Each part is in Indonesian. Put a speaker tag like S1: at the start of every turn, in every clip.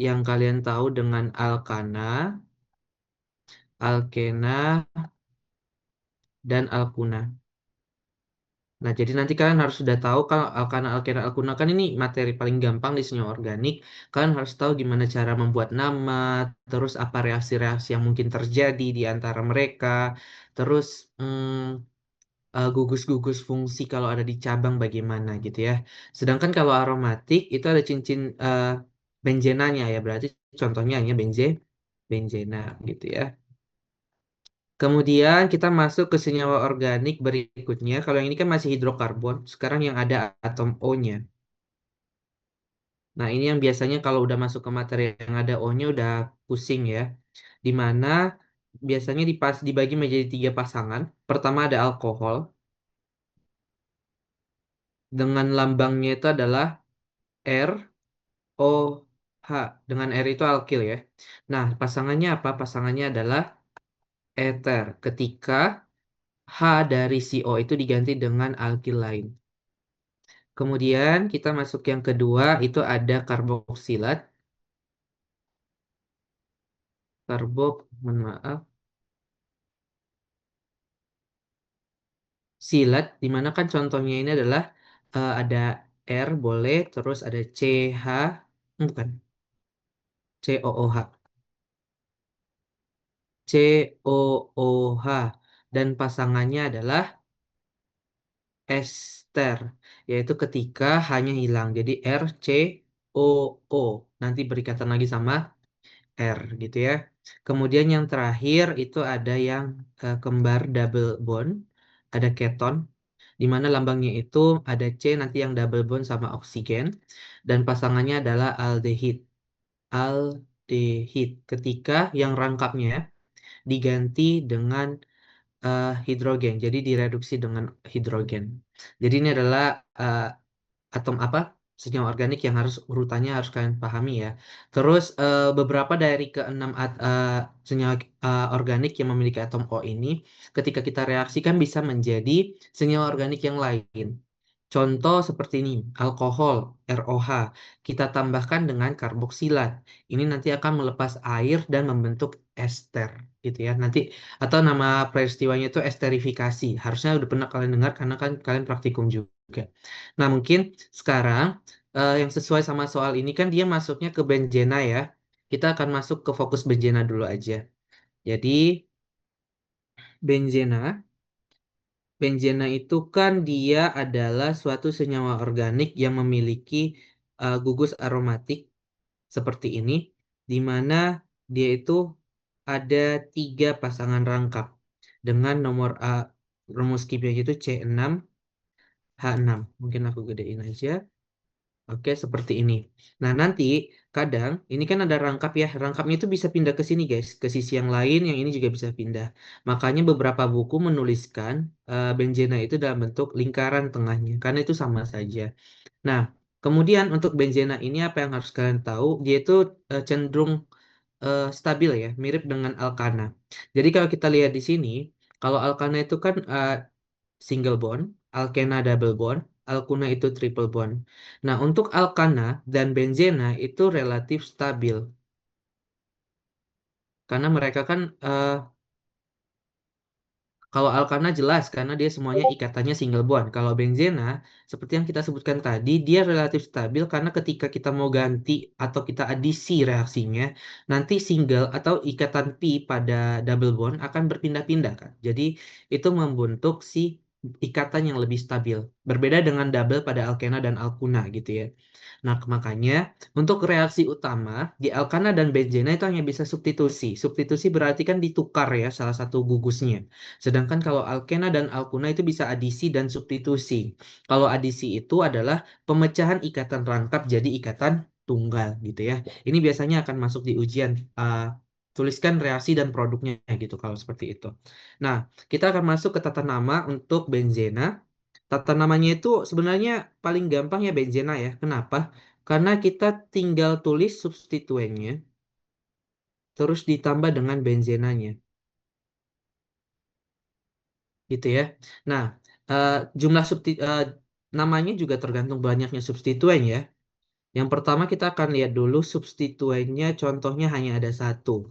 S1: yang kalian tahu dengan alkana, alkena, dan alkuna. Nah, jadi nanti kalian harus sudah tahu kalau alkana, alkena, alkuna kan ini materi paling gampang di senyawa organik. Kalian harus tahu gimana cara membuat nama, terus apa reaksi-reaksi yang mungkin terjadi di antara mereka, terus gugus-gugus fungsi kalau ada di cabang bagaimana gitu ya. Sedangkan kalau aromatik itu ada cincin benzenanya ya, berarti contohnya hanya benzena gitu ya. Kemudian kita masuk ke senyawa organik berikutnya. Kalau yang ini kan masih hidrokarbon. Sekarang yang ada atom O-nya. Nah, ini yang biasanya kalau udah masuk ke materi yang ada O-nya udah pusing ya. Dimana biasanya dibagi menjadi tiga pasangan. Pertama ada alkohol. Dengan lambangnya itu adalah ROH. Dengan R itu alkil ya. Nah, pasangannya apa? Pasangannya adalah ether. Ketika H dari si O itu diganti dengan alkil lain. Kemudian kita masuk yang kedua itu ada karboksilat. Mohon maaf, silat, dimana kan contohnya ini adalah ada R boleh, terus ada CH, bukan, COOH, COOH, dan pasangannya adalah ester, yaitu ketika hanya hilang, jadi RCOO, nanti berikatan lagi sama R gitu ya. Kemudian yang terakhir itu ada yang kembar double bond, ada keton, di mana lambangnya itu ada C nanti yang double bond sama oksigen, dan pasangannya adalah aldehid. Aldehid ketika yang rangkapnya diganti dengan hidrogen, jadi direduksi dengan hidrogen. Jadi ini adalah eh, atom apa senyawa organik yang harus urutannya harus kalian pahami ya. Terus beberapa dari keenam senyawa organik yang memiliki atom O ini ketika kita reaksikan bisa menjadi senyawa organik yang lain. Contoh seperti ini, alkohol, ROH, kita tambahkan dengan karboksilat. Ini nanti akan melepas air dan membentuk ester, gitu ya. Nanti atau nama peristiwanya itu esterifikasi. Harusnya udah pernah kalian dengar karena kan kalian praktikum juga. Nah, mungkin sekarang yang sesuai sama soal ini kan dia masuknya ke benzena ya. Kita akan masuk ke fokus benzena dulu aja. Jadi, benzena Benzena itu kan dia adalah suatu senyawa organik yang memiliki gugus aromatik seperti ini, di mana dia itu ada tiga pasangan rangkap dengan nomor rumus kimianya itu C6H6. Mungkin aku gedein aja. Oke, seperti ini. Nah, nanti kadang ini kan ada rangkap ya. Rangkapnya itu bisa pindah ke sini, guys. Ke sisi yang lain, yang ini juga bisa pindah. Makanya beberapa buku menuliskan benzena itu dalam bentuk lingkaran tengahnya, karena itu sama saja. Nah, kemudian untuk benzena ini apa yang harus kalian tahu? Dia itu cenderung stabil ya, mirip dengan alkana. Jadi kalau kita lihat di sini, kalau alkana itu kan single bond, alkena double bond, alkuna itu triple bond. Nah, untuk alkana dan benzena itu relatif stabil karena mereka kan kalau alkana jelas karena dia semuanya ikatannya single bond. Kalau benzena, seperti yang kita sebutkan tadi, dia relatif stabil karena ketika kita mau ganti atau kita adisi reaksinya, nanti single atau ikatan pi pada double bond akan berpindah-pindah kan. Jadi itu membentuk si ikatan yang lebih stabil. Berbeda dengan double pada alkena dan alkuna gitu ya. Nah, makanya untuk reaksi utama di alkana dan benzena itu hanya bisa substitusi. Substitusi berarti kan ditukar ya salah satu gugusnya. Sedangkan kalau alkena dan alkuna itu bisa adisi dan substitusi. Kalau adisi itu adalah pemecahan ikatan rangkap jadi ikatan tunggal gitu ya. Ini biasanya akan masuk di ujian. Tuliskan reaksi dan produknya gitu kalau seperti itu. Nah, kita akan masuk ke tata nama untuk benzena. Tata namanya itu sebenarnya paling gampang ya benzena ya. Kenapa? Karena kita tinggal tulis substituennya terus ditambah dengan benzenanya. Gitu ya. Nah, eh, jumlah namanya juga tergantung banyaknya substituen ya. Yang pertama kita akan lihat dulu substituennya, contohnya hanya ada satu.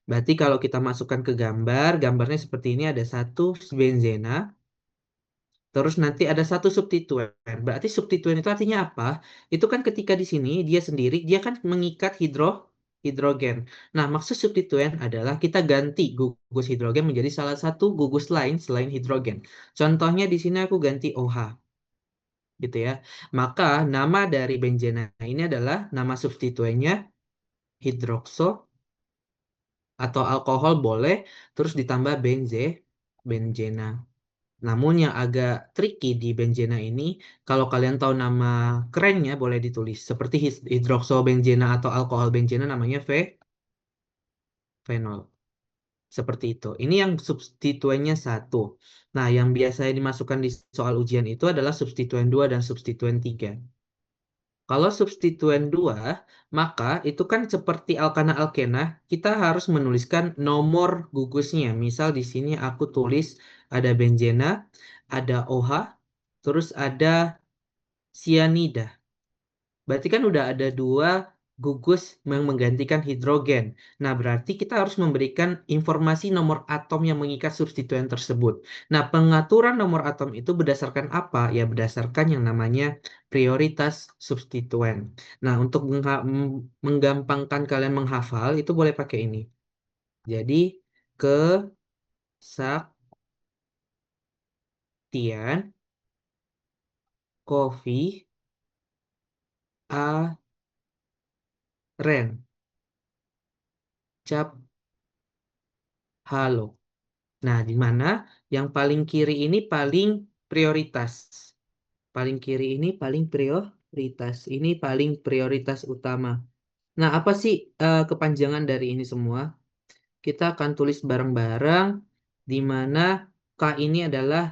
S1: Berarti kalau kita masukkan ke gambar, gambarnya seperti ini, ada satu benzena, terus nanti ada satu substituen. Berarti substituen itu artinya apa? Itu kan ketika di sini dia sendiri, dia kan mengikat hidrogen. Nah, maksud substituen adalah kita ganti gugus hidrogen menjadi salah satu gugus lain selain hidrogen. Contohnya di sini aku ganti OH, gitu ya. Maka nama dari benzena ini adalah nama substituennya hidrokso atau alkohol boleh, terus ditambah benzena. Namun yang agak tricky di benzena ini, kalau kalian tahu nama kerennya boleh ditulis. Seperti hidroksobenzena atau alkohol benzena namanya fenol. Seperti itu. Ini yang substituennya satu. Nah, yang biasanya dimasukkan di soal ujian itu adalah substituen 2 dan substituen 3. Kalau substituen 2, maka itu kan seperti alkana alkena, kita harus menuliskan nomor gugusnya. Misal di sini aku tulis ada benzena, ada OH, terus ada sianida. Berarti kan udah ada dua gugus yang menggantikan hidrogen. Nah, berarti kita harus memberikan informasi nomor atom yang mengikat substituen tersebut. Nah, pengaturan nomor atom itu berdasarkan apa? Ya, berdasarkan yang namanya prioritas substituen. Nah, untuk menggampangkan kalian menghafal, itu boleh pakai ini. Jadi, kesaktian kopi aren cap halo. Nah, di mana yang paling kiri ini paling prioritas. Paling kiri ini paling prioritas. Ini paling prioritas utama. Nah, apa sih kepanjangan dari ini semua? Kita akan tulis bareng-bareng di mana K ini adalah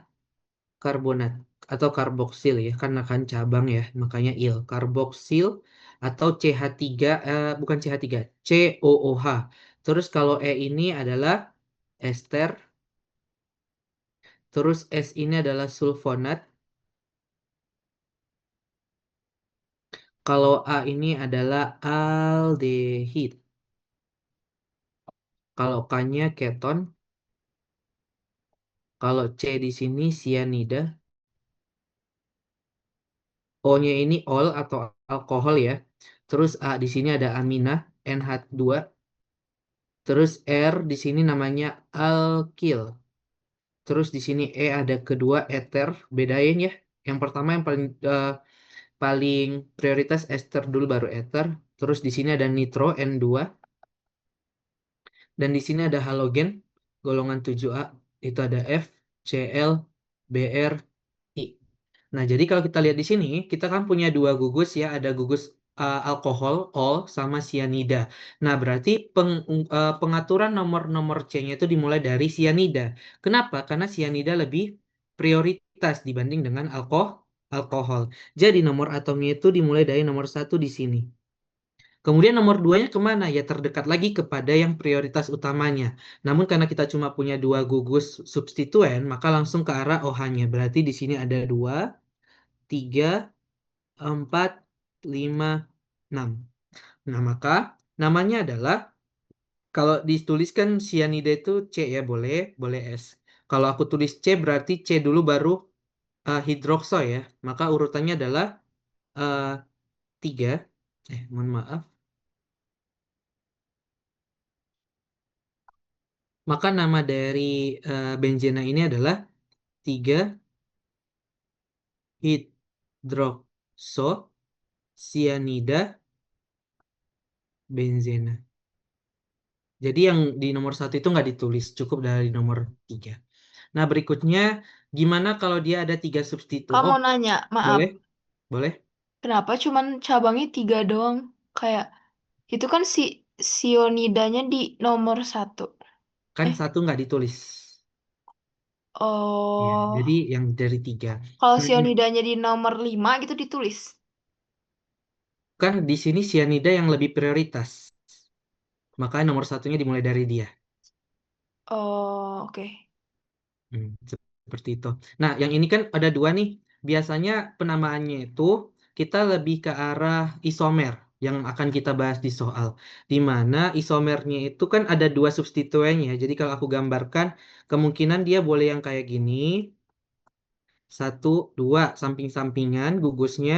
S1: karbonat atau karboksil ya, karena kan cabang ya, makanya il. Karboksil atau CH3, bukan CH3, COOH. Terus kalau E ini adalah ester. Terus S ini adalah sulfonat. Kalau A ini adalah aldehid. Kalau K-nya keton. Kalau C di sini sianida. O-nya ini ol atau alkohol ya. Terus A di sini ada amina NH2. Terus R di sini namanya alkil. Terus di sini E ada kedua ether. Bedain ya. Yang pertama yang paling prioritas ester dulu baru ether. Terus di sini ada nitro N2. Dan di sini ada halogen golongan 7A, itu ada F, Cl, Br, I. Nah, jadi kalau kita lihat di sini, kita kan punya dua gugus ya, ada gugus alkohol, ol, sama sianida. Nah, berarti pengaturan nomor-nomor C-nya itu dimulai dari sianida. Kenapa? Karena sianida lebih prioritas dibanding dengan alkohol. Jadi nomor atomnya itu dimulai dari nomor satu di sini. Kemudian nomor duanya kemana? Ya terdekat lagi kepada yang prioritas utamanya. Namun karena kita cuma punya dua gugus substituen, maka langsung ke arah OH-nya. Berarti di sini ada 2, 3, 4, 5, 6. Nah, maka namanya adalah, kalau dituliskan cyanida itu C ya, boleh, boleh S. Kalau aku tulis C berarti C dulu baru hidrokso ya. Maka urutannya adalah uh, 3. Mohon maaf. Maka nama dari benzena ini adalah 3 hidrokso sianida benzena. Jadi yang di nomor satu itu nggak ditulis, cukup dari nomor 3. Nah, berikutnya gimana kalau dia ada 3 substitu?
S2: Kamu
S1: Oh,
S2: nanya, maaf,
S1: boleh, boleh.
S2: kenapa cuman cabangnya 3 doang? Kayak itu kan si sionidanya di nomor satu.
S1: Kan
S2: Eh,
S1: satu nggak ditulis. Ya, jadi
S2: oh,
S1: yang dari 3.
S2: kalau
S1: Hmm,
S2: sionidanya di nomor 5 gitu ditulis.
S1: kan di sini sianida yang lebih prioritas. Maka nomor satunya dimulai dari dia.
S2: Oh, oke.
S1: Seperti itu. Nah, yang ini kan ada dua nih. Biasanya penamaannya itu kita lebih ke arah isomer yang akan kita bahas di soal. Di mana isomernya itu kan ada dua substituennya. Jadi kalau aku gambarkan, kemungkinan dia boleh yang kayak gini. Satu, dua, samping-sampingan gugusnya.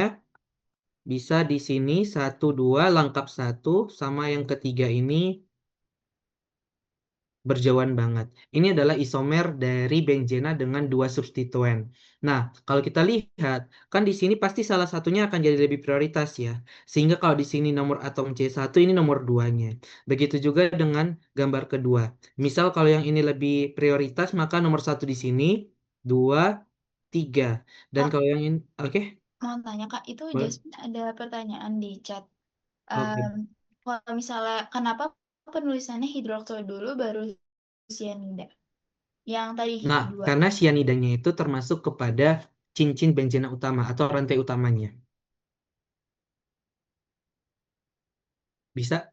S1: Bisa di sini, satu, dua, lengkap satu. Sama yang ketiga ini berjauhan banget. Ini adalah isomer dari benzena dengan dua substituen. Nah, kalau kita lihat, kan di sini pasti salah satunya akan jadi lebih prioritas ya. Sehingga kalau di sini nomor atom C1 ini nomor duanya. Begitu juga dengan gambar kedua. Misal kalau yang ini lebih prioritas, maka nomor satu di sini, dua, tiga. Dan
S2: Kak,
S1: kalau yang ini, oke,
S2: mau tanya Kak, itu
S1: boleh.
S2: Jasmine ada pertanyaan di chat.
S1: Oke.
S2: Em, Kalau misalnya, kenapa penulisannya hidrokso dulu baru cyanida? Yang tadi
S1: Nah,
S2: dua.
S1: karena cyanidanya itu termasuk kepada cincin benzena utama atau rantai utamanya. Bisa.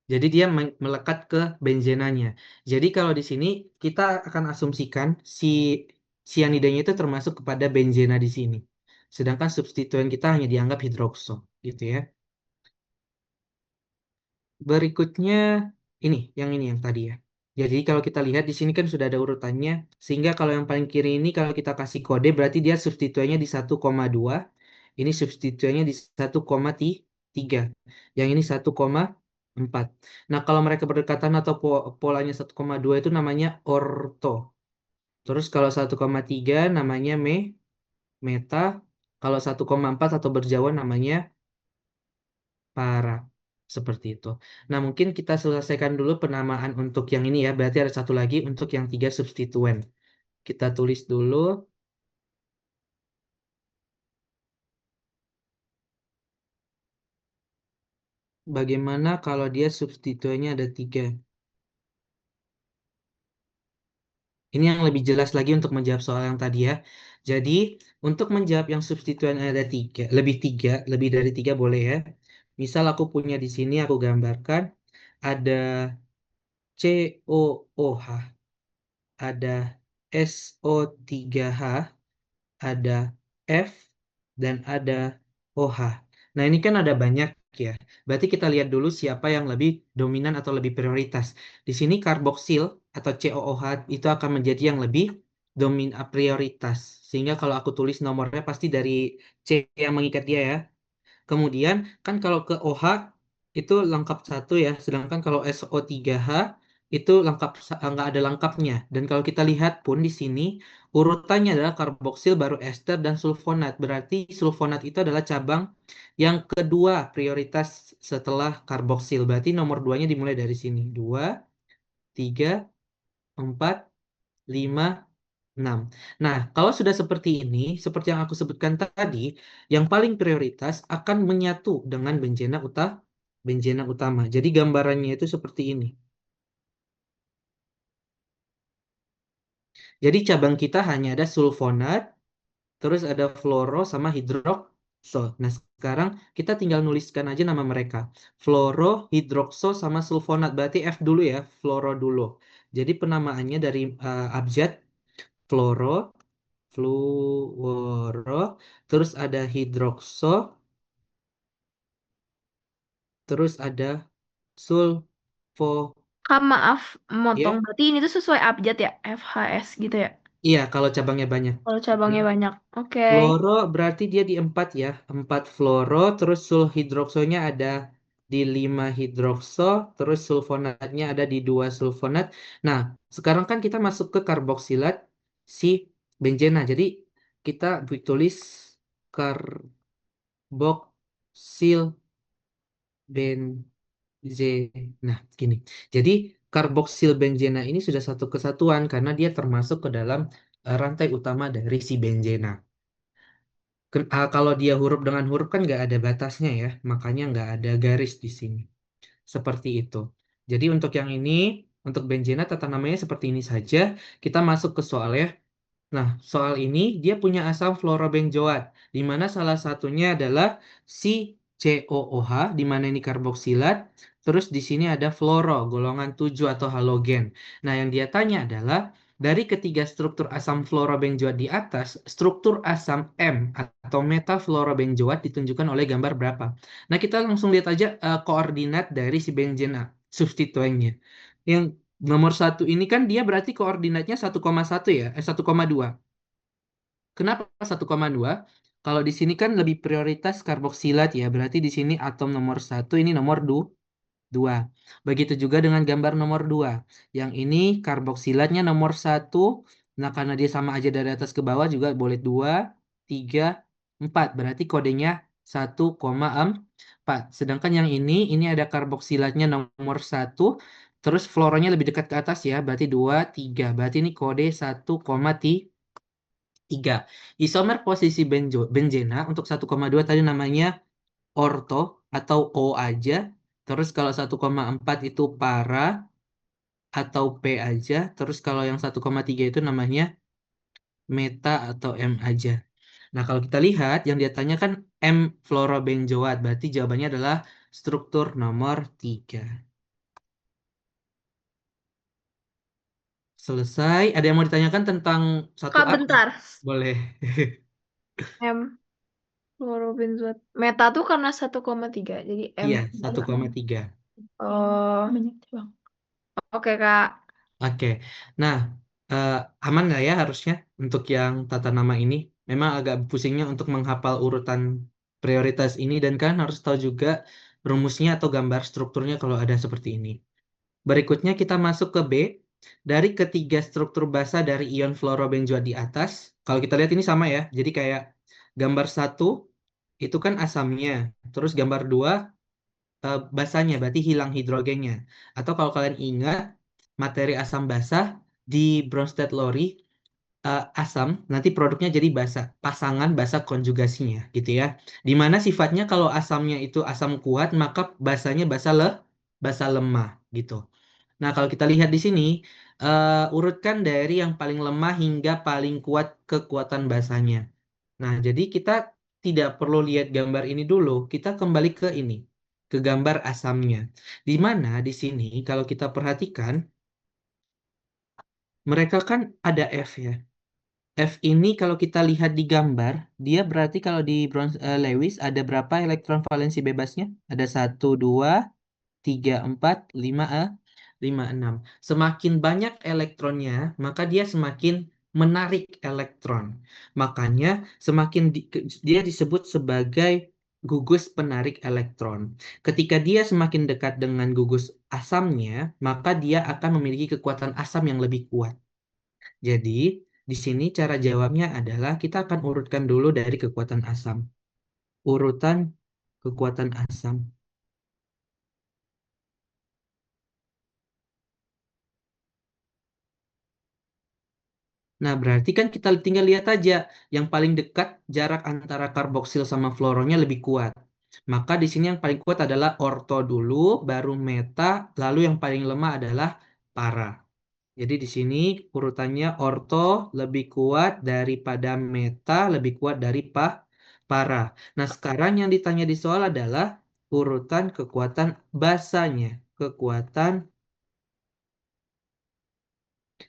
S1: Jadi dia melekat ke benzenanya. Jadi kalau di sini kita akan asumsikan si cyanidanya itu termasuk kepada benzena di sini. Sedangkan substituen kita hanya dianggap hidrokso, gitu ya. Berikutnya ini yang tadi ya. Jadi kalau kita lihat di sini kan sudah ada urutannya, sehingga kalau yang paling kiri ini kalau kita kasih kode berarti dia substituennya di 1,2, ini substituennya di 1,3, yang ini 1,4. Nah, kalau mereka berdekatan atau polanya 1,2 itu namanya orto. Terus kalau 1,3 namanya meta, kalau 1,4 atau berjauhan namanya para. Seperti itu. Nah, mungkin kita selesaikan dulu penamaan untuk yang ini ya. Berarti ada satu lagi untuk yang tiga substituen. Kita tulis dulu bagaimana kalau dia substituennya ada tiga. Ini yang lebih jelas lagi untuk menjawab soal yang tadi ya. Jadi, untuk menjawab yang substituen ada tiga, lebih dari tiga boleh ya. Misal aku punya di sini, aku gambarkan ada COOH, ada SO3H, ada F, dan ada OH. Nah, ini kan ada banyak ya. Berarti kita lihat dulu siapa yang lebih dominan atau lebih prioritas. Di sini karboksil atau COOH itu akan menjadi yang lebih prioritas. Sehingga kalau aku tulis nomornya pasti dari C yang mengikat dia ya. Kemudian kan kalau ke OH itu lengkap satu ya, sedangkan kalau SO3H itu nggak ada lengkapnya. Dan kalau kita lihat pun di sini urutannya adalah karboksil baru ester dan sulfonat. Berarti sulfonat itu adalah cabang yang kedua prioritas setelah karboksil. Berarti nomor duanya dimulai dari sini. Dua, tiga, empat, lima, 6. Nah, kalau sudah seperti ini, seperti yang aku sebutkan tadi, yang paling prioritas akan menyatu dengan benzena utama. Jadi gambarannya itu seperti ini. Jadi cabang kita hanya ada sulfonat, terus ada fluoro sama hidrokso. Nah, sekarang kita tinggal nuliskan aja nama mereka. Fluoro, hidrokso, sama sulfonat. Berarti F dulu ya, fluoro dulu. Jadi penamaannya dari abjad fluoro, fluoro, terus ada hidrokso, terus ada sulfo.
S2: Kak, maaf, motong.
S1: Ya,
S2: Berarti ini tuh sesuai abjad ya? FHS gitu ya?
S1: iya kalau cabangnya banyak.
S2: Kalau cabangnya
S1: Nah,
S2: banyak. Oke.
S1: fluoro berarti dia di 4 ya, 4 fluoro, terus sulhidroksonya ada di 5 hidrokso, terus sulfonatnya ada di 2 sulfonat. Nah, sekarang kan kita masuk ke karboksilat si benzena. Jadi kita tulis karboksil nah, gini. Jadi karboksil benzena ini sudah satu kesatuan karena dia termasuk ke dalam rantai utama dari si benzena. Kalau dia huruf dengan huruf kan nggak ada batasnya ya, makanya nggak ada garis di sini. Seperti itu. Jadi untuk yang ini, untuk benzena tata namanya seperti ini saja. Kita masuk ke soal ya. Nah, soal ini dia punya asam fluorobenzoat, di mana salah satunya adalah si COOH, di mana ini karboksilat, terus di sini ada fluoro, golongan 7 atau halogen. Nah, yang dia tanya adalah Dari ketiga struktur asam fluorobenzoat di atas, struktur asam M atau metafluorobenzoat ditunjukkan oleh gambar berapa. Nah, kita langsung lihat aja koordinat dari si benzena substituennya. Yang nomor satu ini kan dia berarti koordinatnya 1,1 ya, 1,2. Kenapa 1,2? Kalau di sini kan lebih prioritas karboksilat ya, berarti di sini atom nomor satu ini nomor 2. Begitu juga dengan gambar nomor 2. Yang ini karboksilatnya nomor satu. Nah, karena dia sama aja dari atas ke bawah juga boleh 2, 3, 4. Berarti kodenya 1,4. Sedangkan yang ini ada karboksilatnya nomor satu. Terus fluoronya lebih dekat ke atas ya, berarti 2, 3. Berarti ini kode 1,3. Isomer posisi benzena untuk 1,2 tadi namanya orto atau O aja. Terus kalau 1,4 itu para atau P aja. Terus kalau yang 1,3 itu namanya meta atau M aja. Nah, kalau kita lihat yang dia tanya kan M fluorobenzoat. Berarti jawabannya adalah struktur nomor 3. Selesai. Ada yang mau ditanyakan tentang satu
S2: Kak,
S1: A?
S2: bentar.
S1: Boleh.
S2: M fluorobenzoat. Meta tuh karena 1,3. Jadi M.
S1: Iya, 1,3.
S2: Oh, oke, Kak.
S1: Oke, nah eh, aman nggak ya harusnya untuk yang tata nama ini? Memang agak pusingnya untuk menghafal urutan prioritas ini dan kan harus tahu juga rumusnya atau gambar strukturnya kalau ada seperti ini. Berikutnya kita masuk ke B. Dari ketiga struktur basa dari ion fluorobenzoat di atas, kalau kita lihat ini sama ya. Jadi kayak gambar satu itu kan asamnya, terus gambar dua basanya, berarti hilang hidrogennya. Atau kalau kalian ingat, materi asam basa di Bronsted-Lowry asam, nanti produknya jadi basa, pasangan basa konjugasinya, gitu ya. Dimana sifatnya kalau asamnya itu asam kuat, maka basanya basa lemah, gitu. Nah, kalau kita lihat di sini, urutkan dari yang paling lemah hingga paling kuat kekuatan basanya. Nah, jadi kita tidak perlu lihat gambar ini dulu, kita kembali ke ini, ke gambar asamnya. Di mana di sini kalau kita perhatikan, mereka kan ada F ya. F ini kalau kita lihat di gambar, dia berarti kalau di Lewis ada berapa elektron valensi bebasnya? Ada satu, 2, 3, 4, 5, 5, 6. Semakin banyak elektronnya, maka dia semakin menarik elektron. Makanya dia disebut sebagai gugus penarik elektron. Ketika dia semakin dekat dengan gugus asamnya, maka dia akan memiliki kekuatan asam yang lebih kuat. Jadi, di sini cara jawabnya adalah kita akan urutkan dulu dari kekuatan asam. Urutan kekuatan asam. Nah, berarti kan kita tinggal lihat aja yang paling dekat jarak antara karboksil sama fluoronya lebih kuat. Maka di sini yang paling kuat adalah orto dulu, baru meta, lalu yang paling lemah adalah para. Jadi di sini urutannya orto lebih kuat daripada meta, lebih kuat dari para. Nah, sekarang yang ditanya di soal adalah urutan kekuatan basanya, kekuatan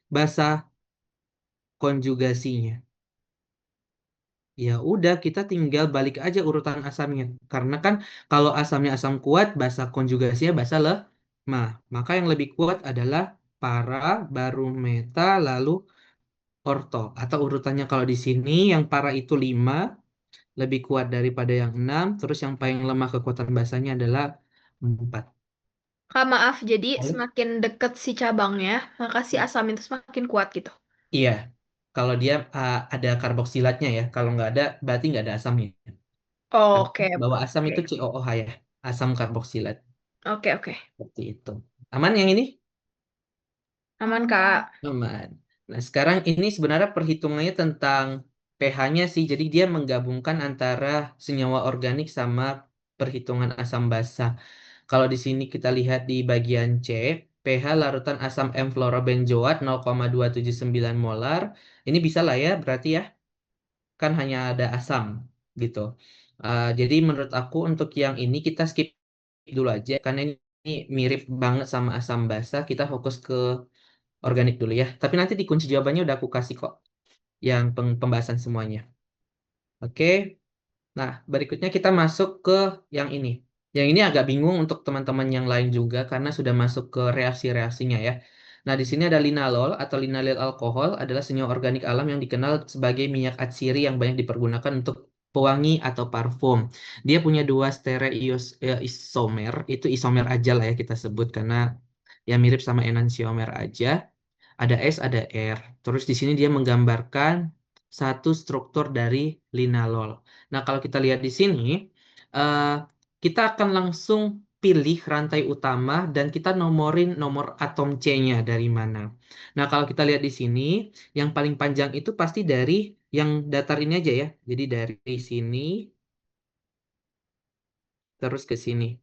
S1: basa konjugasinya. Ya udah kita tinggal balik aja urutan asamnya. Karena kan kalau asamnya asam kuat, basa konjugasinya basa lemah. Maka yang lebih kuat adalah para, baru meta, lalu orto. Atau urutannya kalau di sini yang para itu 5 lebih kuat daripada yang 6. Terus yang paling lemah kekuatan basanya adalah 4.
S2: Kak, maaf. Jadi
S1: Lalu?
S2: semakin deket si cabangnya, maka si asam itu semakin kuat gitu.
S1: Iya, kalau dia ada karboksilatnya ya. Kalau nggak ada, berarti nggak ada asamnya. Karena
S2: Oke,
S1: bawa asam itu
S2: oke.
S1: COOH ya, asam karboksilat.
S2: Oke, oke.
S1: Seperti itu. Aman yang ini?
S2: Aman, Kak.
S1: Aman. Nah, sekarang ini sebenarnya perhitungannya tentang pH-nya sih. Jadi dia menggabungkan antara senyawa organik sama perhitungan asam basa. Kalau di sini kita lihat di bagian C, pH larutan asam M-fluorobenzoat 0,279 molar. Ini bisa lah ya, berarti ya. Kan hanya ada asam gitu. Jadi menurut aku untuk yang ini kita skip dulu aja karena ini mirip banget sama asam basa. Kita fokus ke organik dulu ya. Tapi nanti di kunci jawabannya udah aku kasih kok yang pembahasan semuanya. Oke. Nah, berikutnya kita masuk ke yang ini. Yang ini agak bingung untuk teman-teman yang lain juga karena sudah masuk ke reaksi-reaksinya ya. Nah, di sini ada linalol atau linalil alkohol adalah senyawa organik alam yang dikenal sebagai minyak atsiri yang banyak dipergunakan untuk pewangi atau parfum. Dia punya dua isomer, itu isomer aja lah ya kita sebut karena ya mirip sama enantiomer aja. Ada S, ada R. Terus di sini dia menggambarkan satu struktur dari linalol. Nah, kalau kita lihat di sini, eh, kita akan langsung pilih rantai utama dan kita nomorin nomor atom C-nya dari mana. Nah, kalau kita lihat di sini, yang paling panjang itu pasti dari yang datar ini aja ya. Jadi dari sini terus ke sini.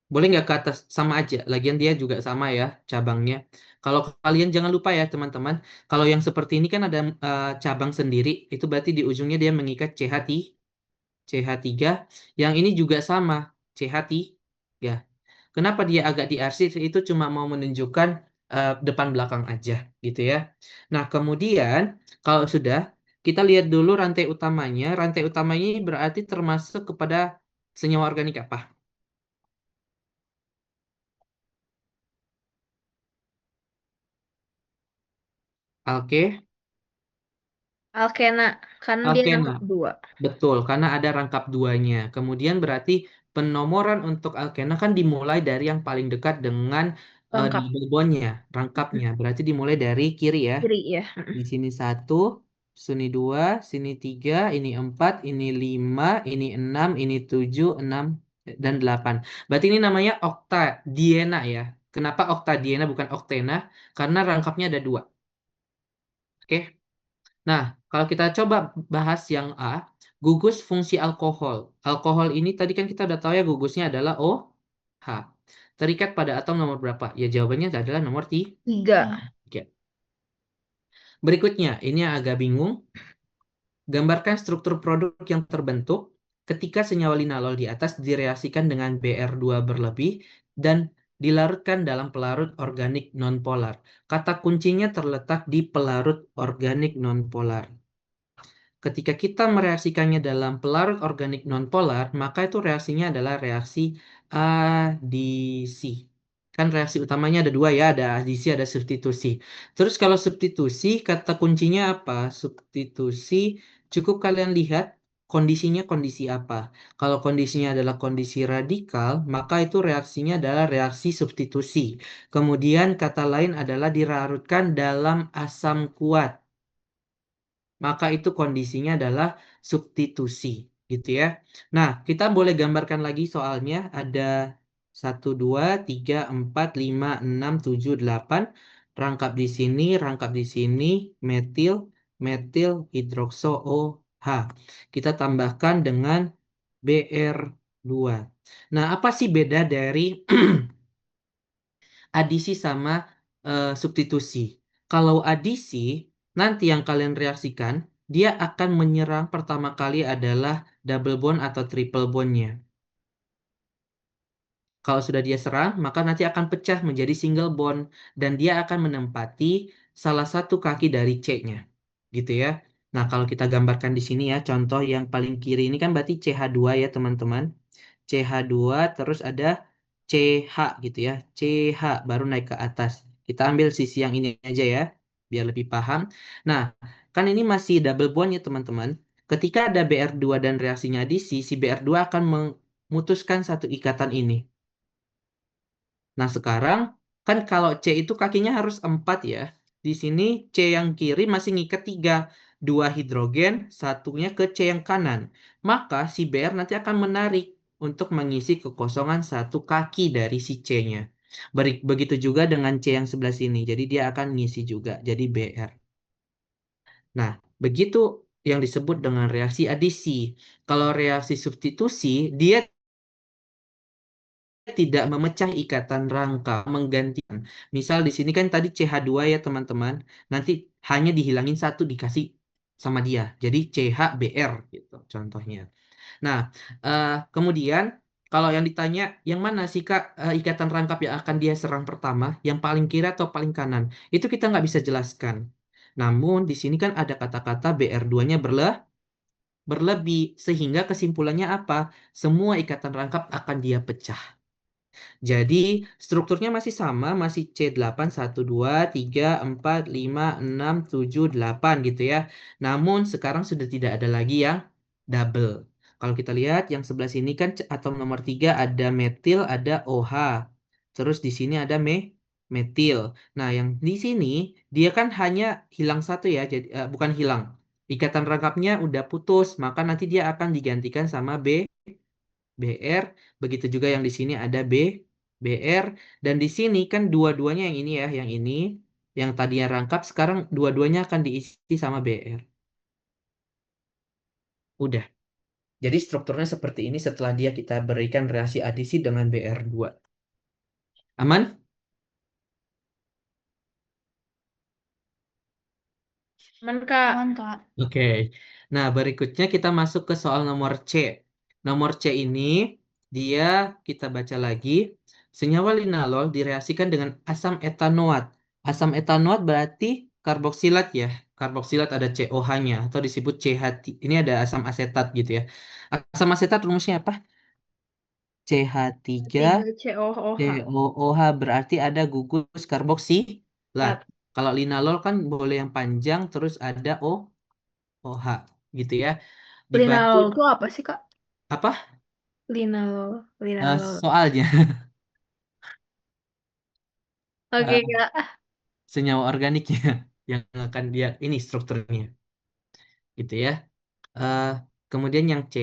S1: Boleh nggak ke atas? Sama aja. Lagian dia juga sama ya cabangnya. Kalau kalian jangan lupa ya teman-teman. Kalau yang seperti ini kan ada cabang sendiri. Itu berarti di ujungnya dia mengikat CH3. Yang ini juga sama. CH3. Kenapa dia agak diarsip? Itu cuma mau menunjukkan depan belakang aja gitu ya. Nah kemudian kalau sudah kita lihat dulu rantai utamanya. Rantai utamanya ini berarti termasuk kepada senyawa organik apa? Alke.
S2: Alkena, kan dia
S1: Oke,
S2: rangkap
S1: nah,
S2: dua.
S1: betul, karena ada rangkap duanya. Kemudian berarti penomoran untuk alkena kan dimulai dari yang paling dekat dengan
S2: Rangkap
S1: double bondnya, rangkapnya. Berarti dimulai dari kiri ya.
S2: kiri ya.
S1: Di sini satu, sini dua, sini tiga, ini empat, ini lima, ini enam, ini tujuh, enam, dan delapan. Berarti ini namanya oktadiena ya. Kenapa oktadiena bukan oktena? Karena rangkapnya ada dua. Oke. Nah, kalau kita coba bahas yang A, gugus fungsi alkohol. Alkohol ini tadi kan kita udah tahu ya gugusnya adalah OH. Terikat pada atom nomor berapa? Ya jawabannya adalah nomor
S2: Tiga.
S1: 3. Berikutnya, ini yang agak bingung. Gambarkan struktur produk yang terbentuk ketika senyawa linalol di atas direaksikan dengan Br2 berlebih dan dilarutkan dalam pelarut organik nonpolar. Kata kuncinya terletak di pelarut organik nonpolar. Ketika kita mereaksikannya dalam pelarut organik nonpolar, maka itu reaksinya adalah reaksi adisi. Kan reaksi utamanya ada dua ya, ada adisi, ada substitusi. Terus kalau substitusi, kata kuncinya apa? Substitusi, cukup kalian lihat kondisinya kondisi apa. Kalau kondisinya adalah kondisi radikal, maka itu reaksinya adalah reaksi substitusi. Kemudian kata lain adalah dilarutkan dalam asam kuat, maka itu kondisinya adalah substitusi gitu ya. Nah, kita boleh gambarkan lagi soalnya ada 1, 2, 3, 4, 5, 6, 7, 8 rangkap di sini, rangkap di sini, metil, metil hidrokso OH. Kita tambahkan dengan Br2. Nah, apa sih beda dari adisi sama substitusi? Kalau adisi, nanti yang kalian reaksikan, dia akan menyerang pertama kali adalah double bond atau triple bondnya. Kalau sudah dia serang, maka nanti akan pecah menjadi single bond dan dia akan menempati salah satu kaki dari C-nya. Gitu ya. Nah, kalau kita gambarkan di sini ya, contoh yang paling kiri ini kan berarti CH2 ya, teman-teman. CH2 terus ada CH gitu ya. CH baru naik ke atas. Kita ambil sisi yang ini aja ya, biar lebih paham. Nah, kan ini masih double bond ya, teman-teman. Ketika ada Br2 dan reaksinya adisi, si Br2 akan memutuskan satu ikatan ini. Nah, sekarang kan kalau C itu kakinya harus 4 ya. Di sini C yang kiri masih ngikat 3. Dua hidrogen, satunya ke C yang kanan. Maka si Br nanti akan menarik untuk mengisi kekosongan satu kaki dari si C-nya. Begitu juga dengan C yang sebelah sini. Jadi dia akan ngisi juga. Jadi Br. Nah, begitu yang disebut dengan reaksi adisi. Kalau reaksi substitusi, dia tidak memecah ikatan rangka, menggantikan. Misal di sini kan tadi CH2 ya teman-teman, nanti hanya dihilangin satu dikasih sama dia. Jadi CHBr gitu contohnya. Nah, kemudian Kalau yang ditanya, yang mana sih Kak ikatan rangkap yang akan dia serang pertama, yang paling kiri atau paling kanan? Itu kita nggak bisa jelaskan. Namun di sini kan ada kata-kata BR2-nya berlebih, sehingga kesimpulannya apa? Semua ikatan rangkap akan dia pecah. Jadi strukturnya masih sama, masih C8, 1, 2, 3, 4, 5, 6, 7, 8 gitu ya. Namun sekarang sudah tidak ada lagi yang double. Kalau kita lihat yang sebelah sini kan atom nomor 3 ada metil, ada OH. Terus di sini ada metil. Nah, yang di sini dia kan hanya hilang satu ya, jadi bukan hilang. Ikatan rangkapnya udah putus, maka nanti dia akan digantikan sama BR, begitu juga yang di sini ada BR, dan di sini kan dua-duanya yang ini ya, yang tadinya rangkap, sekarang dua-duanya akan diisi sama BR. Udah. Jadi strukturnya seperti ini setelah dia kita berikan reaksi adisi dengan BR2. Aman?
S3: Aman, Kak.
S2: Aman, Kak.
S1: Oke. Nah, berikutnya kita masuk ke soal nomor C. Nomor C ini dia kita baca lagi. Senyawa linalol direaksikan dengan asam etanoat. Asam etanoat berarti karboksilat ya. Karboksilat ada COH-nya atau disebut CH. Ini ada asam asetat gitu ya. Asam asetat rumusnya apa? CH3
S3: Tiga COOH.
S1: COOH berarti ada gugus karboksilat.
S3: Lat.
S1: Kalau linalol kan boleh yang panjang terus ada OH gitu ya. Dibantu
S3: Linalol itu apa sih, Kak?
S1: apa
S3: Linalol. Linalol.
S1: soalnya
S3: Oke,
S1: eh,
S3: Kak.
S1: senyawa organiknya yang akan dia ini strukturnya gitu ya. Eh, Kemudian yang C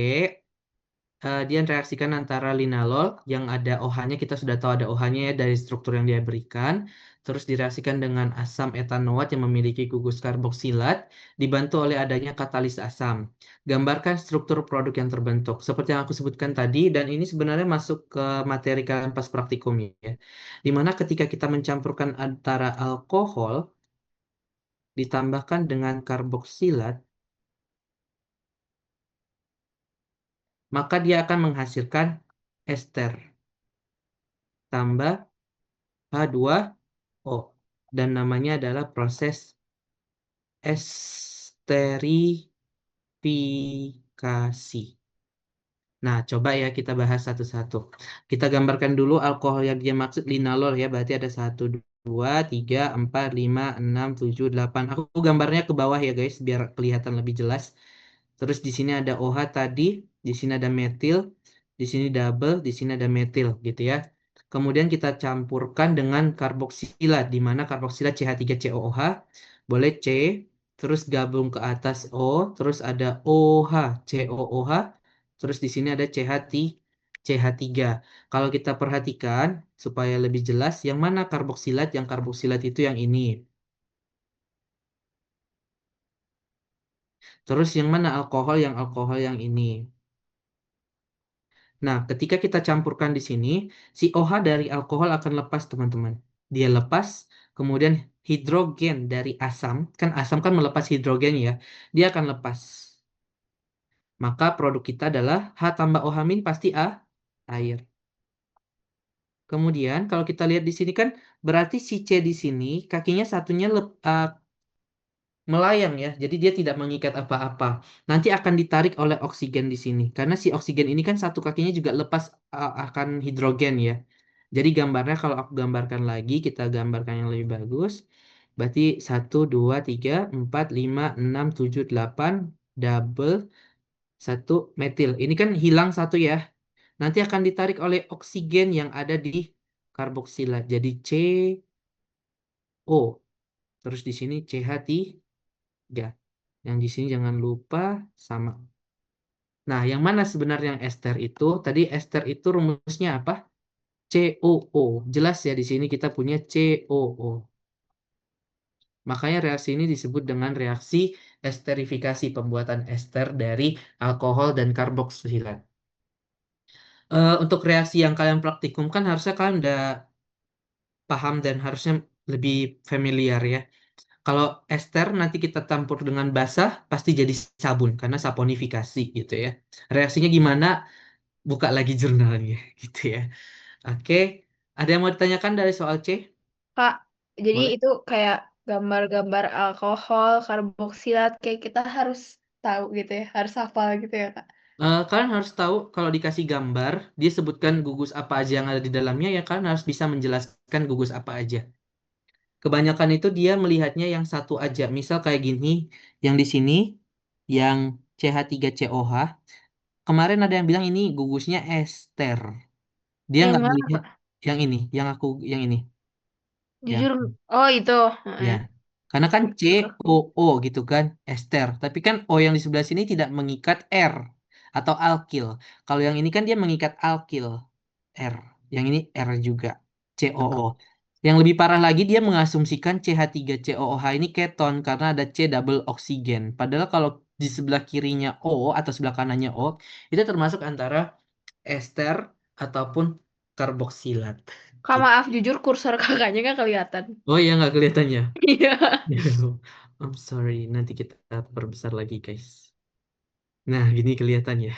S1: dia reaksikan antara linalol yang ada OH-nya, kita sudah tahu ada OH-nya ya dari struktur yang dia berikan, terus direaksikan dengan asam etanoat yang memiliki gugus karboksilat dibantu oleh adanya katalis asam. Gambarkan struktur produk yang terbentuk seperti yang aku sebutkan tadi, dan ini sebenarnya masuk ke materi kalian pas praktikum ya. Dimana ketika kita mencampurkan antara alkohol ditambahkan dengan karboksilat, maka dia akan menghasilkan ester tambah H2O, dan namanya adalah proses esterifikasi. Nah, coba ya kita bahas satu-satu. Kita gambarkan dulu alkohol yang dia maksud linalol ya, berarti ada 1, 2, 3, 4, 5, 6, 7, 8. Aku gambarnya ke bawah ya guys, biar kelihatan lebih jelas. Terus di sini ada OH tadi, di sini ada metil, di sini double, di sini ada metil gitu ya. Kemudian kita campurkan dengan karboksilat, di mana karboksilat CH3COOH, boleh C, terus gabung ke atas O, terus ada OH, COOH, terus di sini ada CH3. Kalau kita perhatikan, supaya lebih jelas, yang mana karboksilat? Yang karboksilat itu yang ini. Terus yang mana alkohol? Yang alkohol yang ini. Nah, ketika kita campurkan di sini, si OH dari alkohol akan lepas, teman-teman. Dia lepas, kemudian hidrogen dari asam, kan asam kan melepas hidrogen ya, dia akan lepas. Maka produk kita adalah H tambah OH min pasti air. Kemudian kalau kita lihat di sini kan berarti si C di sini kakinya satunya melayang ya. Jadi dia tidak mengikat apa-apa. Nanti akan ditarik oleh oksigen di sini. Karena si oksigen ini kan satu kakinya juga lepas akan hidrogen ya. Jadi gambarnya kalau aku gambarkan lagi, kita gambarkan yang lebih bagus. Berarti 1, 2, 3, 4, 5, 6, 7, 8 double satu metil. Ini kan hilang satu ya. Nanti akan ditarik oleh oksigen yang ada di karboksilat. Jadi CO. Terus di sini CH3. Yang di sini jangan lupa sama. Nah, yang mana sebenarnya yang ester itu? Tadi ester itu rumusnya apa? COO. Jelas ya di sini kita punya COO. Makanya reaksi ini disebut dengan reaksi esterifikasi, pembuatan ester dari alkohol dan karboksilat. Untuk reaksi yang kalian praktikumkan harusnya kalian udah paham dan harusnya lebih familiar ya. Kalau ester nanti kita campur dengan basah pasti jadi sabun karena saponifikasi gitu ya. Reaksinya gimana? buka lagi jurnalnya gitu ya. Oke, ada yang mau ditanyakan dari soal C?
S3: Kak, jadi
S1: Boleh.
S3: itu kayak gambar-gambar alkohol, karboksilat, kayak kita harus tahu gitu ya, harus hafal gitu ya, Kak.
S1: Kalian harus tahu kalau dikasih gambar, dia sebutkan gugus apa aja yang ada di dalamnya, ya kalian harus bisa menjelaskan gugus apa aja. Kebanyakan itu dia melihatnya yang satu aja. Misal kayak gini, yang di sini, yang CH3COH. Kemarin ada yang bilang ini gugusnya ester. Dia
S3: Yang
S1: nggak
S3: mana,
S1: melihat
S3: Kak?
S1: yang ini, yang ini, yang
S3: Jujur, oh itu.
S1: ya.
S3: Heeh.
S1: Karena kan C
S3: Menurut aku.
S1: O O gitu kan, ester. Tapi kan O yang di sebelah sini tidak mengikat R atau alkil. Kalau yang ini kan dia mengikat alkil. R. Yang ini R juga. COO. Yang lebih parah lagi dia mengasumsikan CH3COOH ini keton karena ada C double oksigen. Padahal kalau di sebelah kirinya O atau sebelah kanannya O itu termasuk antara ester ataupun karboksilat.
S3: Kak,
S1: Gitu.
S3: maaf, jujur kursor kakaknya nggak kelihatan.
S1: Oh iya nggak kelihatannya.
S3: Iya.
S1: I'm sorry. Nanti kita perbesar lagi guys. Nah gini kelihatannya.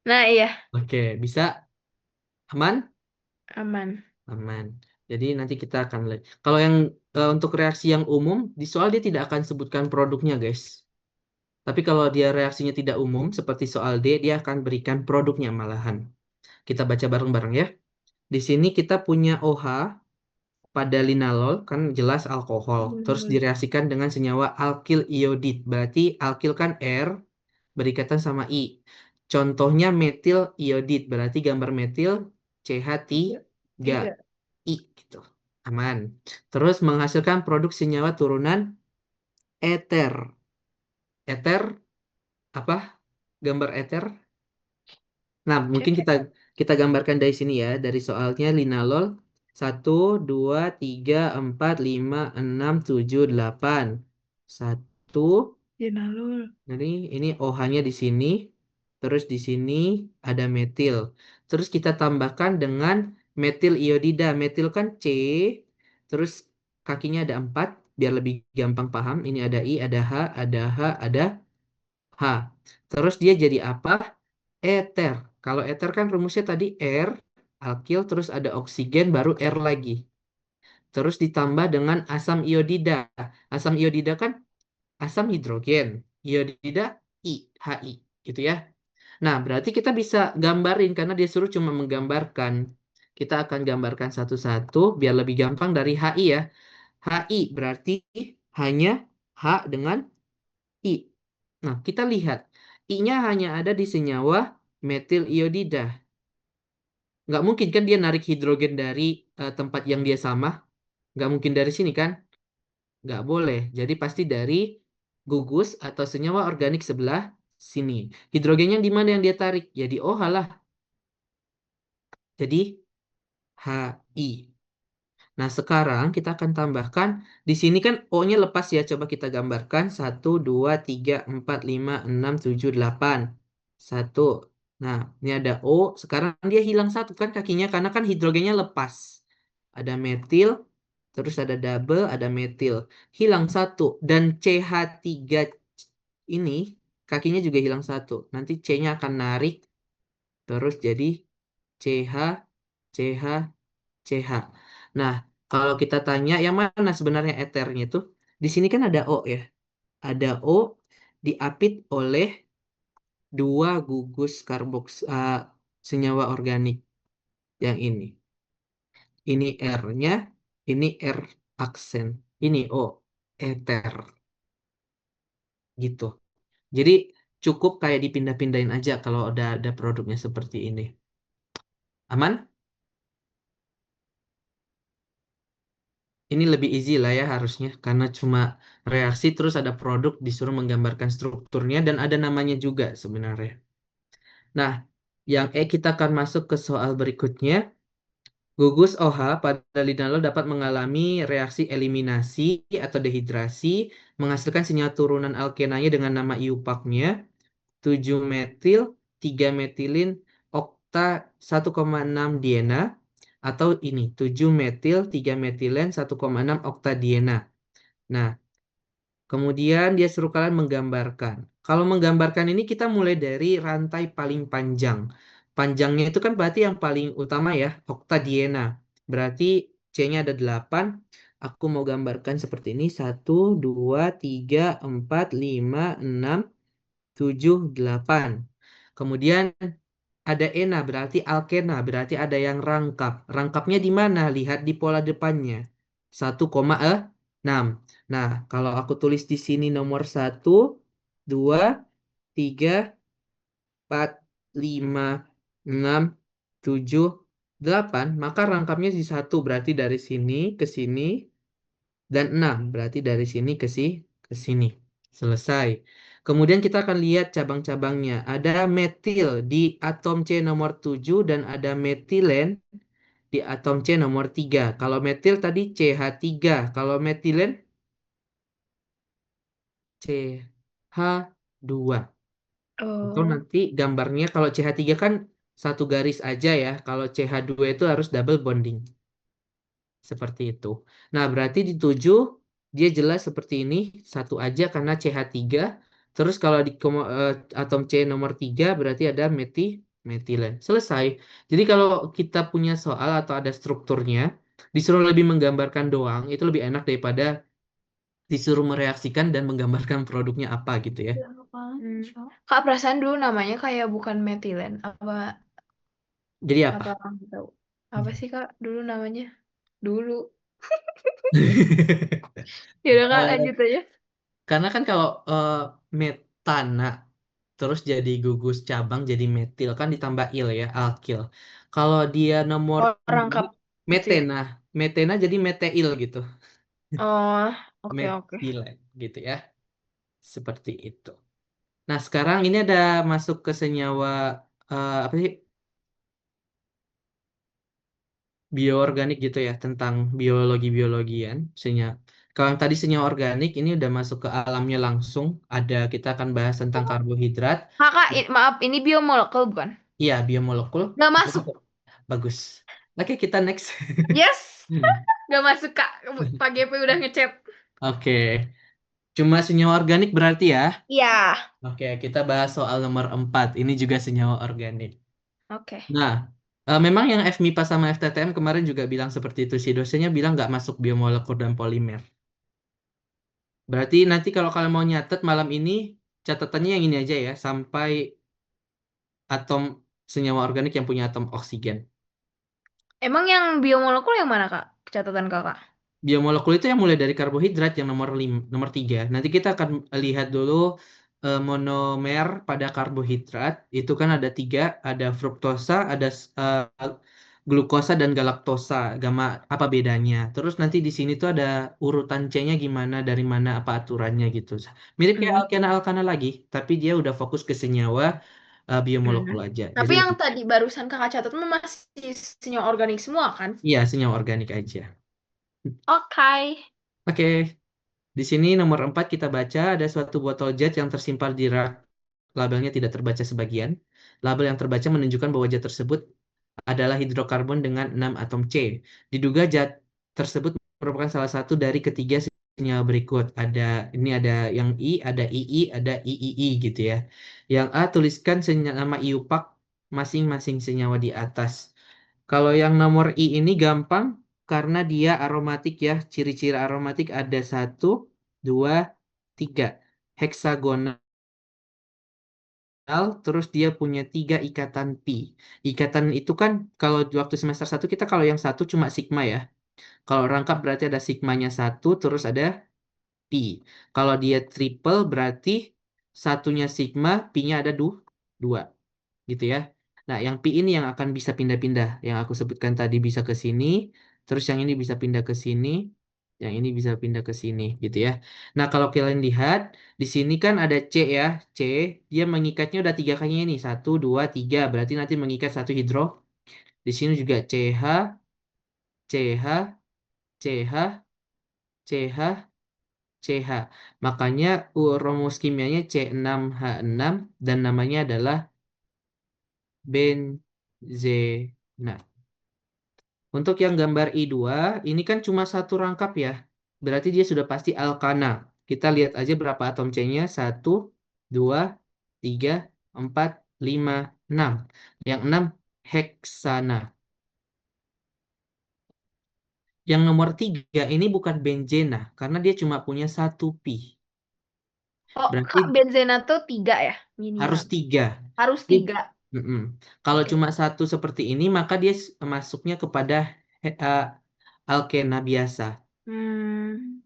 S3: Nah, iya,
S1: Oke, bisa aman?
S3: aman.
S1: Aman. Jadi nanti kita akan lihat. Kalau yang untuk reaksi yang umum, di soal dia tidak akan sebutkan produknya, guys. Tapi kalau dia reaksinya tidak umum, seperti soal D, dia akan berikan produknya malahan. Kita baca bareng-bareng ya. Di sini kita punya OH pada linalol, kan jelas alkohol. Terus
S3: Benar.
S1: direaksikan dengan senyawa alkil iodid. Berarti alkil kan R, berikatan sama I. Contohnya metil iodid, berarti gambar metil
S3: Ya,
S1: CH3.
S3: tiga.
S1: I gitu. Aman. Terus menghasilkan produk senyawa turunan eter. Eter apa? Gambar eter. Nah, mungkin
S3: Cek.
S1: kita gambarkan dari sini ya, dari soalnya linalol 1, 2, 3, 4, 5, 6, 7, 8. Satu,
S3: Jenalul.
S1: jadi ini OH-nya di sini, terus di sini ada metil. Terus kita tambahkan dengan metil iodida. Metil kan C, terus kakinya ada 4, biar lebih gampang paham. Ini ada I, ada H, ada H, ada H. Terus dia jadi apa? Eter. Kalau eter kan rumusnya tadi R, alkil, terus ada oksigen, baru R lagi. Terus ditambah dengan asam iodida. Asam iodida kan asam hidrogen, iodida I, HI, gitu ya. Nah, berarti kita bisa gambarin karena dia suruh cuma menggambarkan. Kita akan gambarkan satu-satu biar lebih gampang dari HI ya. HI berarti hanya H dengan I. Nah, kita lihat. I-nya hanya ada di senyawa metil iodida. Nggak mungkin kan dia narik hidrogen dari tempat yang dia sama. Nggak mungkin dari sini kan? Nggak boleh. Jadi pasti dari gugus atau senyawa organik sebelah sini. Hidrogennya di mana yang dia tarik? Ya di OH lah. Jadi HI. Nah, sekarang kita akan tambahkan. Di sini kan O-nya lepas ya. Coba kita gambarkan. 1, 2, 3, 4, 5, 6, 7, 8. Satu. Nah, ini ada O. Sekarang dia hilang satu kan kakinya. Karena kan hidrogennya lepas. Ada metil. Terus ada double. Ada metil. Hilang satu. Dan CH3 ini kakinya juga hilang satu. Nanti C-nya akan narik. Terus jadi CH, CH, CH. Nah, kalau kita tanya yang mana sebenarnya eternya itu, di sini kan ada O ya. Ada O diapit oleh dua gugus senyawa organik yang ini. Ini R-nya, ini R aksen. Ini O, eter gitu. Jadi cukup kayak dipindah-pindahin aja kalau udah ada produknya seperti ini. Aman? Ini lebih easy lah ya harusnya karena cuma reaksi terus ada produk disuruh menggambarkan strukturnya dan ada namanya juga sebenarnya. Nah, yang kita akan masuk ke soal berikutnya. Gugus OH pada linalol dapat mengalami reaksi eliminasi atau dehidrasi, menghasilkan senyawa turunan alkenanya dengan nama iupaknya 7 metil 3 metilin okta 1,6 diena atau ini 7 metil 3 metilen 1,6 oktadiena. Nah, kemudian dia suruh kalian menggambarkan. Kalau menggambarkan ini kita mulai dari rantai paling panjang. Panjangnya itu kan berarti yang paling utama ya, oktadiena. Berarti C-nya ada 8. Aku mau gambarkan seperti ini. 1, 2, 3, 4, 5, 6, 7, 8. Kemudian ada ena, berarti alkena, berarti ada yang rangkap. Rangkapnya di mana? Lihat di pola depannya. 1,6. Nah, kalau aku tulis di sini nomor 1, 2, 3, 4, 5, 6, 7, 8, maka rangkapnya di 1, berarti dari sini ke sini, dan 6, berarti dari sini ke sini. Selesai. Kemudian kita akan lihat cabang-cabangnya. Ada metil di atom C nomor 7 dan ada metilen di atom C nomor 3. Kalau metil tadi CH3. Kalau metilen CH2. Atau
S3: Oh,
S1: nanti gambarnya kalau CH3 kan satu garis aja ya. Kalau CH2 itu harus double bonding. Seperti itu. Nah, berarti di 7 dia jelas seperti ini. Satu aja karena CH3. Terus kalau di atom C nomor 3 berarti ada metilen. Selesai. Jadi kalau kita punya soal atau ada strukturnya, disuruh lebih menggambarkan doang, itu lebih enak daripada disuruh mereaksikan dan menggambarkan produknya apa gitu ya.
S3: hmm. Kak, perasaan dulu namanya kayak bukan metilen.
S1: Jadi
S3: Apa
S1: apa?
S3: orang tahu? Apa sih Kak dulu namanya? Dulu. Ya udah Kak,
S1: Eh,
S3: lanjut aja.
S1: karena kan kalau metana terus jadi gugus cabang jadi metil kan ditambah il ya alkil. Kalau dia nomor
S3: Orang
S1: 2
S3: kap gitu ya.
S1: metena, metena jadi meteil gitu,
S3: Oh, oke oke.
S1: metilen gitu ya. Seperti itu. Nah, sekarang ini ada masuk ke senyawa apa sih? Bioorganik gitu ya, tentang biologi-biologian senyawa. Kalau yang tadi senyawa organik ini udah masuk ke alamnya langsung. Ada kita akan bahas tentang karbohidrat.
S3: Kakak, maaf, ini biomolekul bukan?
S1: Iya, biomolekul.
S3: Nggak masuk.
S1: Bagus. Oke, kita next.
S3: Yes,
S1: Hmm.
S3: nggak masuk Kak. Pak GP udah ngechat.
S1: Oke, cuma senyawa organik berarti ya.
S3: Iya.
S1: Oke, kita bahas soal nomor 4. Ini juga senyawa organik.
S3: Oke.
S1: Nah, memang yang FMIPA sama FTTM kemarin juga bilang seperti itu sih. Dosennya bilang nggak masuk biomolekul dan polimer. Berarti nanti kalau kalian mau nyatet malam ini, catatannya yang ini aja ya, sampai atom senyawa organik yang punya atom oksigen.
S3: Emang yang biomolekul yang mana Kak? Catatan Kakak.
S1: Biomolekul itu yang mulai dari karbohidrat yang nomor 3. Nanti kita akan lihat dulu monomer pada karbohidrat. Itu kan ada 3, ada fruktosa, ada glukosa dan galaktosa. Gamma apa bedanya? Terus nanti di sini tuh ada urutan C-nya gimana, dari mana apa aturannya gitu. Mirip kayak
S3: Hmm.
S1: alkena-alkana lagi, tapi dia udah fokus ke senyawa
S3: Hmm.
S1: biomolekul aja. Jadi
S3: Tapi yang
S1: lebih
S3: tadi barusan Kakak catat mah masih senyawa organik semua kan?
S1: iya senyawa organik aja.
S3: Oke.
S1: Oke. Di sini nomor 4 kita baca ada suatu botol jet yang tersimpan di rak. Labelnya tidak terbaca sebagian. Label yang terbaca menunjukkan bahwa jet tersebut adalah hidrokarbon dengan 6 atom C. Diduga jet tersebut merupakan salah satu dari ketiga senyawa berikut. Ini ada yang I, ada II, ada III gitu ya. Yang A tuliskan nama IUPAC masing-masing senyawa di atas. Kalau yang nomor I ini gampang karena dia aromatik ya. Ciri-ciri aromatik ada 1, 2, 3. Heksagonal, terus dia punya 3 ikatan pi. Ikatan itu kan kalau di waktu semester 1 kita kalau yang satu cuma sigma ya. Kalau rangkap berarti ada sigmanya 1, terus ada pi. Kalau dia triple berarti satunya sigma, pi-nya ada 2 gitu ya. Nah, yang pi ini yang akan bisa pindah-pindah. Yang aku sebutkan tadi bisa ke sini, terus yang ini bisa pindah ke sini, yang ini bisa pindah ke sini, gitu ya. Nah, kalau kalian lihat, di sini kan ada C ya, C, dia mengikatnya udah 3 kali ini, 1, 2, 3, berarti nanti mengikat satu hidro. Di sini juga CH, CH, CH, CH, CH. Makanya rumus kimianya C6H6 dan namanya adalah benzena. Untuk yang gambar I2, ini kan cuma satu rangkap ya. Berarti dia sudah pasti alkana. Kita lihat aja berapa atom C-nya. 1, 2, 3, 4, 5, 6. Yang 6 heksana. Yang nomor 3 ini bukan benzena karena dia cuma punya satu pi.
S3: Oh,
S1: Berarti
S3: Kak, benzena tuh 3 ya
S1: harus
S3: minimal.
S1: 3.
S3: Harus
S1: Jadi,
S3: 3.
S1: mm-mm. Kalau
S3: Oke.
S1: cuma satu seperti ini, maka dia masuknya kepada alkena biasa.
S3: Hmm.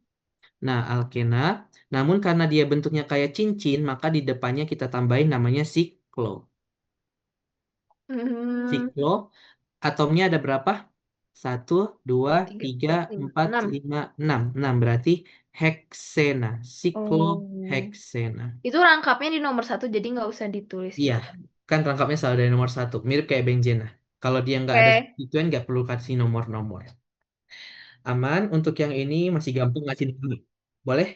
S1: Nah, alkena, namun karena dia bentuknya kayak cincin, maka di depannya kita tambahin namanya siklo.
S3: Hmm.
S1: Siklo, atomnya ada berapa? Satu, dua,
S3: 3,
S1: tiga,
S3: 4, 5,
S1: empat,
S3: 6.
S1: lima, enam. 6 berarti heksena.
S3: Oh.
S1: Sikloheksena.
S3: Itu rangkapnya di nomor 1, jadi nggak usah ditulis
S1: Iya,
S3: gitu kan.
S1: kan rangkapnya selalu dari nomor satu. Mirip kayak benzena. Kalau dia nggak ada
S3: Oke.
S1: substituen, nggak perlu kasih nomor-nomor. Aman, untuk yang ini masih gampang ngasih nomor. Boleh?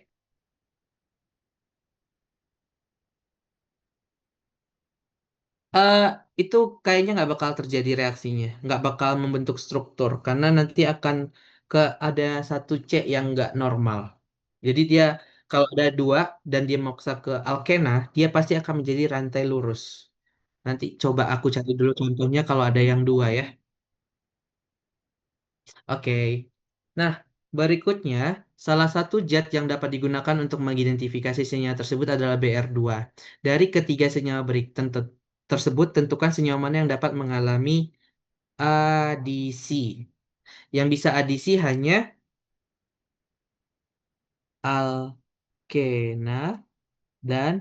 S1: Eh, itu kayaknya nggak bakal terjadi reaksinya. Nggak bakal membentuk struktur. Karena nanti akan ada satu C yang nggak normal. Jadi dia, kalau ada dua dan dia maksa ke alkena, dia pasti akan menjadi rantai lurus. Nanti coba aku cari dulu contohnya kalau ada yang dua ya. Oke. Nah, berikutnya, salah satu zat yang dapat digunakan untuk mengidentifikasi senyawa tersebut adalah Br2. Dari ketiga senyawa tersebut, tentukan senyawa mana yang dapat mengalami adisi. Yang bisa adisi hanya alkena dan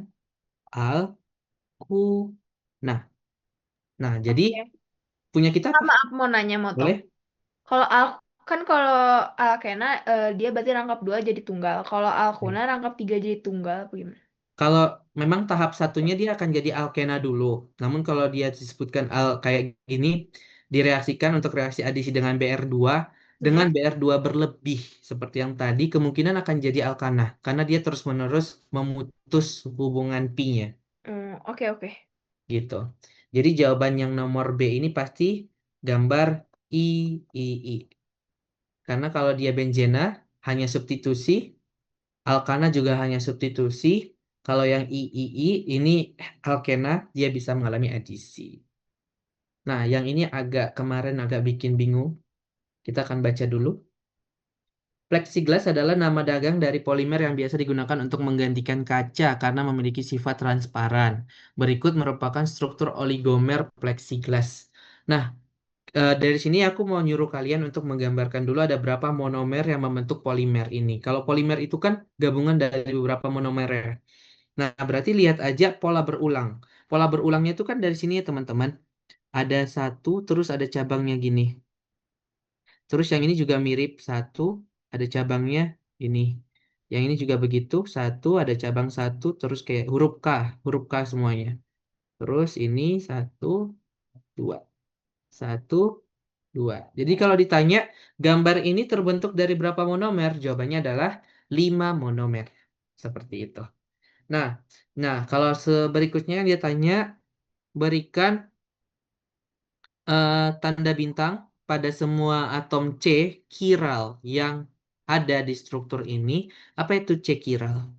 S1: alkuna. Nah, jadi
S3: Oke.
S1: punya kita apa?
S3: Maaf mau nanya motong.
S1: Boleh?
S3: Kalau kalau alkena dia berarti rangkap 2 jadi tunggal. Kalau alkuna rangkap 3 jadi tunggal apa gimana?
S1: Kalau memang tahap satunya dia akan jadi alkena dulu. Namun kalau dia disebutkan kayak gini, direaksikan untuk reaksi adisi dengan Br2, dengan
S3: Hmm?
S1: Br2 berlebih seperti yang tadi, kemungkinan akan jadi alkana. Karena dia terus-menerus memutus hubungan pi-nya.
S3: Oke, oke.
S1: Gitu. Jadi jawaban yang nomor B ini pasti gambar I, I, I. Karena kalau dia benzena, hanya substitusi. Alkana juga hanya substitusi. Kalau yang III ini alkena, dia bisa mengalami adisi. Nah, yang ini kemarin agak bikin bingung. Kita akan baca dulu. Plexiglass adalah nama dagang dari polimer yang biasa digunakan untuk menggantikan kaca karena memiliki sifat transparan. Berikut merupakan struktur oligomer plexiglass. Nah, dari sini aku mau nyuruh kalian untuk menggambarkan dulu ada berapa monomer yang membentuk polimer ini. Kalau polimer itu kan gabungan dari beberapa monomer ya. Nah, berarti lihat aja pola berulang. Pola berulangnya itu kan dari sini ya teman-teman. Ada satu, terus ada cabangnya gini. Terus yang ini juga mirip satu, ada cabangnya ini. Yang ini juga begitu, satu, ada cabang satu, terus kayak huruf K semuanya. Terus ini satu, dua, satu, dua. Jadi kalau ditanya, gambar ini terbentuk dari berapa monomer? Jawabannya adalah 5 monomer. Seperti itu. Nah, kalau berikutnya dia tanya berikan tanda bintang pada semua atom C kiral yang ada di struktur ini. Apa itu C kiral?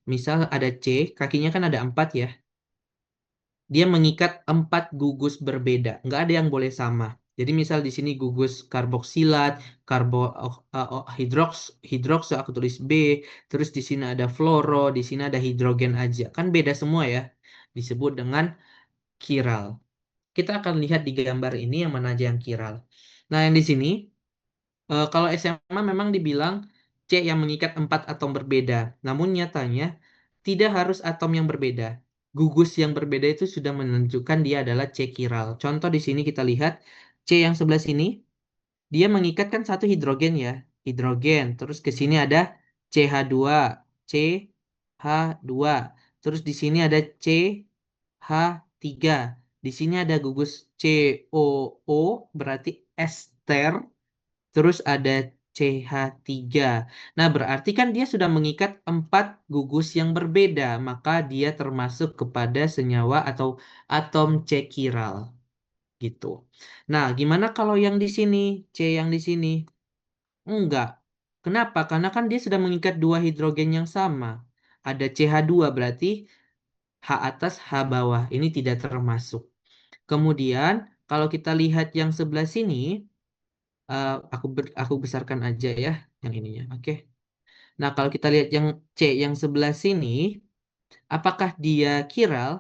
S1: Misal ada C, kakinya kan ada 4 ya. Dia mengikat 4 gugus berbeda. Nggak ada yang boleh sama. Jadi misal di sini gugus karboksilat, hidrokso, aku tulis B, terus di sini ada fluoro, di sini ada hidrogen aja. Kan beda semua ya. Disebut dengan kiral. Kita akan lihat di gambar ini yang mana aja yang kiral. Nah, yang di sini, kalau SMA memang dibilang C yang mengikat 4 atom berbeda. Namun nyatanya, tidak harus atom yang berbeda. Gugus yang berbeda itu sudah menunjukkan dia adalah C kiral. Contoh di sini kita lihat, C yang sebelah sini, dia mengikatkan satu hidrogen ya. Hidrogen. Terus ke sini ada CH2. CH2. Terus di sini ada CH3. Di sini ada gugus COO berarti ester. Terus ada CH3. Nah, berarti kan dia sudah mengikat 4 gugus yang berbeda. Maka dia termasuk kepada senyawa atau atom C kiral gitu. Nah, gimana kalau yang di sini, C yang di sini? Enggak. Kenapa? Karena kan dia sudah mengikat dua hidrogen yang sama. Ada CH2 berarti H atas, H bawah. Ini tidak termasuk. Kemudian, kalau kita lihat yang sebelah sini, aku besarkan aja ya yang ininya. Oke. Nah, kalau kita lihat yang C yang sebelah sini, apakah dia kiral?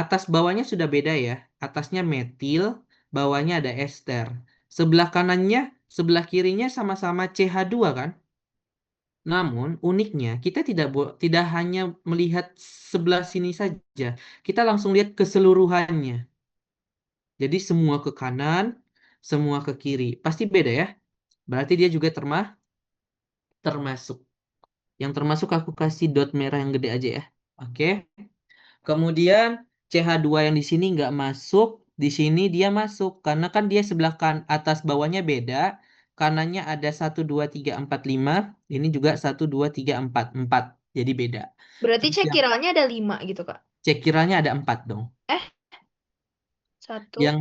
S1: Atas bawahnya sudah beda ya. Atasnya metil, bawahnya ada ester. Sebelah kanannya, sebelah kirinya sama-sama CH2 kan? Namun uniknya kita tidak hanya melihat sebelah sini saja. Kita langsung lihat keseluruhannya. Jadi semua ke kanan, semua ke kiri. Pasti beda ya. Berarti dia juga termasuk. Yang termasuk aku kasih dot merah yang gede aja ya. Oke. Kemudian CH2 yang di sini nggak masuk, di sini dia masuk karena kan dia sebelah kan atas bawahnya beda. Kanannya ada 1 2 3 4 5, ini juga 1 2 3 4 4. Jadi beda.
S3: Berarti
S1: Terus yang
S3: cekiralnya ada 5 gitu, Kak.
S1: cek kiranya ada 4 dong.
S3: Eh, 1,
S1: Yang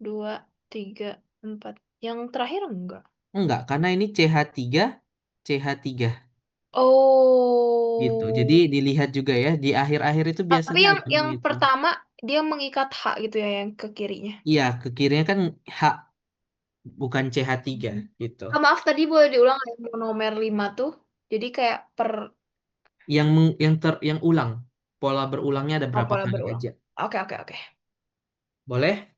S3: 2, 3, 4. Yang terakhir enggak.
S1: enggak, karena ini CH3 gitu. Jadi
S3: Oh.
S1: dilihat juga ya di akhir-akhir itu
S3: Tapi
S1: biasanya
S3: yang
S1: ada
S3: yang
S1: itu.
S3: pertama dia mengikat H gitu ya yang ke kirinya.
S1: Iya, ke kirinya kan H bukan CH3 gitu.
S3: Ah, maaf tadi boleh diulang yang monomer 5 tuh. Jadi kayak per
S1: Yang ulang. Pola berulangnya ada
S3: oh,
S1: berapa
S3: pola
S1: kali
S3: berulang.
S1: aja?
S3: Oke, oke, oke.
S1: Boleh?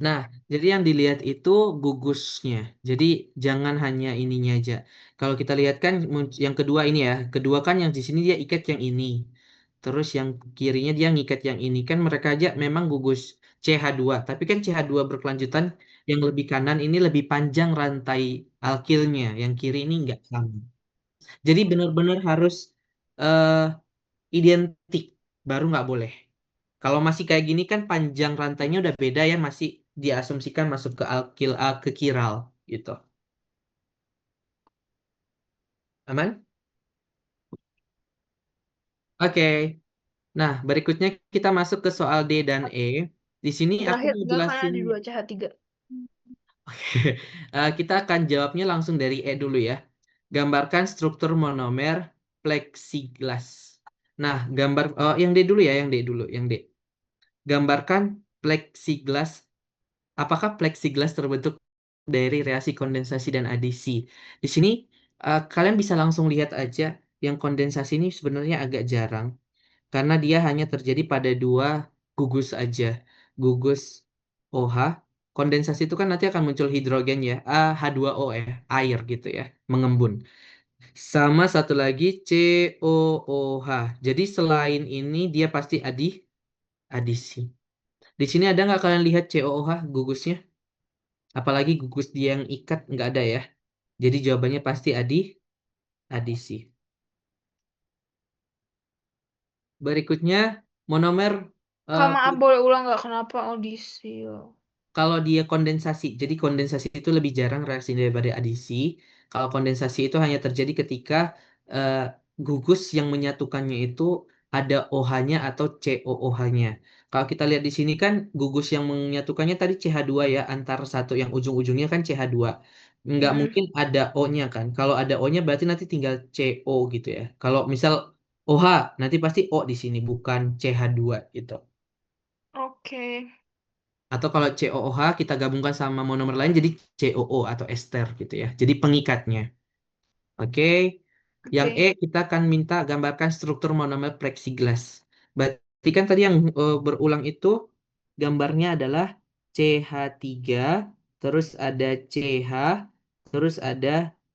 S1: Nah, jadi yang dilihat itu gugusnya. Jadi jangan hanya ininya aja. Kalau kita lihat kan yang kedua ini ya. Kedua kan yang di sini dia ikat yang ini. Terus yang kirinya dia ngikat yang ini. Kan mereka aja memang gugus CH2. Tapi kan CH2 berkelanjutan yang lebih kanan ini lebih panjang rantai alkilnya. Yang kiri ini nggak sama. Jadi benar-benar harus eh, identik. Baru nggak boleh. Kalau masih kayak gini kan panjang rantainya udah beda ya, masih diasumsikan masuk ke alkil A ke kiral gitu. Aman? Oke. Nah, berikutnya kita masuk ke soal D dan E. Di sini aku
S3: Terakhir
S1: mau
S3: enggak karena
S1: jelasin.
S3: di 2 CH3.
S1: Kita akan jawabnya langsung dari E dulu ya. Gambarkan struktur monomer plexiglass. Nah, yang D dulu ya, yang D dulu, yang D. Gambarkan plexiglass. Apakah plexiglass terbentuk dari reaksi kondensasi dan adisi? Di sini kalian bisa langsung lihat aja yang kondensasi ini sebenarnya agak jarang karena dia hanya terjadi pada dua gugus aja. Gugus OH. Kondensasi itu kan nanti akan muncul hidrogen ya, H2O ya, air gitu ya, mengembun. Sama satu lagi COOH. Jadi selain ini dia pasti adisi. Di sini ada nggak kalian lihat COOH gugusnya? Apalagi gugus dia yang ikat nggak ada ya. Jadi jawabannya pasti adisi. Berikutnya monomer
S3: Kak,
S1: eh,
S3: maaf boleh ulang nggak kenapa audisi?
S1: kalau dia kondensasi. Jadi kondensasi itu lebih jarang reaksi daripada adisi. Kalau kondensasi itu hanya terjadi ketika eh, gugus yang menyatukannya itu ada OH-nya atau COOH-nya. Kalau kita lihat di sini kan gugus yang menyatukannya tadi CH2 ya, antara satu yang ujung-ujungnya kan CH2. Nggak
S3: Mm-mm.
S1: mungkin ada O-nya kan. Kalau ada O-nya berarti nanti tinggal CO gitu ya. Kalau misal OH, nanti pasti O di sini bukan CH2 gitu.
S3: Oke,
S1: Atau kalau COOH kita gabungkan sama monomer lain jadi COO atau ester gitu ya. Jadi pengikatnya. Oke. Yang E
S3: oke.
S1: kita akan minta gambarkan struktur monomer plexiglass. Berarti kan tadi yang berulang itu gambarnya adalah CH3, terus ada CH, terus ada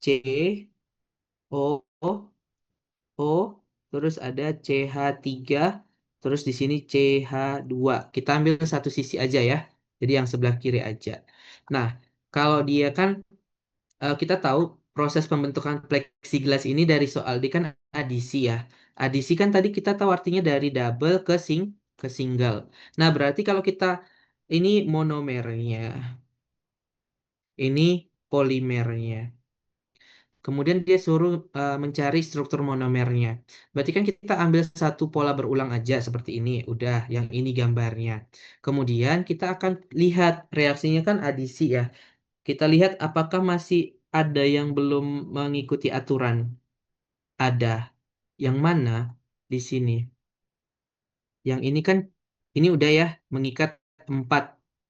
S1: CO, O, terus ada CH3, terus di sini CH2. Kita ambil satu sisi aja ya. Jadi yang sebelah kiri aja. Nah, kalau dia kan kita tahu proses pembentukan plexiglass ini dari soal D kan adisi ya. Adisi kan tadi kita tahu artinya dari double ke single. Nah, berarti kalau kita ini monomernya, ini polimernya. Kemudian dia suruh mencari struktur monomernya. Berarti kan kita ambil satu pola berulang aja seperti ini. Udah, yang ini gambarnya. Kemudian kita akan lihat reaksinya kan adisi ya. Kita lihat apakah masih ada yang belum mengikuti aturan. ada yang mana di sini. Yang ini kan, ini udah ya, mengikat 4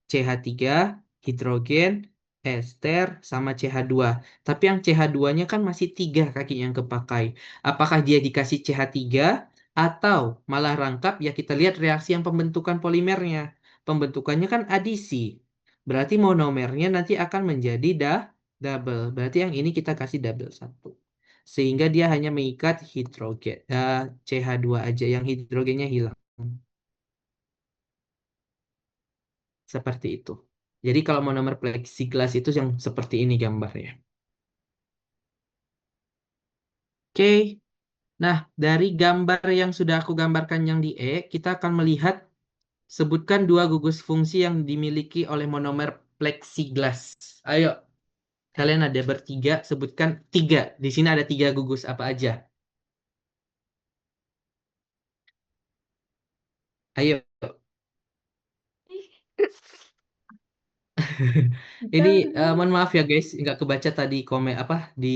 S1: CH3, hidrogen, ester, sama CH2. Tapi yang CH2-nya kan masih 3 kaki yang kepakai. Apakah dia dikasih CH3 atau malah rangkap? Ya kita lihat reaksi yang pembentukan polimernya. Pembentukannya kan adisi. Berarti monomernya nanti akan menjadi double. Berarti yang ini kita kasih double satu. Sehingga dia hanya mengikat hidrogen, CH2 aja, yang hidrogennya hilang. Seperti itu. Jadi kalau monomer plexiglass itu yang seperti ini gambarnya. Oke. Nah, dari gambar yang sudah aku gambarkan yang di E, kita akan melihat sebutkan dua gugus fungsi yang dimiliki oleh monomer plexiglass. Ayo, kalian ada bertiga, sebutkan tiga. Di sini ada 3 gugus apa aja? Ayo. Ini mohon maaf ya guys, nggak kebaca tadi komen apa di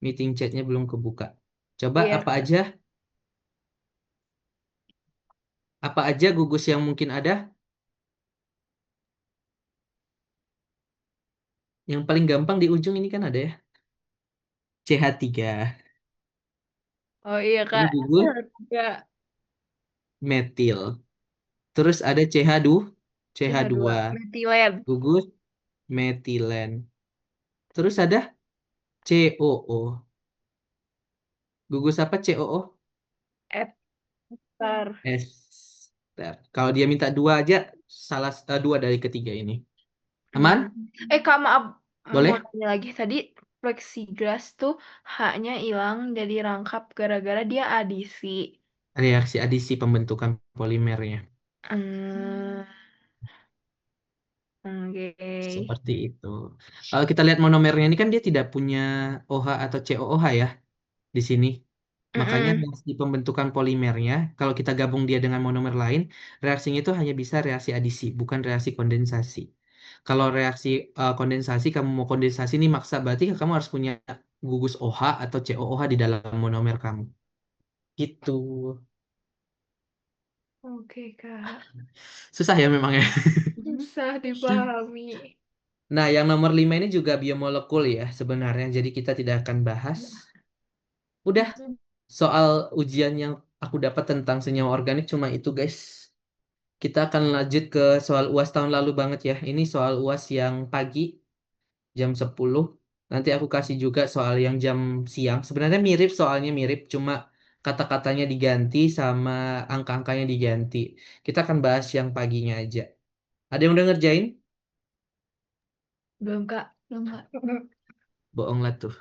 S1: meeting chatnya belum kebuka. Coba
S3: Iya.
S1: apa aja? Apa aja gugus yang mungkin ada? Yang paling gampang di ujung ini kan ada ya. CH3.
S3: Oh iya
S1: Ini
S3: Kak.
S1: gugus
S3: Kak.
S1: metil. Terus ada CH2, CH2.
S3: CH2 metilen.
S1: Gugus metilen. Terus ada COO. Gugus apa COO?
S3: Ester.
S1: Ester. Kalau dia minta dua aja, dua dari ketiga ini.
S3: Hmm.
S1: Aman?
S3: Kak maaf, mau
S1: Boleh?
S3: tanya lagi tadi plexiglass tuh haknya hilang jadi rangkap gara-gara dia adisi.
S1: Reaksi adisi pembentukan polimernya.
S3: Hmm, oke.
S1: Seperti itu. Kalau kita lihat monomernya ini kan dia tidak punya OH atau COOH ya di sini. Makanya
S3: Mm-mm.
S1: reaksi pembentukan polimernya, kalau kita gabung dia dengan monomer lain, reaksinya itu hanya bisa reaksi adisi, bukan reaksi kondensasi. Kalau reaksi kondensasi, kamu mau kondensasi ini maksa, berarti kamu harus punya gugus OH atau COOH di dalam monomer kamu. Gitu.
S3: Oke, Kak.
S1: Susah ya memang ya.
S3: Bisa dipahami.
S1: Nah, yang nomor 5 ini juga biomolekul ya sebenarnya. Jadi kita tidak akan bahas. Udah, soal ujian yang aku dapat tentang senyawa organik cuma itu guys. Kita akan lanjut ke soal UAS tahun lalu banget ya. Ini soal UAS yang pagi, jam 10. Nanti aku kasih juga soal yang jam siang. Sebenarnya mirip, soalnya mirip, cuma kata-katanya diganti sama angka-angkanya diganti. Kita akan bahas yang paginya aja. Ada yang udah ngerjain?
S3: Belum, Kak. Belum, Kak.
S1: Bohong lah tuh.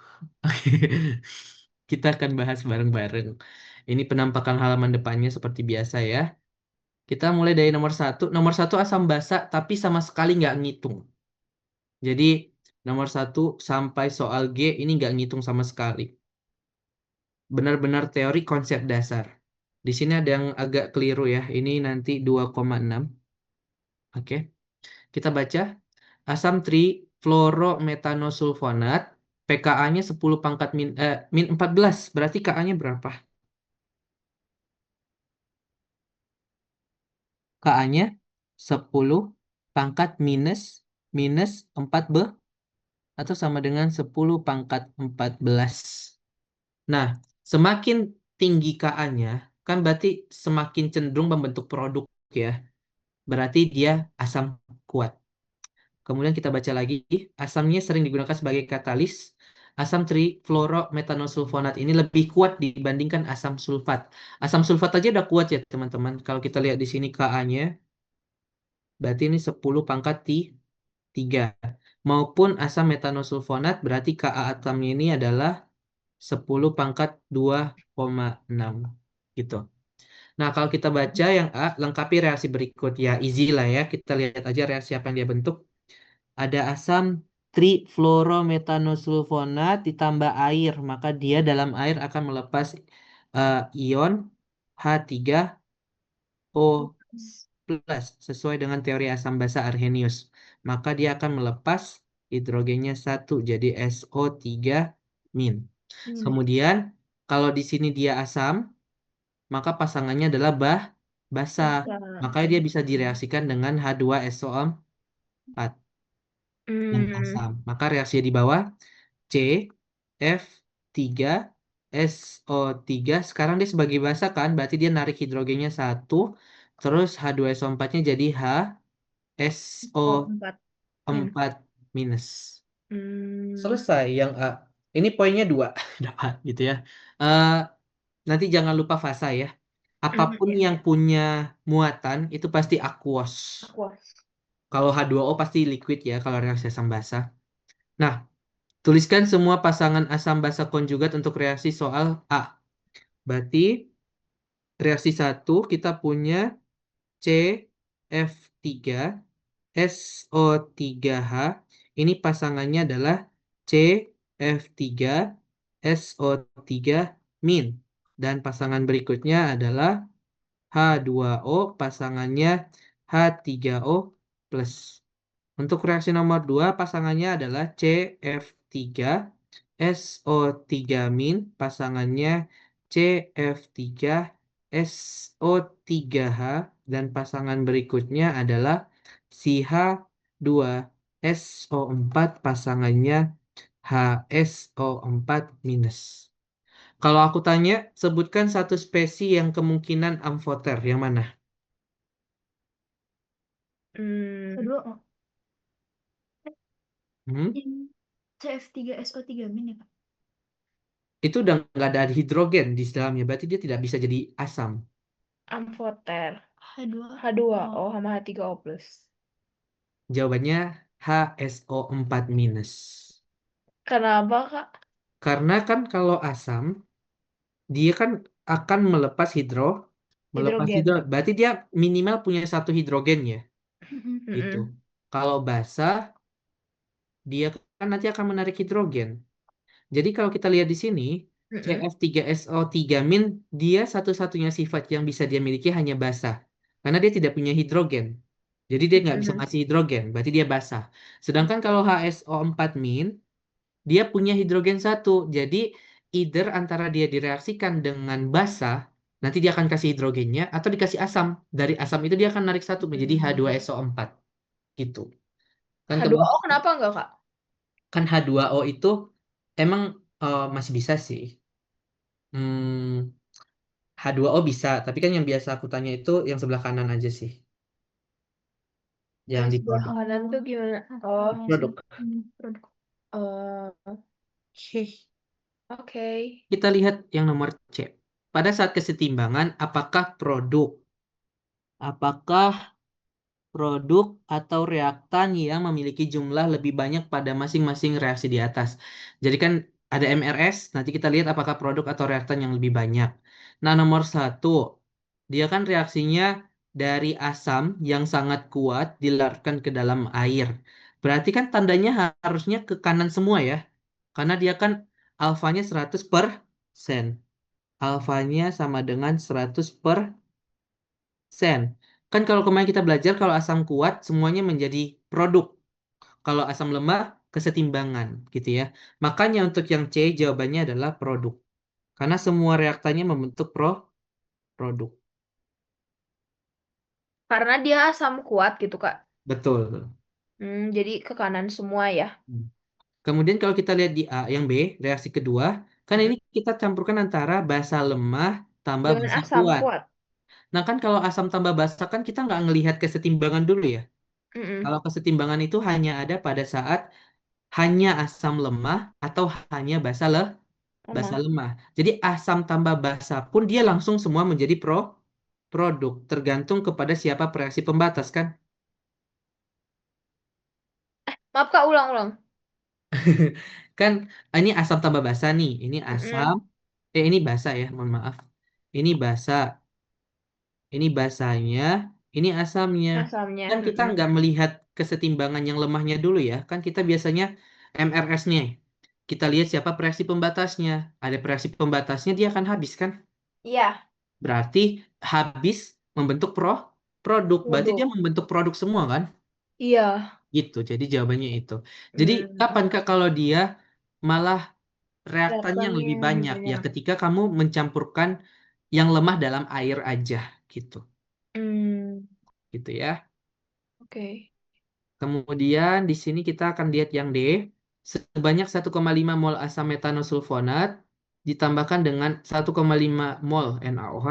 S1: Kita akan bahas bareng-bareng. Ini penampakan halaman depannya seperti biasa ya. Kita mulai dari nomor satu. Nomor satu asam basa, tapi sama sekali nggak ngitung. Jadi nomor satu sampai soal G ini nggak ngitung sama sekali. Benar-benar teori konsep dasar. Di sini ada yang agak keliru ya. Ini nanti 2,6. Oke. Kita baca. Asam trifluorometanosulfonat. pKa-nya 10 pangkat min 14. Berarti Ka-nya berapa? Ka-nya 10 pangkat minus minus 4B atau sama dengan 10 pangkat 14. Nah, semakin tinggi Ka-nya, kan berarti semakin cenderung membentuk produk ya. Berarti dia asam kuat. Kemudian kita baca lagi, asamnya sering digunakan sebagai katalis. Asam trifluorometanosulfonat ini lebih kuat dibandingkan asam sulfat. Asam sulfat aja udah kuat ya teman-teman. Kalau kita lihat di sini Ka-nya, berarti ini 10 pangkat 3. Maupun asam metanosulfonat, berarti Ka atomnya ini adalah 10 pangkat 2,6 gitu. Nah, kalau kita baca yang A, lengkapi reaksi berikut. Ya, easy lah ya. Kita lihat aja reaksi apa yang dia bentuk. Ada asam trifluorometanosulfonat ditambah air. Maka dia dalam air akan melepas ion H3O plus sesuai dengan teori asam basa Arrhenius. Maka dia akan melepas hidrogennya 1 jadi SO3 min.
S3: Hmm.
S1: Kemudian Kalau di sini dia asam, maka pasangannya adalah basa. Makanya dia
S3: Asam.
S1: bisa direaksikan dengan H2SO4 yang
S3: Hmm.
S1: asam. Maka reaksinya di bawah CF3 SO3. Sekarang dia sebagai basa kan, berarti dia narik hidrogennya satu, terus H2SO4-nya jadi
S3: Oh,
S1: HSO4
S3: empat. Minus.
S1: minus.
S3: Hmm.
S1: Selesai yang A. Ini poinnya 2 dapat gitu ya. Eh, Nanti jangan lupa fasa ya. Apapun
S3: Ya.
S1: yang punya muatan itu pasti aqueous.
S3: Aquas.
S1: Kalau H2O pasti liquid ya kalau reaksi asam basa. Nah, tuliskan semua pasangan asam basa konjugat untuk reaksi soal A. Berarti reaksi satu kita punya CF3 SO3H. Ini pasangannya adalah CF3 SO3 min. Dan pasangan berikutnya adalah H2O, pasangannya H3O plus. Untuk reaksi nomor 2 pasangannya adalah CF3 SO3 min, pasangannya CF3 SO3H, dan pasangan berikutnya adalah CH2SO4, pasangannya HSO4 minus. Kalau aku tanya, sebutkan satu spesies yang kemungkinan amfoter, yang mana?
S3: Hmm.
S2: Kedua, oh,
S1: Hmm?
S2: yang CF3SO3 min ya, Kak?
S1: Itu udah nggak ada hidrogen di dalamnya, berarti dia tidak bisa jadi asam.
S3: Amfoter.
S2: H2.
S3: H2O sama H3O plus.
S1: Jawabannya HSO4 minus.
S3: Kenapa, Kak?
S1: Karena kan kalau asam, dia kan akan melepas
S3: Hidrogen.
S1: hidro, berarti dia minimal punya satu hidrogen ya, gitu.
S3: Mm-mm.
S1: Kalau basa, dia kan nanti akan menarik hidrogen. Jadi kalau kita lihat di sini,
S3: Mm-mm.
S1: CF3SO3 min, dia satu-satunya sifat yang bisa dia miliki hanya basah. Karena dia tidak punya hidrogen. Jadi dia nggak bisa
S3: Mm-mm.
S1: ngasih hidrogen, berarti dia basah. Sedangkan kalau HSO4 min, dia punya hidrogen satu. Jadi either antara dia direaksikan dengan basah, nanti dia akan kasih hidrogennya, atau dikasih asam. Dari asam itu dia akan narik satu menjadi H2SO4. Gitu. Kan
S3: H2O
S1: kebayang?
S3: kenapa enggak, Kak?
S1: Kan H2O itu emang masih bisa sih. H2O bisa, tapi kan yang biasa aku tanya itu yang sebelah kanan aja sih, yang
S3: Yang
S1: di
S3: sebelah
S1: produk.
S3: kanan tuh gimana? Oh,
S1: Produk.
S2: Produk.
S3: eh,
S1: Oke,
S3: oke.
S1: kita lihat yang nomor C. Pada saat kesetimbangan, apakah produk atau reaktan yang memiliki jumlah lebih banyak pada masing-masing reaksi di atas. Jadi kan ada MRS, nanti kita lihat apakah produk atau reaktan yang lebih banyak. Nah, nomor satu, dia kan reaksinya dari asam yang sangat kuat dilarutkan ke dalam air. Berarti kan tandanya harusnya ke kanan semua ya, karena dia kan alfanya 100%. Alfanya sama dengan 100%. Kan kalau kemarin kita belajar kalau asam kuat semuanya menjadi produk. Kalau asam lemah kesetimbangan gitu ya. Makanya untuk yang C jawabannya adalah produk. Karena semua reaktannya membentuk produk.
S3: Karena dia asam kuat gitu, Kak.
S1: Betul.
S3: Jadi ke kanan semua ya.
S1: Hmm. Kemudian kalau kita lihat di A, yang B, reaksi kedua, kan ini
S3: Mm-mm.
S1: kita campurkan antara basa lemah tambah
S3: Dengan
S1: basa
S3: asam
S1: kuat.
S3: kuat.
S1: Nah kan kalau asam tambah basa kan kita nggak ngelihat kesetimbangan dulu ya.
S3: Mm-mm.
S1: Kalau kesetimbangan itu hanya ada pada saat hanya asam lemah atau hanya basa
S3: Lemah.
S1: lemah. Jadi asam tambah basa pun dia langsung semua menjadi produk, tergantung kepada siapa reaksi pembatas kan.
S3: Maaf, Kak, ulang-ulang.
S1: Kan ini asam tambah basa nih. Ini asam,
S3: Mm-mm.
S1: ini basa ya, mohon maaf. Ini basa, ini basanya, ini asamnya.
S3: Asamnya.
S1: Kan kita
S3: Mm-mm.
S1: nggak melihat kesetimbangan yang lemahnya dulu ya. Kan kita biasanya MRS nih. Kita lihat siapa reaksi pembatasnya. Ada reaksi pembatasnya dia akan habis kan.
S3: Iya,
S1: Berarti habis membentuk produk. Berarti dia
S3: produk.
S1: membentuk produk semua kan?
S3: Iya.
S1: Gitu. Jadi jawabannya itu. Jadi
S3: Hmm.
S1: kapan Kak kalau dia malah reaktannya yang
S3: reaktannya
S1: lebih
S3: yang lebih
S1: banyak ya
S3: banyak.
S1: ketika kamu mencampurkan yang lemah dalam air aja gitu.
S3: Hmm,
S1: Gitu ya.
S3: oke.
S1: Kemudian di sini kita akan lihat yang D. Sebanyak 1,5 mol asam metanosulfonat ditambahkan dengan 1,5 mol NaOH,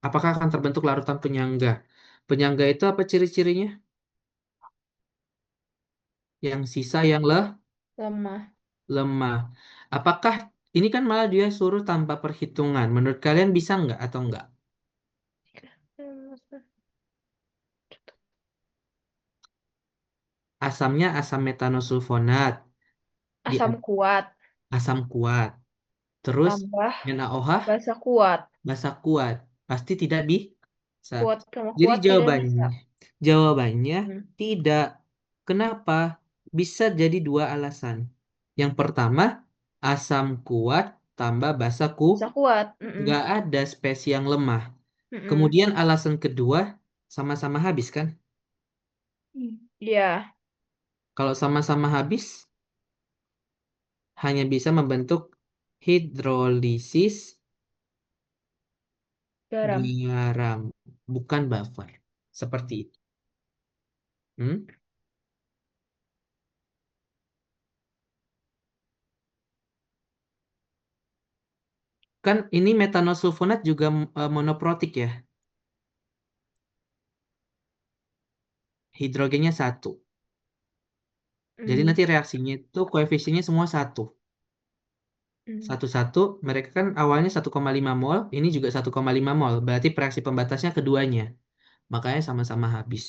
S1: apakah akan terbentuk larutan penyangga? Penyangga itu apa ciri-cirinya? Yang sisa yang
S3: Lemah.
S1: lemah. Apakah ini kan malah dia suruh tanpa perhitungan. Menurut kalian bisa nggak atau nggak? Asamnya asam metanosulfonat, di
S3: Asam kuat
S1: asam kuat. Terus
S3: tambah
S1: NaOH
S3: basa kuat.
S1: basa kuat. Pasti tidak bisa.
S3: Kuat sama
S1: Jadi
S3: kuat tidak bisa.
S1: jawabannya
S3: Hmm.
S1: tidak. Kenapa? Bisa jadi dua alasan. Yang pertama, asam kuat tambah basa
S3: Basa kuat. Mm-mm.
S1: nggak ada spesies yang lemah.
S3: Mm-mm.
S1: Kemudian alasan kedua, sama-sama habis kan?
S3: Iya,
S1: Kalau sama-sama habis, hanya bisa membentuk hidrolisis
S3: garam.
S1: garam, bukan buffer. Seperti itu. Hmm? Kan ini metanosulfonat juga monoprotik ya. Hidrogennya satu. Jadi
S3: Hmm.
S1: nanti reaksinya itu koefisiennya semua satu.
S3: Hmm.
S1: Satu-satu, mereka kan awalnya 1,5 mol, ini juga 1,5 mol. Berarti reaksi pembatasnya keduanya. Makanya sama-sama habis.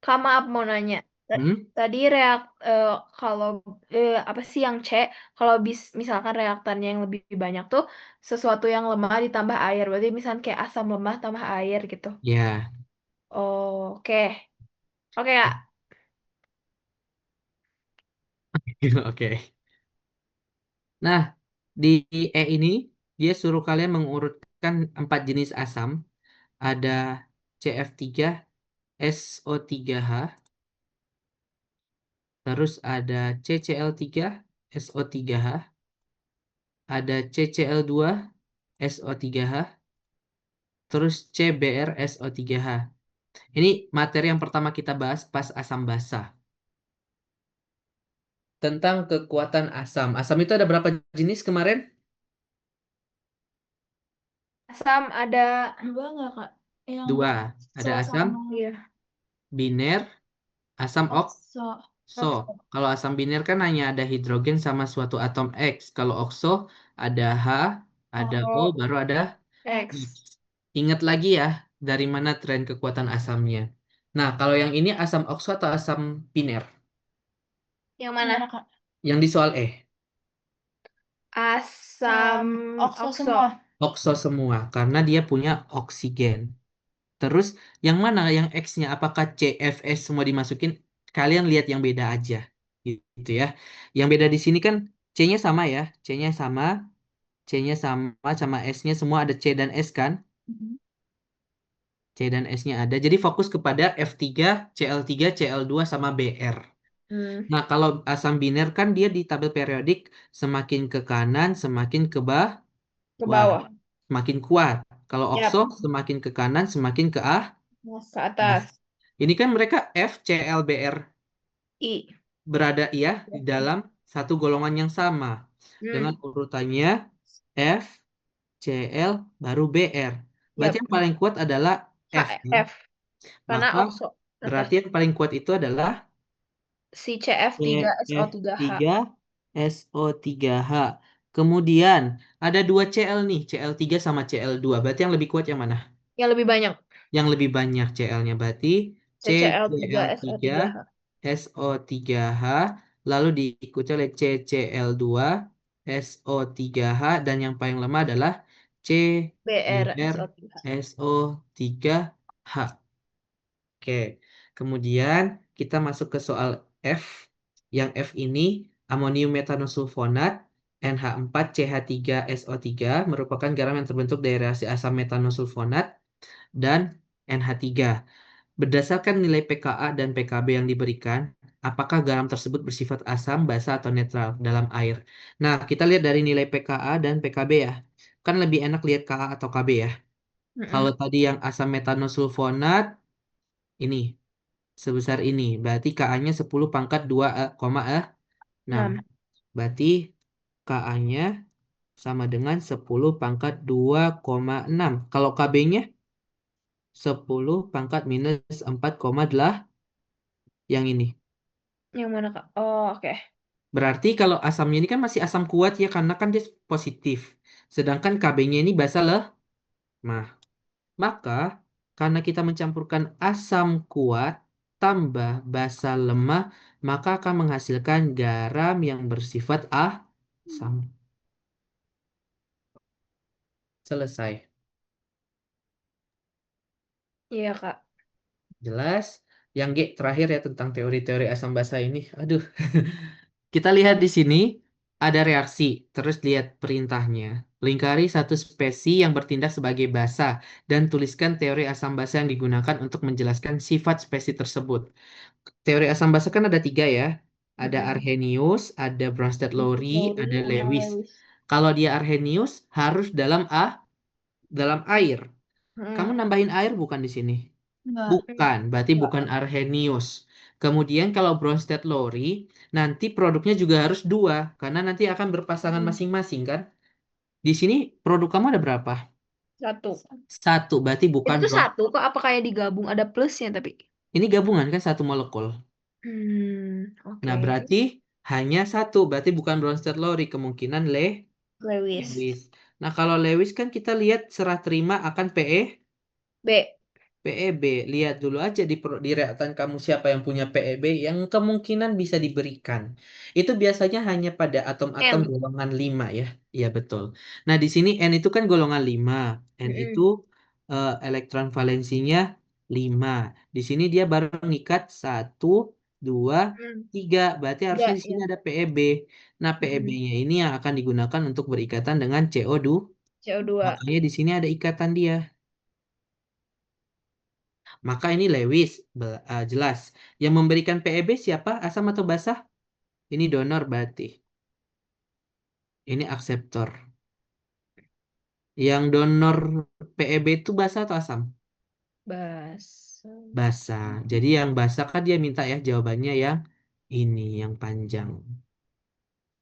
S3: Kak, maaf mau nanya.
S1: Hmm?
S3: Tadi kalau apa sih yang C? Kalau misalkan reaktannya yang lebih banyak tuh sesuatu yang lemah ditambah air. Berarti misalkan kayak asam lemah tambah air gitu.
S1: Ya,
S3: Oh, oke. Oke, Kak.
S1: oke. Nah, di E ini, dia suruh kalian mengurutkan 4 jenis asam. Ada CF3, SO3H, terus ada CCl3, SO3H, ada CCl2, SO3H, terus CBr, SO3H. Ini materi yang pertama kita bahas pas asam basa. Tentang kekuatan asam. Asam itu ada berapa jenis kemarin?
S3: Asam ada dua nggak, Kak? Yang
S1: Dua. Ada
S3: so
S1: asam
S3: sama iya.
S1: biner, asam
S3: Okso.
S1: okso.
S3: Okso.
S1: Kalau asam biner kan hanya ada hidrogen sama suatu atom X. Kalau okso ada H, ada O,
S3: Oh,
S1: baru ada X.
S3: X.
S1: Ingat lagi ya, dari mana tren kekuatan asamnya. Nah, kalau yang ini asam okso atau asam biner?
S3: Yang mana?
S2: Kak?
S1: Yang di soal E.
S3: Asam
S2: Okso
S3: okso.
S2: semua.
S1: Okso semua, karena dia punya oksigen. Terus yang mana yang X-nya? Apakah CFS semua dimasukin? Kalian lihat yang beda aja. Gitu ya. Yang beda di sini kan C-nya sama ya. C-nya sama, C-nya sama S-nya semua ada C dan S kan?
S2: Mhm.
S1: C dan S-nya ada. Jadi fokus kepada F3, Cl3, Cl2 sama Br.
S3: Hmm,
S1: Nah, kalau asam biner kan dia di tabel periodik semakin ke kanan, semakin ke bawah,
S3: ke bawah.
S1: semakin kuat. Kalau okso
S3: Yap,
S1: semakin ke kanan, semakin ke
S3: ke
S1: atas.
S3: atas.
S1: Ini kan mereka FClBr
S3: I.
S1: berada ya di
S3: Oke.
S1: dalam satu golongan yang sama dengan
S3: Hmm,
S1: urutannya F, Cl, baru Br. Berarti
S3: yap.
S1: yang paling kuat adalah F, kan?
S3: KF. Karena
S1: Maka
S3: okso atas.
S1: berarti yang paling kuat itu adalah
S3: Si CF3SO3H.
S1: CF3SO3H. Kemudian ada dua Cl nih, Cl3 sama Cl2. Berarti yang lebih kuat yang mana?
S3: Yang lebih banyak.
S1: Yang lebih banyak Cl-nya berarti CCl3
S3: CCl3SO3H.
S1: SO3H, lalu diikuti oleh CCl2 SO3H, dan yang paling lemah adalah
S3: BR
S1: CBr
S3: SO3H.
S1: SO3H. Oke, kemudian kita masuk ke soal F. Yang F ini amonium metanosulfonat NH4CH3SO3 merupakan garam yang terbentuk dari reaksi asam metanosulfonat dan NH3. Berdasarkan nilai pKa dan pKb yang diberikan, apakah garam tersebut bersifat asam, basa, atau netral dalam air. Nah, kita lihat dari nilai pKa dan pKb ya. Kan lebih enak lihat Ka atau Kb ya. Kalau
S3: Mm-mm.
S1: tadi yang asam metanosulfonat, ini sebesar ini. Berarti Ka-nya 10 pangkat 2, 6.
S3: 6.
S1: Berarti Ka-nya sama dengan 10 pangkat 2,6. Kalau Kb-nya 10 pangkat minus 4,8. Yang ini.
S3: Yang mana, Kak? Oh, oke.
S1: Berarti kalau asamnya ini kan masih asam kuat ya, karena kan dia positif. Sedangkan Kb-nya ini basa lemah. Maka, karena kita mencampurkan asam kuat tambah basa lemah, maka akan menghasilkan garam yang bersifat asam. Selesai.
S3: Iya, Kak.
S1: Jelas? Yang G terakhir ya tentang teori-teori asam basa ini. Aduh. Kita lihat di sini ada reaksi. Terus lihat perintahnya. Lingkari satu spesi yang bertindak sebagai basa dan tuliskan teori asam basa yang digunakan untuk menjelaskan sifat spesi tersebut. Teori asam basa kan ada 3 ya. Ada
S3: Mm-mm.
S1: Arrhenius, ada Bronsted-Lowry, ada
S3: Lowry sama
S1: Lewis.
S3: Lewis.
S1: Kalau dia Arrhenius harus dalam air. Kamu
S3: Mm-mm.
S1: nambahin air bukan di sini?
S2: Enggak.
S1: Bukan, berarti
S3: Enggak.
S1: bukan Arrhenius. Kemudian kalau Bronsted Lowry, nanti produknya juga harus 2, karena nanti akan berpasangan
S3: Mm.
S1: masing-masing kan? Di sini produk kamu ada berapa?
S3: 1.
S1: 1, berarti
S3: Itu
S1: bukan
S3: tuh 1 kok, apa kayak digabung ada plusnya tapi.
S1: Ini gabungan kan satu molekul.
S3: Oke.
S1: Nah, berarti hanya 1, berarti bukan Bronsted Lowry, kemungkinan
S3: Lewis.
S1: Lewis. Nah, kalau Lewis kan kita lihat serah terima akan
S3: B.
S1: PEB. Lihat dulu aja di reaktan kamu siapa yang punya PEB yang kemungkinan bisa diberikan. Itu biasanya hanya pada atom-atom
S3: N.
S1: golongan 5 ya. Iya betul. Nah, di sini N itu kan golongan 5. N itu
S3: Mm-mm.
S1: elektron valensinya 5. Di sini dia baru ngikat 1, 2,
S3: Mm.
S1: 3. Berarti harusnya
S3: Tiga,
S1: di sini
S3: ya.
S1: ada PEB. Nah,
S3: Mm-mm.
S1: PEB-nya ini yang akan digunakan untuk berikatan dengan CO2.
S3: CO2.
S1: Makanya di sini ada ikatan dia. Maka ini Lewis, jelas. Yang memberikan PEB siapa? Asam atau basah? Ini donor berarti. Ini akseptor. Yang donor PEB itu basah atau asam?
S3: Bas.
S1: Basah. Jadi yang basah kan dia minta ya jawabannya yang ini, yang panjang.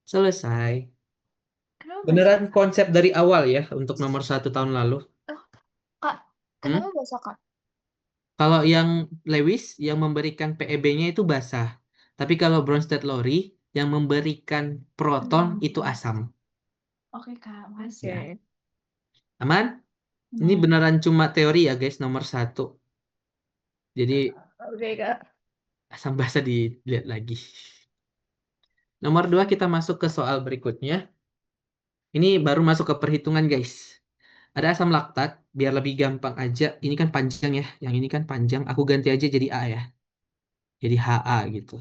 S1: Selesai.
S2: Kenapa basah?
S1: Beneran konsep dari awal ya untuk nomor 1 tahun lalu.
S2: Oh, Kak,
S1: Hmm?
S2: kenapa basah, Kak?
S1: Kalau yang Lewis yang memberikan PEB-nya itu basah. Tapi kalau Bronsted-Lowry yang memberikan proton itu
S2: Hmm.
S1: asam.
S2: Oke, Kak, makasih.
S1: Ya.
S3: Oke.
S1: Aman? Ini
S2: Nah,
S1: beneran cuma teori ya guys, nomor 1. Jadi
S3: Oke, Kak.
S1: asam basa dilihat lagi. Nomor 2 kita masuk ke soal berikutnya. Ini baru masuk ke perhitungan guys. Ada asam laktat, biar lebih gampang aja. Ini kan panjang ya, yang ini kan panjang. Aku ganti aja jadi A ya. Jadi Ha gitu.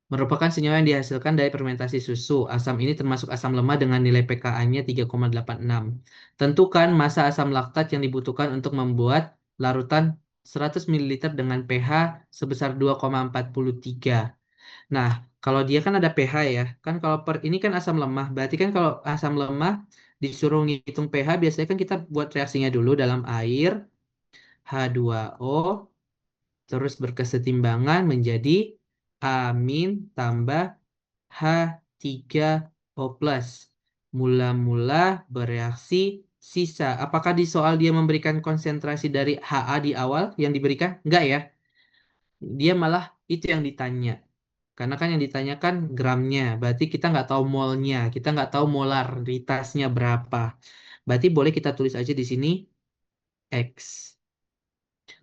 S1: Merupakan senyawa yang dihasilkan dari fermentasi susu. Asam ini termasuk asam lemah dengan nilai pKa-nya 3,86. Tentukan massa asam laktat yang dibutuhkan untuk membuat larutan 100 ml dengan pH sebesar 2,43. Nah, kalau dia kan ada pH ya. Kan kalau ini kan asam lemah. Berarti kan kalau asam lemah disuruh ngitung pH, biasanya kan kita buat reaksinya dulu dalam air H2O terus berkesetimbangan menjadi amin tambah H3O plus. Mula-mula bereaksi sisa. Apakah di soal dia memberikan konsentrasi dari Ha di awal yang diberikan? Enggak ya. Dia malah itu yang ditanya. Karena kan yang ditanyakan gramnya. Berarti kita nggak tahu molnya. Kita nggak tahu molaritasnya berapa. Berarti boleh kita tulis aja di sini X.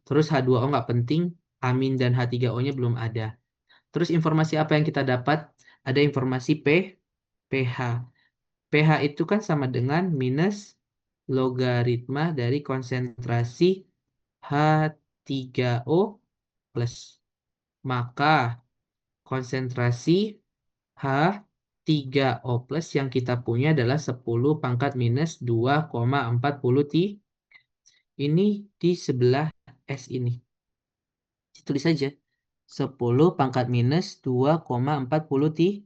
S1: Terus H2O nggak penting. Amin dan H3O-nya belum ada. Terus informasi apa yang kita dapat? Ada informasi pH. pH itu kan sama dengan minus logaritma dari konsentrasi H3O plus. Maka konsentrasi H3O plus yang kita punya adalah 10 pangkat minus 2,40 T. Ini di sebelah S ini. Tulis saja. 10 pangkat minus 2,43.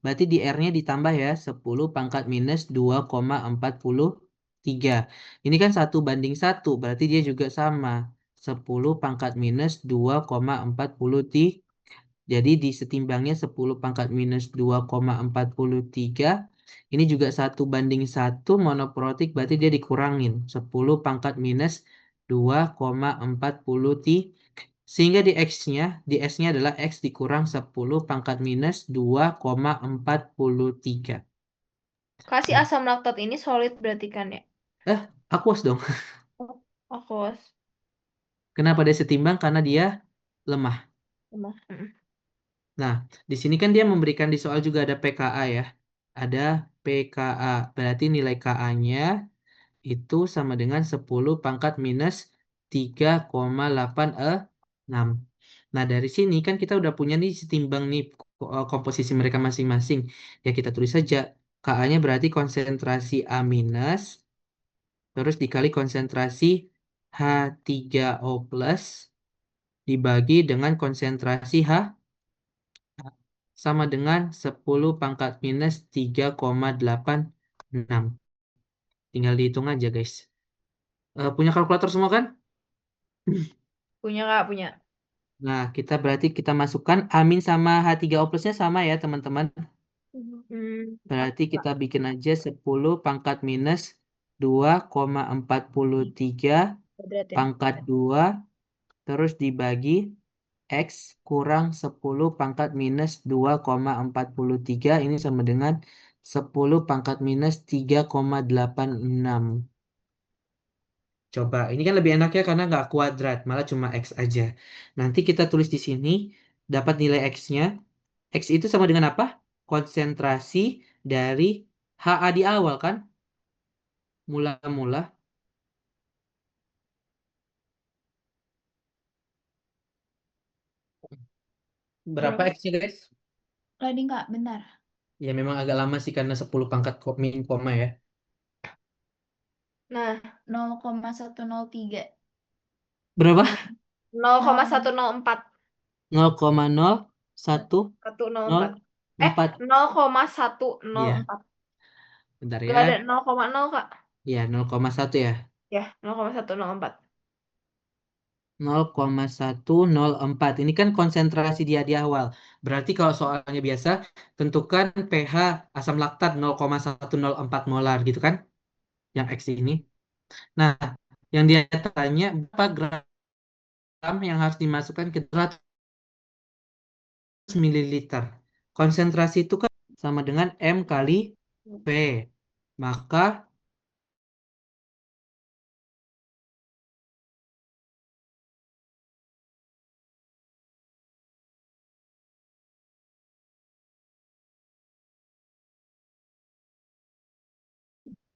S1: Berarti di R-nya ditambah ya, 10 pangkat minus 2,43. Ini kan 1:1, berarti dia juga sama. 10 pangkat minus 2,43. Jadi disetimbangnya 10 pangkat minus 2,43. Ini juga 1:1 monoprotik, berarti dia dikurangin. 10 pangkat minus 2,43. Sehingga di S-nya adalah X dikurang 10 pangkat minus 2,43.
S3: Kasih asam laktat ini solid berarti kan ya?
S1: Aqueous dong.
S3: Aqueous.
S1: Kenapa dia setimbang? Karena dia lemah.
S3: Lemah.
S1: Nah, di sini kan dia memberikan di soal juga ada pKa ya. Ada pKa. Berarti nilai Ka-nya itu sama dengan 10 pangkat minus 3,86. Nah, dari sini kan kita udah punya nih setimbang nih komposisi mereka masing-masing. Ya kita tulis saja. Ka-nya berarti konsentrasi A minus, terus dikali konsentrasi H3O plus, dibagi dengan konsentrasi H sama dengan 10 pangkat minus 3,86. Tinggal dihitung aja guys. Punya kalkulator semua kan?
S3: Punya Kak, punya.
S1: Nah, berarti kita masukkan amin sama H3O plusnya sama ya teman-teman. Berarti kita bikin aja 10 pangkat minus 2,43
S3: Kuadrat ya.
S1: pangkat 2 terus dibagi X kurang 10 pangkat minus 2,43. Ini sama dengan 10 pangkat minus 3,86. Coba, ini kan lebih enak ya karena nggak kuadrat, malah cuma X aja. Nanti kita tulis di sini, dapat nilai X-nya. X itu sama dengan apa? Konsentrasi dari HA di awal kan? Mula-mula. Berapa
S3: Berapa?
S1: X-nya guys?
S2: Tadi nggak benar.
S1: Ya memang agak lama sih karena 10 pangkat min koma ya.
S3: Nah,
S2: 0,103.
S1: Berapa?
S3: 0,104.
S1: 0,0104.
S3: 104. 0,104.
S1: Bentar
S3: Gak
S1: ya.
S3: ada 0,0 Kak.
S1: Ya, 0,1 ya.
S3: Ya, 0,104.
S1: 0,104. Ini kan konsentrasi dia di awal. Berarti kalau soalnya biasa, tentukan pH asam laktat 0,104 molar gitu kan? Yang X ini. Nah, yang dia tanya berapa gram yang harus dimasukkan ke 100 mililiter. Konsentrasi itu kan sama dengan M kali V. Maka,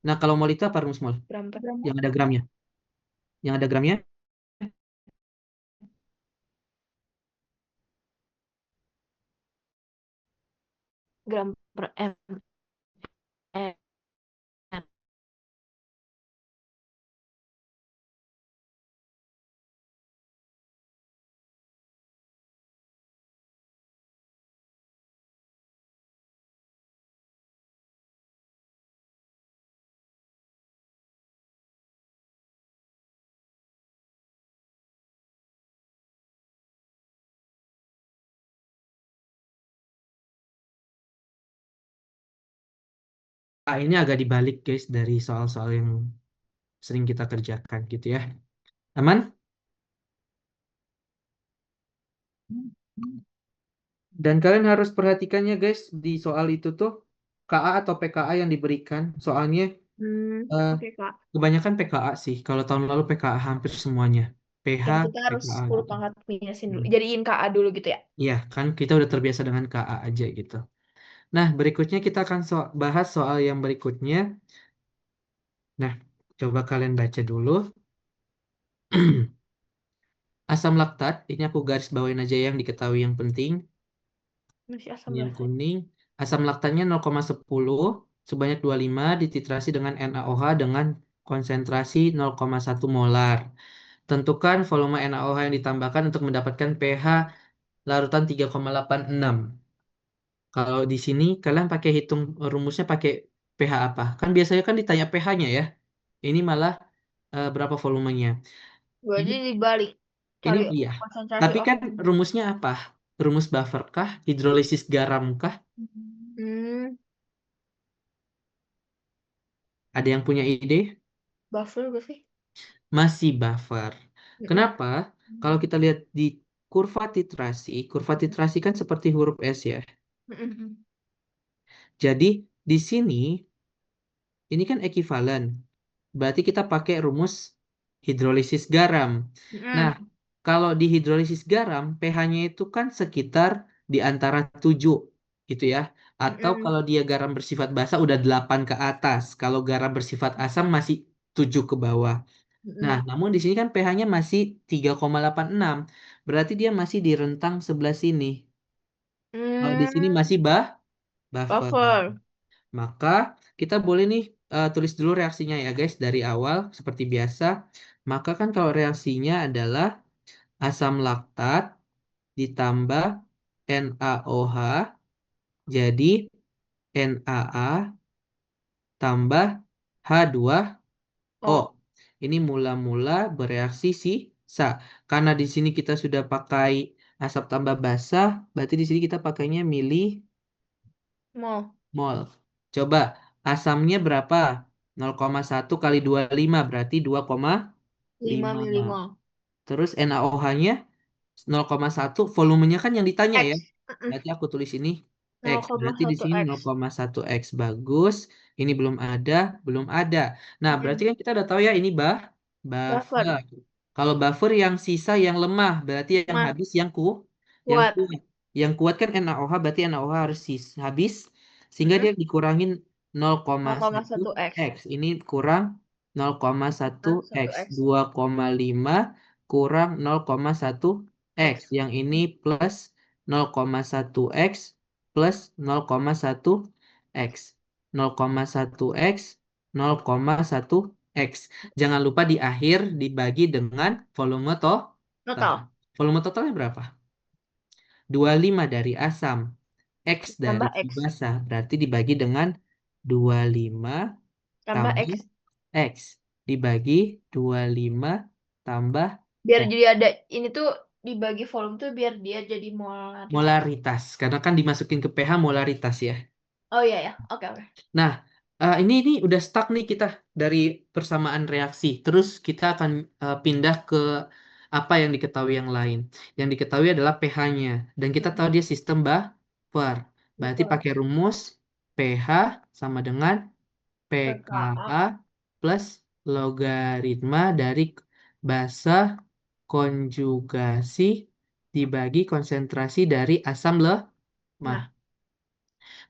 S1: nah kalau mol itu apa rumus mol?
S3: Gram per
S1: Yang ada gramnya. Yang ada gramnya,
S3: gram per m. M.
S1: ini agak dibalik guys dari soal-soal yang sering kita kerjakan gitu ya. Aman? Dan kalian harus perhatikannya guys di soal itu tuh KA atau PKA yang diberikan. Soalnya
S3: Oke, Kak.
S1: kebanyakan PKA sih. Kalau tahun lalu PKA hampir semuanya. PH,
S3: Dan kita harus
S1: PKA
S3: 10
S1: gitu.
S3: pangkat minusin dulu. Jadiin KA dulu gitu ya.
S1: Iya, kan kita udah terbiasa dengan KA aja gitu. Nah, berikutnya kita akan bahas soal yang berikutnya. Nah, coba kalian baca dulu. Asam laktat, ini aku garis bawain aja yang diketahui yang penting.
S3: Masih asam
S1: Yang
S3: laktat.
S1: kuning, asam laktatnya 0,10 sebanyak 25 dititrasi dengan NaOH dengan konsentrasi 0,1 molar. Tentukan volume NaOH yang ditambahkan untuk mendapatkan pH larutan 3,86. Kalau di sini kalian pakai hitung rumusnya pakai pH apa? Kan biasanya kan ditanya pH-nya ya. Ini malah berapa volumenya. Ini
S3: Berarti dibalik.
S1: ini
S3: Cari
S1: iya.
S3: konsentrasi
S1: Tapi kan
S3: oksigen.
S1: rumusnya apa? Rumus buffer kah? Hidrolisis garam kah?
S3: Hmm,
S1: Ada yang punya ide?
S3: buffer gak sih?
S1: Masih buffer.
S3: Mm-mm.
S1: Kenapa? Kalau kita lihat di kurva titrasi kan seperti huruf S ya.
S3: Mm-mm.
S1: Jadi di sini ini kan ekivalen. Berarti kita pakai rumus hidrolisis garam. Nah,
S3: Mm-mm.
S1: kalau di hidrolisis garam, pH-nya itu kan sekitar di antara 7 gitu ya. Atau
S3: Mm-mm.
S1: kalau dia garam bersifat basa udah 8 ke atas. Kalau garam bersifat asam masih 7 ke bawah. Nah,
S3: Mm-mm.
S1: namun di sini kan pH-nya masih 3,86. Berarti dia masih di rentang sebelah sini. Kalau di sini
S3: Hmm,
S1: masih buffer.
S3: buffer.
S1: Maka kita boleh nih tulis dulu reaksinya ya guys dari awal seperti biasa. Maka kan kalau reaksinya adalah asam laktat ditambah NaOH jadi NaA tambah H2O.
S3: Oh,
S1: Ini mula-mula bereaksi sisa. Karena di sini kita sudah pakai asap tambah basah, berarti di sini kita pakainya
S3: mau
S1: milimol. Coba asamnya berapa? 0,1 kali 25 berarti
S3: 5
S1: 2,5.
S3: milimol.
S1: Terus NaOH-nya 0,1 volumenya kan yang ditanya ya.
S3: X. Mm-mm.
S1: Berarti aku tulis ini X. Berarti di
S3: 0,1
S1: sini
S3: X.
S1: 0,1 X bagus. Ini belum ada, belum ada. Nah, berarti
S3: Mm-mm.
S1: kan kita udah tahu ya ini
S3: Buffer.
S1: buffer. Kalau buffer yang sisa yang lemah, berarti yang
S3: Mah,
S1: habis yang
S3: kuat.
S1: kuat. Yang kuat kan NaOH, berarti NaOH harus habis sehingga dia
S3: Mm-mm.
S1: dikurangin 0,1
S3: 0,1 X.
S1: X. Ini kurang 0,1
S3: 1
S1: X.
S3: X.
S1: 2,5 kurang 0,1 X.
S3: X.
S1: Yang ini plus 0,1 X plus 0,1 X. 0,1 X 0,1 X. Jangan lupa di akhir dibagi dengan volume total.
S3: Total.
S1: Volume totalnya berapa? 25 dari asam, X dari
S3: Tambah
S1: si
S3: X.
S1: basah. Berarti dibagi dengan 25
S3: Tambah
S1: tambah
S3: X.
S1: X. Dibagi 25 tambah
S3: Biar
S1: X.
S3: jadi ada, ini tuh dibagi volume tuh biar dia jadi molaritas.
S1: Molaritas. Karena kan dimasukin ke pH molaritas ya.
S3: Oh iya ya. Oke, oke.
S1: Nah, ini udah stuck nih kita dari persamaan reaksi. Terus kita akan pindah ke apa yang diketahui yang lain. Yang diketahui adalah pH-nya. Dan kita tahu
S3: Mm-mm.
S1: dia sistem buffer. Berarti
S3: Buffer.
S1: pakai rumus pH sama dengan
S3: pKa.
S1: pKa plus logaritma dari basa konjugasi dibagi konsentrasi dari asam lemah.
S3: Nah,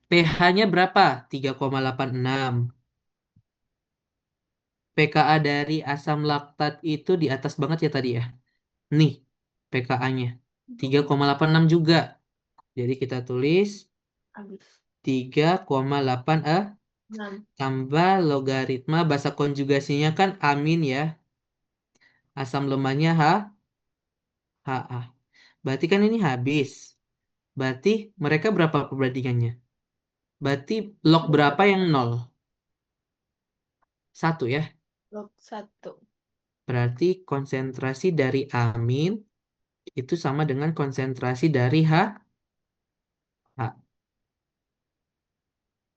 S1: pH-nya berapa? 3,86. pKa dari asam laktat itu di atas banget ya tadi ya. Nih, pKa-nya 3,86 juga. Jadi kita tulis
S3: habis.
S1: 3,8
S3: 6.
S1: tambah logaritma bahasa konjugasinya kan amin ya. Asam lemahnya Ha. Berarti kan ini habis. Berarti mereka berapa perbandingannya? Berarti log berapa yang nol? Satu ya.
S3: Log 1.
S1: Berarti konsentrasi dari amin itu sama dengan konsentrasi dari H.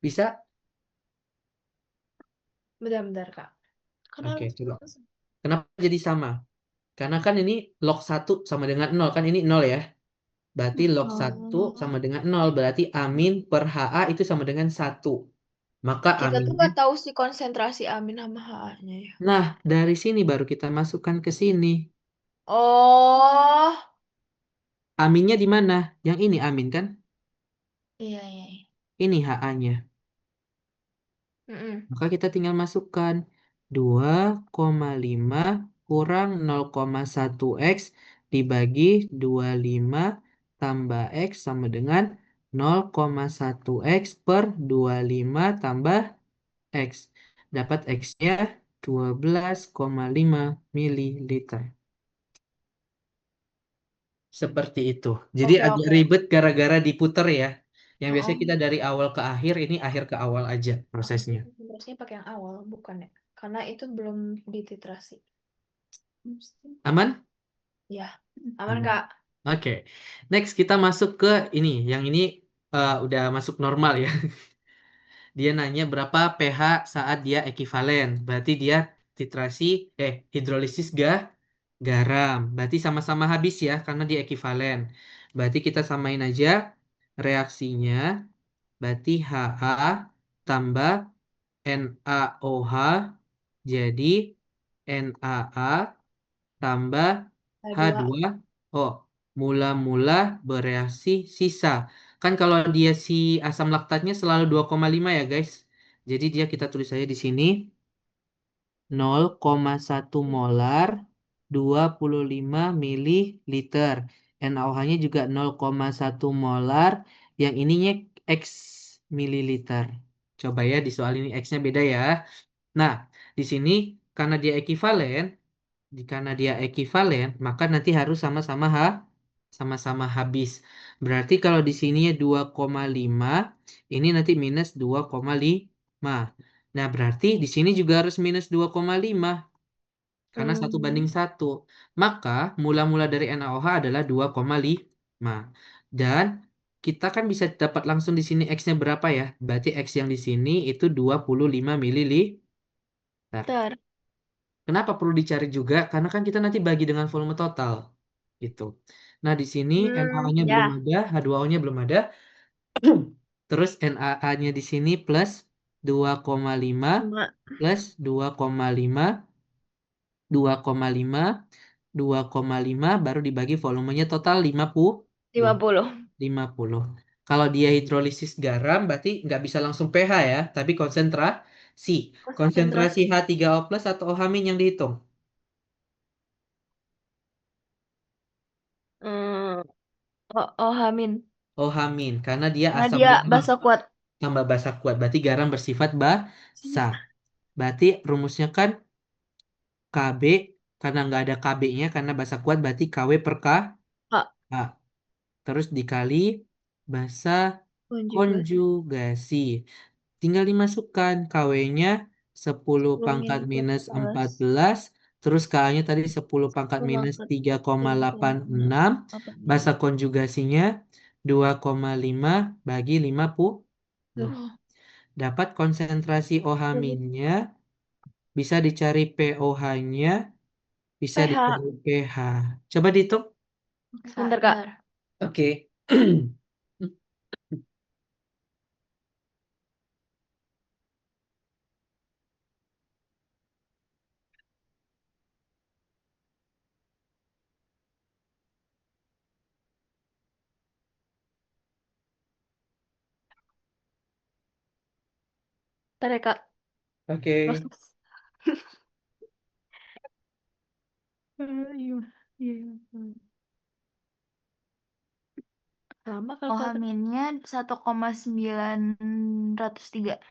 S1: Bisa?
S3: Bentar-bentar, Kak.
S1: Oke,
S3: Kenapa?
S1: coba. Kenapa jadi sama? Karena kan ini log satu sama dengan nol. Kan ini nol ya. Berarti log satu
S3: Oh.
S1: sama dengan nol. Berarti amin per Ha itu sama dengan satu. Maka
S3: Kita tuh
S1: aminnya.
S3: nggak tahu sih konsentrasi amin sama HA-nya ya.
S1: Nah, dari sini baru kita masukkan ke sini.
S3: Oh,
S1: Aminnya di mana? Yang ini amin kan?
S3: iya, iya, iya.
S1: Ini Ha-nya.
S3: Mm-mm.
S1: Maka kita tinggal masukkan 2,5 kurang 0,1 X dibagi 25 tambah X sama dengan 0,1 X per 25 tambah X. Dapat X-nya 12,5 ml. Seperti itu. Jadi
S2: Oke,
S1: agak
S2: oke.
S1: ribet gara-gara diputer ya. Yang biasanya
S2: Oh,
S1: kita dari awal ke akhir, ini akhir ke awal aja prosesnya.
S3: Harusnya pakai yang awal, bukan ya? Karena itu belum dititrasi.
S1: Aman?
S3: Ya, aman
S1: Aman.
S3: Kak.
S1: Oke. Next kita masuk ke ini. Yang ini udah masuk normal ya. Dia nanya berapa pH saat dia ekivalen. Berarti dia titrasi, hidrolisis garam. Berarti sama-sama habis ya, karena dia ekivalen. Berarti kita samain aja reaksinya. Berarti HA tambah NaOH jadi NaA tambah
S3: H2.
S1: H2O. Mula-mula bereaksi sisa. Kan kalau dia si asam laktatnya selalu 2,5 ya guys. Jadi dia kita tulis aja di sini 0,1 molar 25 mililiter. NaOH-nya juga 0,1 molar. Yang ininya X mililiter. Coba ya di soal ini X-nya beda ya. Nah, di sini karena dia ekivalen, karena dia ekivalen, maka nanti harus sama-sama habis. Berarti kalau di sini 2,5, ini nanti minus 2,5. Nah, berarti di sini juga harus minus 2,5 karena 1 banding 1. Maka mula-mula dari NaOH adalah 2,5. Dan kita kan bisa dapat langsung di sini X-nya berapa ya? Berarti X yang di sini itu 25 mililiter.
S3: Ter.
S1: Kenapa perlu dicari juga? Karena kan kita nanti bagi dengan volume total. Gitu. Nah, di sini NaOH-nya belum
S3: Ya.
S1: ada, H2O-nya belum ada. Terus NaA-nya di sini plus 2,5
S3: Cuma
S1: plus 2,5, 2,5, 2,5 baru dibagi volumenya total 50.
S3: 50.
S1: 50. Kalau dia hidrolisis garam berarti nggak bisa langsung pH ya, tapi konsentrasi. Konsentrasi
S3: Konsentrasi.
S1: H3O plus atau OH- yang dihitung.
S3: Hmm. Oh, Hamin.
S1: OH- karena dia
S3: Nah,
S1: asam
S3: dia
S1: lemah
S3: basa kuat.
S1: tambah basa kuat. Berarti garam bersifat basa. Berarti rumusnya kan Kb karena nggak ada Kb-nya karena basa kuat berarti Kw per K.
S3: Kak,
S1: Terus dikali basa
S3: konjugasi.
S1: konjugasi. Tinggal dimasukkan KW-nya 10
S3: 10
S1: pangkat
S3: minus
S1: minus
S3: 14.
S1: 14. Terus K-nya tadi 10 pangkat
S3: 10
S1: minus
S3: angkat
S1: 3,86.
S3: 3,86.
S1: Basa konjugasinya 2,5 bagi 50.
S3: Tuh.
S1: Dapat konsentrasi OH-nya, bisa dicari pOH-nya, bisa
S3: pH.
S1: dicari pH. Coba dihitung.
S3: Sebentar, Kak.
S1: Oke.
S3: Ntar ya, Kak.
S1: Oke.
S3: Proses. Iya. Iya. Sama kalkulator.
S2: Ohaminnya 1,903.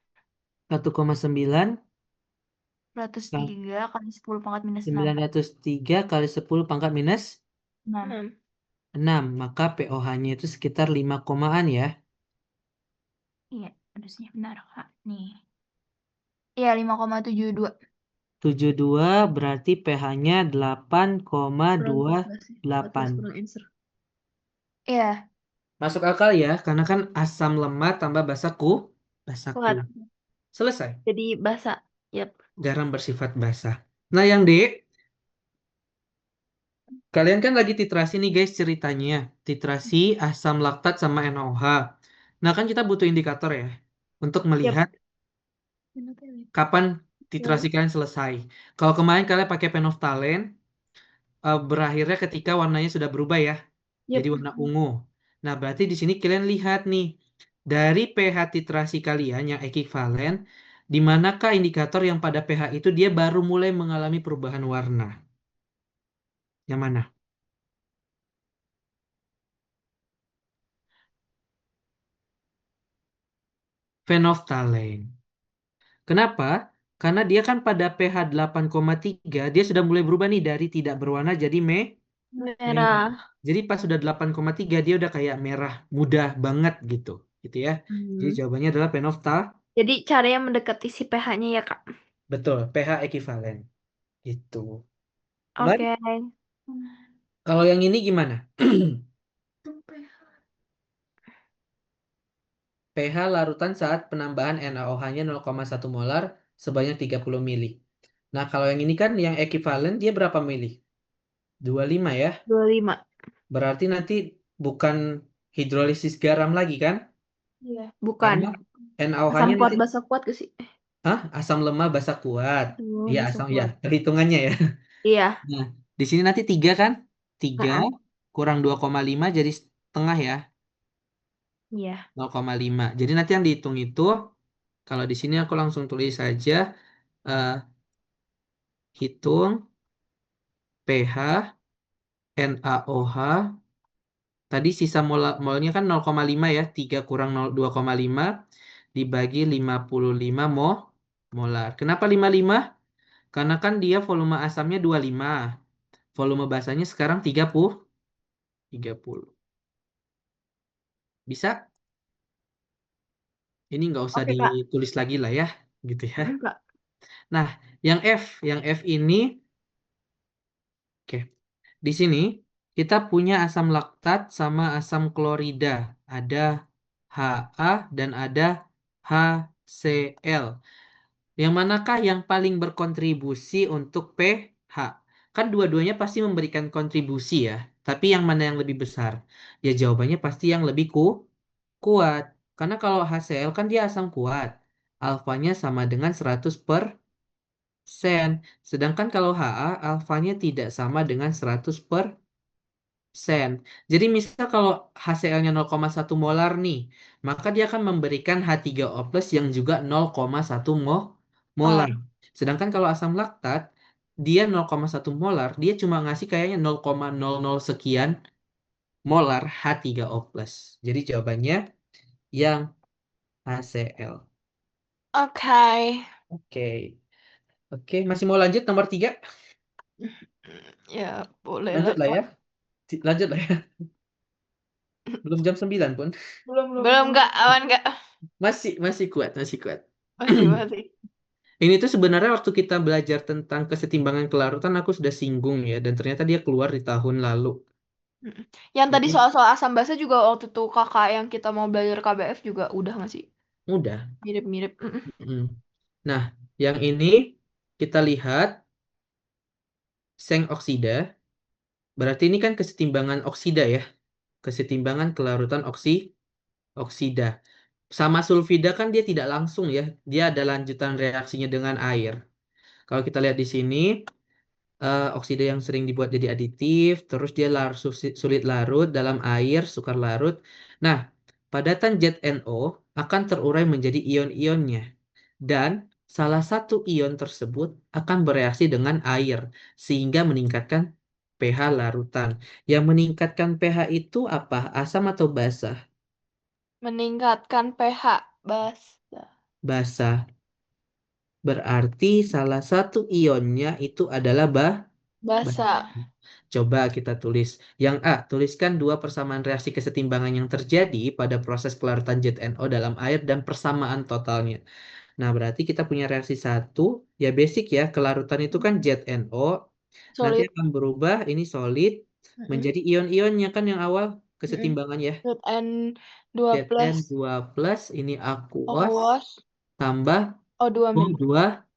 S1: 1,9
S2: 103 kali 10 pangkat minus 6.
S1: 903 kali 10 pangkat minus
S2: 6.
S1: 6. Maka pOH-nya itu sekitar 5 komaan ya.
S2: Iya, harusnya benar, Kak. Nih. Iya, 5,72.
S1: 72 berarti pH-nya
S3: Kurang 14 ya. 14
S1: 8,28.
S3: kurang answer.
S2: Iya,
S1: Masuk akal ya, karena kan asam lemak tambah basaku.
S3: Kuat.
S1: Selesai.
S3: Jadi basa. Yap.
S1: Garam bersifat basah. Nah, yang D, kalian kan lagi titrasi nih guys ceritanya. Titrasi asam laktat sama NaOH. Nah, kan kita butuh indikator ya untuk
S3: Yap.
S1: melihat kapan titrasi kalian selesai. Kalau kemarin kalian pakai penoftalen, berakhirnya ketika warnanya sudah berubah ya,
S3: Yap.
S1: jadi warna ungu. Nah, berarti di sini kalian lihat nih, dari pH titrasi kalian yang ekivalen, di manakah indikator yang pada pH itu dia baru mulai mengalami perubahan warna? Yang mana? Phenolphthalein. Kenapa? Karena dia kan pada pH 8,3 dia sudah mulai berubah nih dari tidak berwarna jadi Merah.
S3: Merah.
S1: Jadi pas sudah 8,3 dia udah kayak merah muda banget gitu. Gitu ya. Jadi
S3: Hmm.
S1: jawabannya adalah penofta.
S3: Jadi caranya mendekati si pH-nya ya, Kak.
S1: Betul, pH ekivalen. Gitu. Aman?
S3: Oke.
S1: Kalau yang ini gimana? pH larutan saat penambahan NaOH-nya 0,1 molar sebanyak 30 mili. Nah, kalau yang ini kan yang ekivalen dia berapa mili? 25 ya.
S3: 25.
S1: Berarti nanti bukan hidrolisis garam lagi kan?
S3: Iya. Bukan.
S1: Karena
S3: Asam
S1: NaOH-nya
S3: kuat
S1: nanti
S3: basa kuat gak sih?
S1: asam lemah basa kuat.
S3: Aduh,
S1: Iya,
S3: basa
S1: asam ya,
S3: kuat.
S1: perhitungannya ya.
S3: Iya.
S1: Nah, di sini nanti 3 kan? 3
S3: Heeh.
S1: kurang 2,5 jadi setengah ya,
S3: Iya.
S1: 0,5. Jadi nanti yang dihitung itu kalau di sini aku langsung tulis saja eh, hitung pH NaOH. Tadi sisa molnya kan 0,5 ya, 3 kurang 2,5 dibagi 55 molar. Kenapa 55? Karena kan dia volume asamnya 25. Volume basanya sekarang 30. 30. Bisa? Ini nggak usah
S3: Oke, Kak.
S1: ditulis lagi lah ya, gitu ya.
S3: Enggak.
S1: Nah, yang F ini, oke. Di sini kita punya asam laktat sama asam klorida. Ada Ha dan ada HCl. Yang manakah yang paling berkontribusi untuk pH? Kan dua-duanya pasti memberikan kontribusi ya. Tapi yang mana yang lebih besar? Ya jawabannya pasti yang lebih kuat. Karena kalau HCl kan dia asam kuat. Alfanya sama dengan 100%. Sedangkan kalau Ha, alfanya tidak sama dengan 100%. Jadi misal kalau HCl-nya 0,1 molar nih, maka dia akan memberikan H3O plus yang juga 0,1 molar.
S3: Or.
S1: Sedangkan kalau asam laktat, dia 0,1 molar, dia cuma ngasih kayaknya 0,00 sekian molar H3O plus. Jadi jawabannya yang HCl.
S3: Oke.
S1: Oke. Oke, masih mau lanjut nomor 3?
S3: Ya, boleh
S1: Lanjut
S3: lah,
S1: lah
S3: Kak.
S1: ya. Lanjut lah ya. Belum jam 9 pun.
S3: Belum, belum, Kak. Aman, Kak.
S1: Masih masih kuat, masih kuat.
S3: Masih, masih.
S1: Ini tuh sebenarnya waktu kita belajar tentang kesetimbangan kelarutan aku sudah singgung ya, dan ternyata dia keluar di tahun lalu.
S3: Mm-mm. Yang tadi
S1: Jadi
S3: soal-soal asam basa juga waktu itu kakak yang kita mau belajar KBF juga udah nggak sih?
S1: mudah.
S3: Mirip-mirip. Mm-mm.
S1: Mm. Nah, yang ini kita lihat seng oksida. Berarti ini kan kesetimbangan oksida ya, kesetimbangan kelarutan oksida. Sama sulfida kan dia tidak langsung ya, dia ada lanjutan reaksinya dengan air. Kalau kita lihat di sini, oksida yang sering dibuat jadi aditif, terus dia sulit larut dalam air, sukar larut. Nah, padatan ZnO akan terurai menjadi ion-ionnya. Dan salah satu ion tersebut akan bereaksi dengan air, sehingga meningkatkan pH larutan. Yang meningkatkan pH itu apa? Asam atau basa?
S3: Meningkatkan pH basa.
S1: Basa. Berarti salah satu ionnya itu adalah basa.
S3: Basa.
S1: Coba kita tulis. Yang A, tuliskan dua persamaan reaksi kesetimbangan yang terjadi pada proses kelarutan ZnO dalam air dan persamaan totalnya. Nah, berarti kita punya reaksi satu, ya basic ya, kelarutan itu kan ZnO, nanti
S3: Solid.
S1: akan berubah, ini solid,
S3: Mm-mm.
S1: menjadi ion-ionnya kan yang awal
S3: Mm-mm.
S1: kesetimbangan ya.
S3: Zn2 plus
S1: Zn2 plus, ini aquos,
S3: aquos
S1: tambah
S3: O2 min.
S1: O2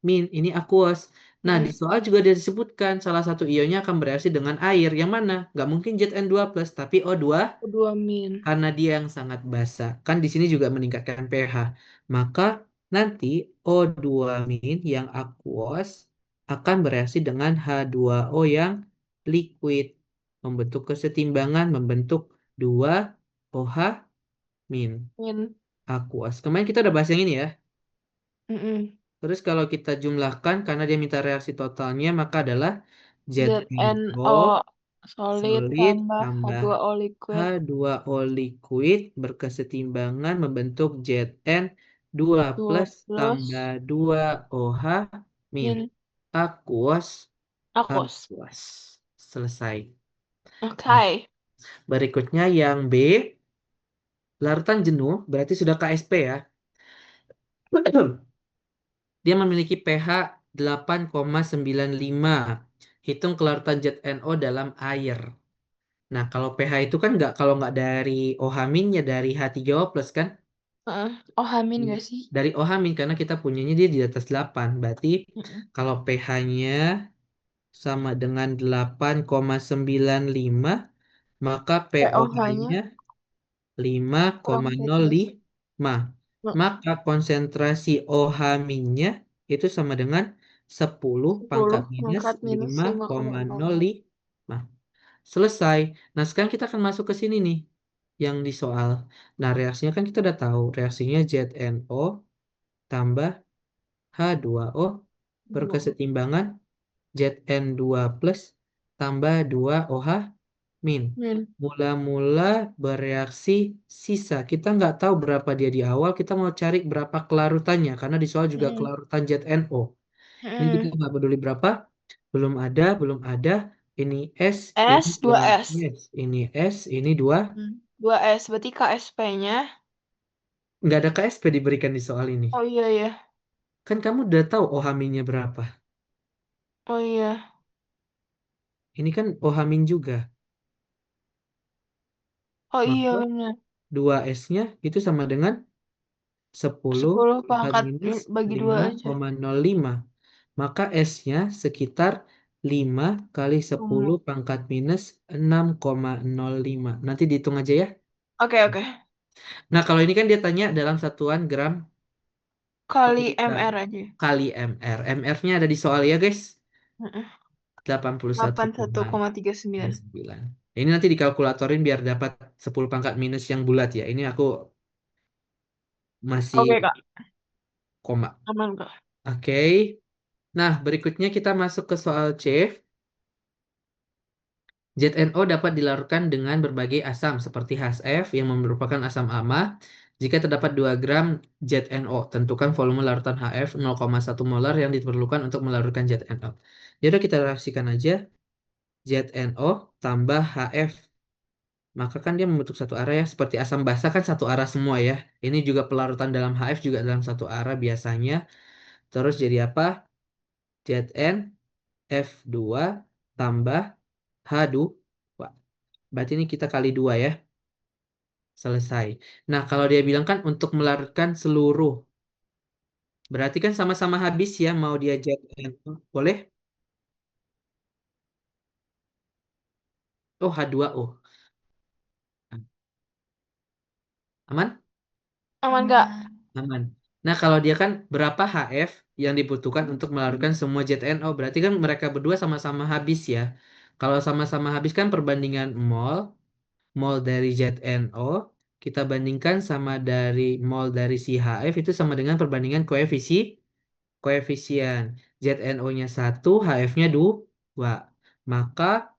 S1: min, ini aquos. Nah, di
S3: Mm-mm.
S1: soal juga dia disebutkan salah satu ionnya akan bereaksi dengan air. Yang mana? Nggak mungkin Zn2 plus, tapi O2
S3: O2 min.
S1: karena dia yang sangat basa. Kan di sini juga meningkatkan pH. Maka nanti O2 min yang aquos akan bereaksi dengan H2O yang liquid. Membentuk kesetimbangan, membentuk 2 OH min
S3: Min.
S1: aquos. Kemarin kita udah bahas yang ini ya.
S3: Mm-mm.
S1: Terus kalau kita jumlahkan, karena dia minta reaksi totalnya, maka adalah ZnO
S3: Zno solid
S1: solid
S3: tambah
S1: tambah
S3: H2O liquid
S1: H2O liquid berkesetimbangan membentuk Zn2
S3: 2
S1: plus tambah
S3: plus
S1: 2 OH min
S3: min
S1: aquos
S3: aquos.
S1: aquos. Selesai.
S2: Oke.
S1: Berikutnya yang B, larutan jenuh berarti sudah KSP ya. Dia memiliki pH 8,95. Hitung kelarutan ZNO dalam air. Nah, kalau pH itu kan nggak, kalau nggak dari OH- ya dari H3O plus kan?
S2: Oh, Hamin gak sih?
S1: Dari OH- karena kita punyanya dia di atas 8. Berarti
S2: Mm-mm.
S1: kalau pH-nya sama dengan 8,95, maka
S2: POH-nya
S1: POH-nya
S2: kurang tiga.
S1: 5,05. Maka konsentrasi OH-nya itu sama dengan 10 pangkat
S2: 10
S1: minus
S2: pangkat minus 5,05.
S1: 5,05. Selesai. Nah, sekarang kita akan masuk ke sini nih, yang di soal. Nah, reaksinya kan kita udah tahu. Reaksinya ZNO tambah H2O berkesetimbangan Zn2 plus tambah 2OH min.
S2: Min.
S1: Mula-mula bereaksi sisa. Kita nggak tahu berapa dia di awal. Kita mau cari berapa kelarutannya. Karena di soal juga
S2: Mm-mm.
S1: kelarutan ZNO. Ini kita
S2: Mm-mm.
S1: nggak peduli berapa. Belum ada, belum ada. Ini S, ini
S2: S, 2
S1: 2
S2: S.
S1: S. Ini S, ini 2.
S2: 2 S, berarti KSP-nya.
S1: Nggak ada KSP diberikan di soal ini.
S2: Oh iya ya.
S1: Kan kamu udah tahu OH-nya berapa.
S2: Oh iya.
S1: Ini kan OH- juga.
S2: Oh iya
S1: Maka
S2: benar.
S1: 2 S-nya itu sama dengan 10
S2: 10
S1: pangkat
S2: pangkat
S1: minus
S2: bagi 2 aja.
S1: 5,05. Maka S-nya sekitar 5 kali 10
S2: Hmm.
S1: pangkat minus 6,05. Nanti dihitung aja ya.
S2: Oke, oke.
S1: Nah, kalau ini kan dia tanya dalam satuan gram per
S2: Kali
S1: liter
S2: MR aja.
S1: kali mR. MR-nya ada di soal ya, guys.
S2: Heeh. 81,39.
S1: 81,39. Ini nanti dikalkulatorin biar dapat 10 pangkat minus yang bulat ya. Ini aku masih
S2: Oke, Kak.
S1: koma.
S2: Aman, Kak.
S1: Oke. Nah, berikutnya kita masuk ke soal C. ZNO dapat dilarutkan dengan berbagai asam seperti HCl yang merupakan asam amah. Jika terdapat 2 gram ZNO, tentukan volume larutan HF 0,1 molar yang diperlukan untuk melarutkan ZNO. Jadi kita reaksikan aja ZNO tambah HF. Maka kan dia membentuk satu arah ya, seperti asam basa kan satu arah semua ya. Ini juga pelarutan dalam HF juga dalam satu arah biasanya. Terus jadi apa? ZnF2 tambah H2. Berarti ini kita kali 2 ya. Selesai. Nah, kalau dia bilang kan untuk melarutkan seluruh. Berarti kan sama-sama habis ya, mau dia ZnO. Boleh? Oh, H2O. Aman?
S2: Aman, Kak.
S1: Aman. Nah, kalau dia kan berapa HF yang dibutuhkan untuk melarutkan semua ZNO, berarti kan mereka berdua sama-sama habis ya. Kalau sama-sama habis kan perbandingan mol dari ZNO, kita bandingkan sama dari mol dari si HF itu sama dengan perbandingan koefisien. ZNO-nya 1, HF-nya 2. Maka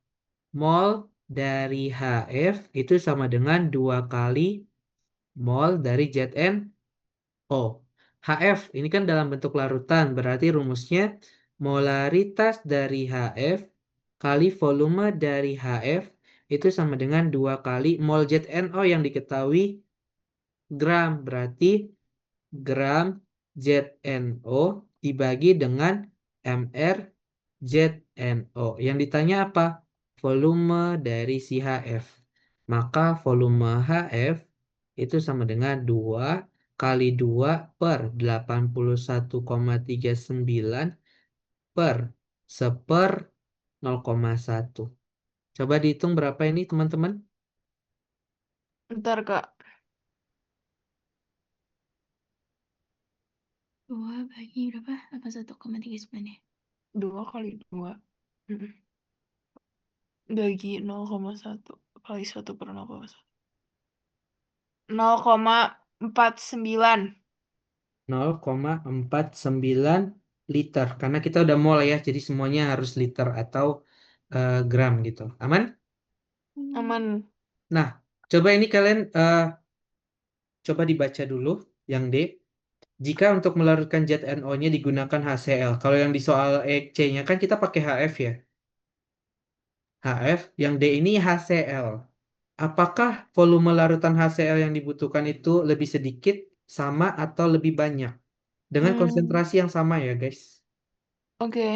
S1: mol dari HF itu sama dengan 2 kali mol dari ZNO. HF ini kan dalam bentuk larutan, berarti rumusnya molaritas dari HF kali volume dari HF itu sama dengan 2 kali mol ZNO yang diketahui gram. Berarti gram ZNO dibagi dengan mR ZNO. Yang ditanya apa? Volume dari si HF. Maka volume HF itu sama dengan 2 kali 2 per 81,39 per 1/0,1. Coba dihitung berapa ini teman-teman?
S2: Ntar, Kak. 2 bagi berapa? 81,39 ya? 2 kali 2. Bagi 0,1 kali 1/0,1. 0,49.
S1: 0,49 liter. Karena kita udah mol ya, jadi semuanya harus liter atau gram gitu. Aman?
S2: Aman.
S1: Nah, coba ini kalian coba dibaca dulu yang D. Jika untuk melarutkan ZNO-nya digunakan HCl. Kalau yang di soal C-nya kan kita pakai HF ya. HF, yang D ini HCl. Apakah volume larutan HCl yang dibutuhkan itu lebih sedikit, sama, atau lebih banyak? Dengan
S2: Hmm,
S1: konsentrasi yang sama ya, guys.
S2: oke.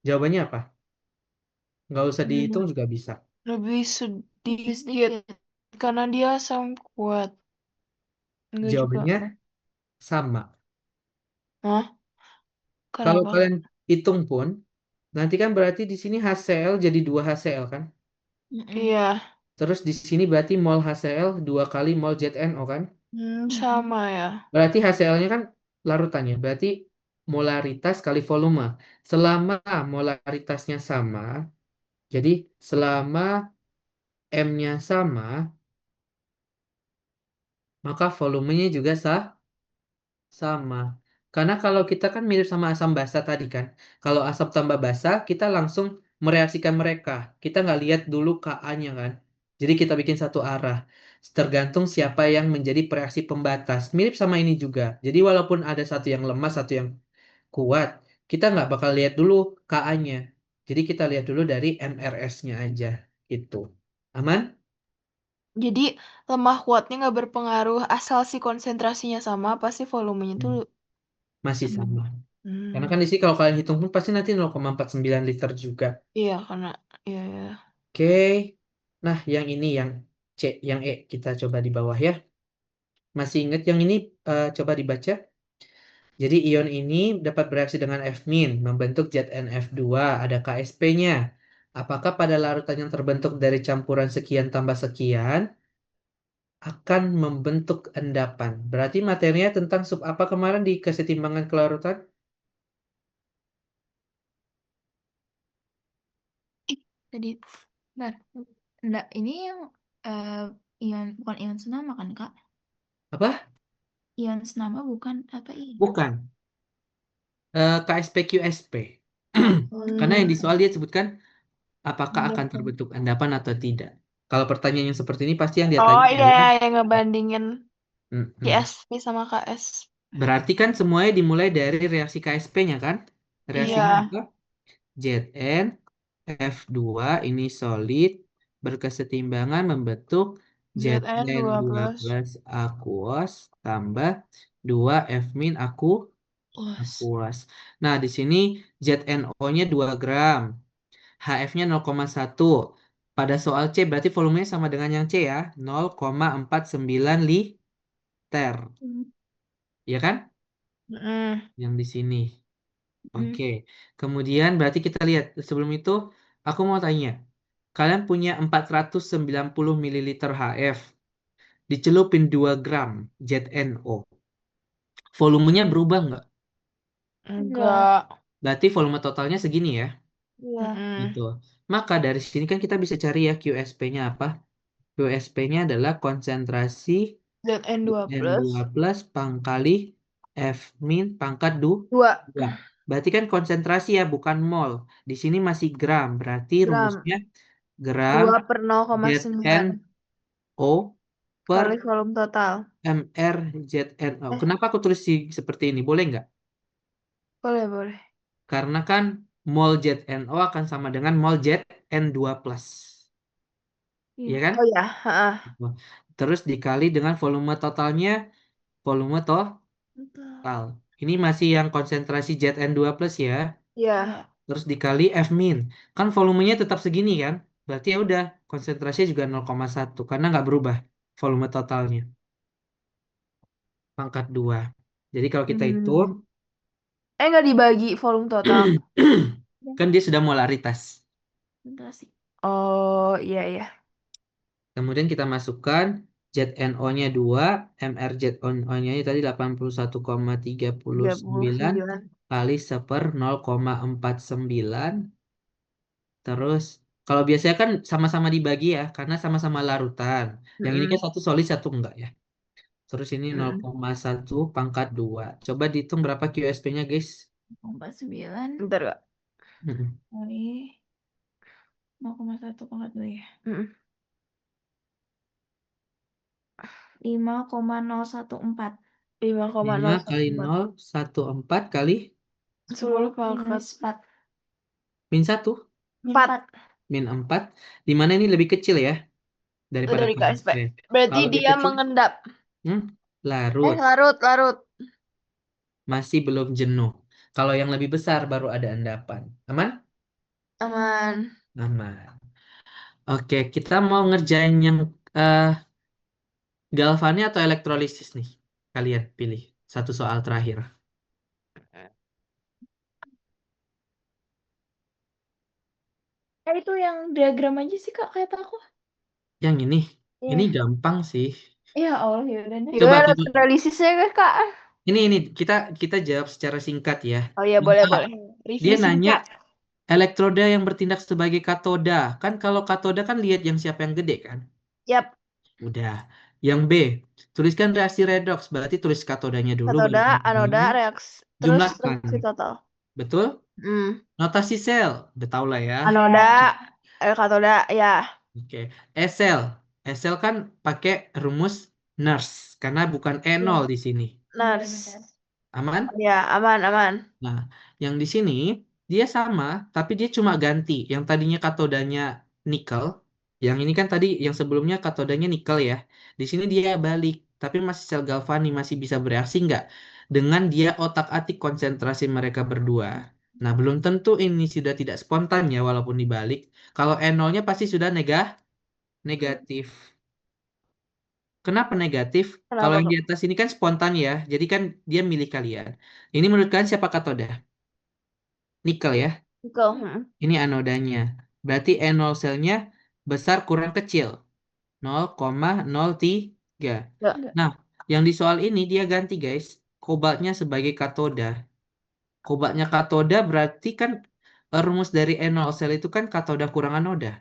S1: Jawabannya apa? Nggak usah dihitung
S2: Hmm,
S1: juga bisa.
S2: lebih sedikit karena dia asam kuat. Enggak juga.
S1: Jawabannya sama.
S2: Hah?
S1: Kalau
S2: Kenapa?
S1: kalian hitung pun, nanti kan berarti di sini HCl jadi 2 HCl kan?
S2: Iya.
S1: Terus di sini berarti mol HCl 2 kali mol ZNO kan?
S2: Sama ya.
S1: Berarti HCl-nya kan larutannya. Berarti molaritas kali volume. Selama molaritasnya sama, jadi selama M-nya sama, maka volumenya juga sama. Karena kalau kita kan mirip sama asam basa tadi kan. Kalau asam tambah basa, kita langsung mereaksikan mereka. Kita nggak lihat dulu Ka-nya kan. Jadi kita bikin satu arah. Tergantung siapa yang menjadi pereaksi pembatas. Mirip sama ini juga. Jadi walaupun ada satu yang lemah, satu yang kuat, kita nggak bakal lihat dulu Ka-nya. Jadi kita lihat dulu dari MRS-nya aja. Gitu. Aman?
S2: Jadi lemah kuatnya nggak berpengaruh asal si konsentrasinya sama, pasti volumenya tuh
S1: Hmm. Masih
S2: sama.
S1: sama. Karena kan
S2: Hmm.
S1: di sini kalau kalian hitung pun pasti nanti 0,49 liter juga.
S2: Iya, karena iya ya.
S1: Oke. Nah, yang ini yang C, yang E kita coba di bawah ya. Masih ingat yang ini coba dibaca. Jadi ion ini dapat bereaksi dengan F-, membentuk ZnF2, ada KSP-nya. Apakah pada larutan yang terbentuk dari campuran sekian tambah sekian akan membentuk endapan? Berarti materinya tentang sub apa kemarin di kesetimbangan kelarutan?
S4: Tadi, bentar, enggak, ini yang ion, bukan ion senama kan, Kak?
S1: Apa?
S4: Ion senama bukan apa ini?
S1: Bukan. KSP QSP. Karena yang di
S2: Hmm.
S1: soal dia sebutkan apakah akan
S4: Endapan.
S1: terbentuk endapan atau tidak. Kalau pertanyaan yang seperti ini pasti yang dia
S2: Oh
S1: tanya
S2: iya,
S1: adalah
S2: yang ngebandingin
S1: mm-mm.
S2: KSP sama KS.
S1: Berarti kan semuanya dimulai dari reaksi KSP-nya kan? Reaksinya
S2: Iya,
S1: apa? Zn F2 ini solid berkesetimbangan membentuk
S2: Zn2
S1: Zn2
S2: plus.
S1: plus aqueous tambah 2 F-
S2: Plus.
S1: aqueous. Nah, di sini ZnO-nya 2 gram. HF-nya 0,1. Pada soal C berarti volumenya sama dengan yang C ya, 0,49 liter. Ya kan?
S2: Mm.
S1: Yang di sini.
S4: Mm.
S1: Oke. Kemudian berarti kita lihat sebelum itu aku mau tanya. Kalian punya 490 ml HF, dicelupin 2 gram ZNO. Volumenya berubah nggak?
S2: Enggak.
S1: Berarti volume totalnya segini ya.
S4: Iya.
S1: Gitu. Maka dari sini kan kita bisa cari ya QSP-nya apa? QSP-nya adalah konsentrasi
S2: Zn2
S1: N2
S2: plus.
S1: plus pangkali F- pangkat 2.
S2: Dua
S1: Berarti kan konsentrasi ya, bukan mol. Di sini masih gram. Berarti
S2: gram.
S1: rumusnya gram
S2: 2 per 0,9
S1: ZNO per
S2: kali volume total.
S1: MR ZNO.
S2: Eh,
S1: Kenapa aku tulis seperti ini? Boleh nggak?
S2: boleh, boleh.
S1: Karena kan mol ZNO akan sama dengan mol ZN2 plus.
S4: Iya.
S1: Iya kan?
S2: Oh ya, heeh.
S1: Terus dikali dengan volume totalnya, volume
S4: Betul.
S1: total. Ini masih yang konsentrasi ZN2 plus ya.
S2: Iya.
S4: Iya.
S1: Terus dikali F-. Kan volumenya tetap segini kan? Berarti ya udah konsentrasinya juga 0,1 karena nggak berubah volume totalnya. Pangkat 2. Jadi kalau kita hitung
S2: Hmm. Nggak dibagi volume total.
S1: kan dia sudah molaritas.
S4: Konsentrasi.
S2: Oh, iya, iya.
S1: Kemudian kita masukkan ZNO-nya 2, MrZNO-nya tadi 81,39
S2: 39.
S1: kali 1/0,49. Terus kalau biasanya kan sama-sama dibagi ya, karena sama-sama larutan. Yang ini kan
S2: Mm-mm.
S1: satu solid, satu enggak ya. Terus ini
S2: Mm-mm.
S1: 0,1 pangkat 2. Coba dihitung berapa QSP-nya guys.
S4: 0,9
S2: Bentar, Kak.
S1: Mm-mm.
S4: kali 0,1 pangkat 2 ya.
S2: Mm-mm.
S4: 5,014.
S1: 5 kali
S2: 5,014.
S1: 0,14 kali
S2: 10
S4: minus
S2: pangkat
S4: 4.
S1: min 1.
S2: 4.
S1: min 4. Di mana ini lebih kecil ya daripada
S3: Dari KSP.
S1: KSP.
S3: Berarti
S1: Kalau lebih
S3: dia
S1: kecil,
S3: mengendap.
S1: larut,
S3: Larut.
S1: masih belum jenuh. Kalau yang lebih besar baru ada endapan. Aman?
S3: Aman.
S1: Aman. Oke, kita mau ngerjain yang eh, galvani atau elektrolisis nih. Kalian pilih satu soal terakhir.
S3: Itu yang diagram aja sih Kak, kayak aku.
S1: Yang ini
S3: Iya.
S1: gampang sih.
S3: Ya Allah, ya udah deh.
S1: Coba
S2: Gimana
S1: coba.
S2: analisisnya Kak?
S1: Ini kita kita jawab secara singkat ya.
S3: Oh iya,
S1: Yang
S3: boleh,
S1: A,
S3: boleh.
S1: dia
S3: Review
S1: nanya
S3: singkat.
S1: elektroda yang bertindak sebagai katoda. Kan kalau katoda kan lihat yang siapa yang gede kan?
S3: Yap.
S1: Udah. Yang B, tuliskan reaksi redox. Berarti tulis katodanya dulu baru
S3: Katoda, anoda,
S1: katodanya.
S3: reaksi. Terus
S1: Jumlahkan.
S3: reaksi total.
S1: Betul?
S3: Hmm.
S1: Notasi sel. Udah tau lah ya.
S3: Anoda, katoda, ya.
S1: Oke. E-sel. E-sel kan pakai rumus nurse. Karena bukan E0 di sini.
S3: Nurse.
S1: Aman?
S3: Ya, aman.
S1: Nah, yang di sini dia sama, tapi dia cuma ganti. Yang tadinya katodanya nikel, yang ini kan tadi yang sebelumnya katodanya nikel ya. Di sini dia balik, tapi masih sel galvani masih bisa bereaksi nggak? Dengan dia otak-atik konsentrasi mereka berdua. Nah, belum tentu ini sudah tidak spontan ya, walaupun dibalik. Kalau N0-nya pasti sudah negatif. Kenapa negatif? Kalau
S3: Kenapa,
S1: yang di
S3: Kak?
S1: atas ini kan spontan ya, jadi kan dia milih kalian. Ini menurut kalian siapa katoda? Nikel ya.
S3: Nikel.
S1: Ini anodanya. Berarti N0 selnya besar kurang kecil. 0,03.
S3: Enggak.
S1: Nah, yang di soal ini dia ganti guys. Kobaltnya sebagai katoda. Kobaltnya katoda berarti kan rumus dari N0 sel itu kan katoda kurang anoda.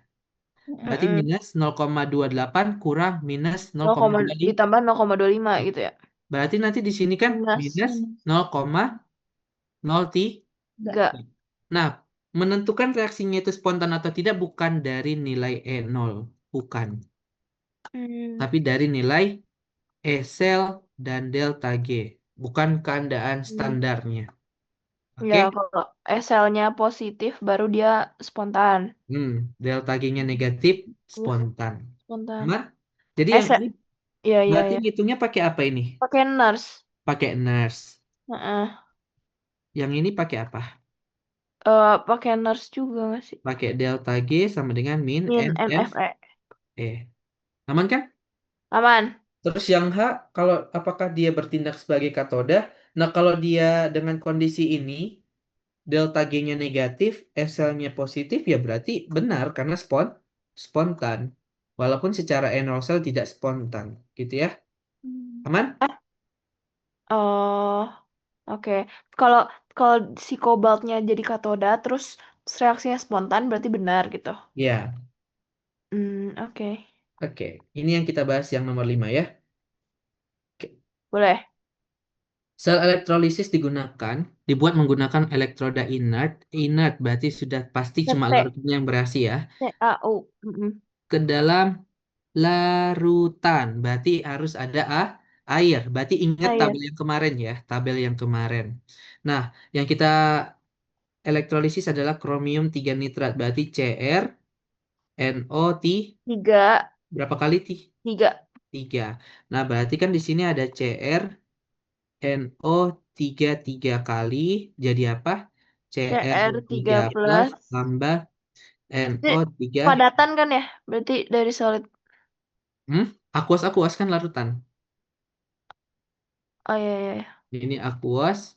S1: Berarti minus 0,28 kurang minus 0,25.
S3: Ditambah 0,25 gitu ya.
S1: Berarti nanti di sini kan
S3: Minus.
S1: minus 0,03.
S3: Enggak.
S1: Nah, menentukan reaksinya itu spontan atau tidak bukan dari nilai E0. Bukan. Tapi dari nilai E sel dan delta G. Bukan keadaan standarnya. Oke?
S3: Ya, kalau SL-nya positif baru dia spontan.
S1: Delta G-nya negatif, spontan.
S3: Spontan.
S1: Aman? Jadi yang
S3: SL,
S1: ini
S3: iya.
S1: berarti ngitungnya pakai apa ini?
S3: Pakai nurse.
S1: Pakai nurse.
S3: Heeh.
S1: Yang ini pakai apa?
S3: Pakai nurse juga nggak sih?
S1: Pakai delta G sama dengan min
S3: Min
S1: NF
S3: NFE.
S1: E. Aman kan?
S3: Aman.
S1: Terus yang H, kalau apakah dia bertindak sebagai katoda? Nah, kalau dia dengan kondisi ini, delta G-nya negatif, S-nya positif, ya berarti benar karena spontan. Walaupun secara N0 cell tidak spontan, gitu ya. Aman?
S3: Oh, oke. Kalau kalau si kobaltnya jadi katoda, terus reaksinya spontan berarti benar gitu.
S1: Ya,
S3: Oke.
S1: oke. Ini yang kita bahas yang nomor 5 ya. Oke.
S3: Boleh.
S1: Sel elektrolisis dibuat menggunakan elektroda inert. Inert berarti sudah pasti cuma
S3: T,
S1: larutnya yang bereaksi ya.
S3: CAU.
S1: Ke dalam larutan berarti harus ada air. Berarti ingat
S3: Air.
S1: tabel yang kemarin ya, tabel yang kemarin. Nah, yang kita elektrolisis adalah kromium 3 nitrat. Berarti Cr NO
S3: Tiga.
S1: berapa kali 3. Nah, berarti kan di sini ada Cr NO 3 kali jadi apa? Cr
S3: CR3
S1: plus
S3: plus.
S1: tambah
S3: Ini
S1: NO 3.
S3: padatan kan ya? Berarti dari solid.
S1: Aqueous kan larutan.
S3: Oh iya.
S1: Ini aqueous,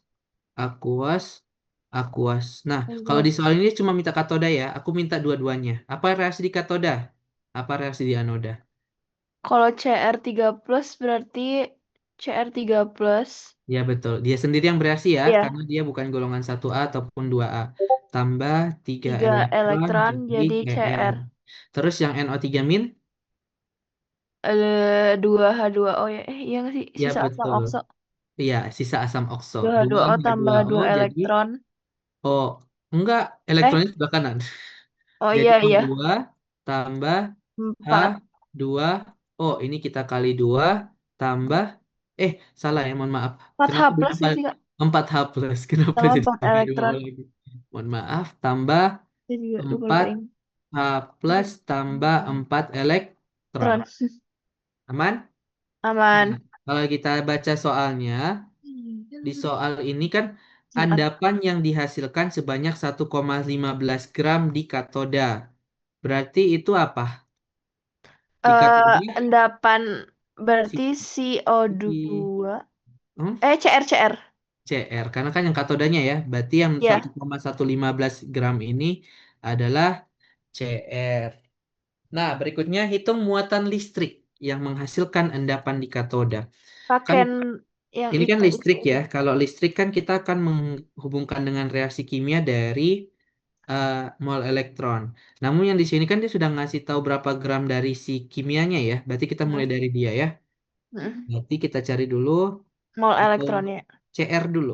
S1: aqueous, aqueous. Nah, kalau di
S3: Bagus.
S1: soal ini cuma minta katoda ya, aku minta dua-duanya. Apa reaksi di katoda? Apa reaksi di anoda?
S3: Kalau CR3 plus berarti CR3 plus.
S1: Ya betul, dia sendiri yang bereaksi ya,
S3: Iya.
S1: karena dia bukan golongan 1A ataupun 2A. Tambah 3
S3: Tiga
S1: elektron
S3: elektron
S1: jadi
S3: jadi
S1: Cr.
S3: CR.
S1: Terus yang NO3 min?
S3: 2H2O ya. Iya nggak sih?
S1: Ya
S3: Sisa asam
S1: betul.
S3: okso.
S1: Iya, sisa asam okso.
S3: 2H2O tambah
S1: 2H2O
S3: 2
S1: jadi,
S3: elektron.
S1: oh, enggak,
S3: Eh,
S1: elektronnya sebelah kanan.
S3: oh
S1: Jadi
S3: iya.
S1: O2 tambah
S3: 4.
S1: H2. Oh, ini kita kali 2 tambah salah ya, mohon maaf.
S3: 4H
S1: Kenapa
S3: plus
S1: kenapa
S3: ya sih, Kak?
S1: 4H plus? Kenapa
S3: Tambah
S1: jadi
S3: 4
S1: sampai 2
S3: elektron.
S1: lagi? Mohon maaf, tambah
S3: Saya juga lupa
S1: 4
S3: ini.
S1: H plus tambah 4 elektron.
S3: Tron.
S1: Aman?
S3: Aman.
S1: Nah, kalau kita baca soalnya, di soal ini kan
S3: Mm-mm.
S1: endapan yang dihasilkan sebanyak 1,15 gram di katoda. Berarti itu apa? Di katoda
S3: Endapan
S1: si,
S3: berarti
S1: si
S3: CO2.
S1: hmm?
S3: CR.
S1: CR. Karena kan yang katodanya ya. Berarti yang
S3: Ya,
S1: 1,115 gram ini adalah CR. Nah, berikutnya hitung muatan listrik yang menghasilkan endapan di katoda. Kan
S3: pakai yang
S1: ini kan
S3: itu.
S1: listrik ya. Kalau listrik kan kita akan menghubungkan dengan reaksi kimia dari eh, mol elektron. Namun yang di sini kan dia sudah ngasih tahu berapa gram dari si kimianya ya. Berarti kita mulai
S3: Mm-mm.
S1: dari dia ya.
S3: Mm-mm.
S1: Berarti kita cari dulu
S3: Mol
S1: eh,
S3: elektronnya.
S1: CR dulu.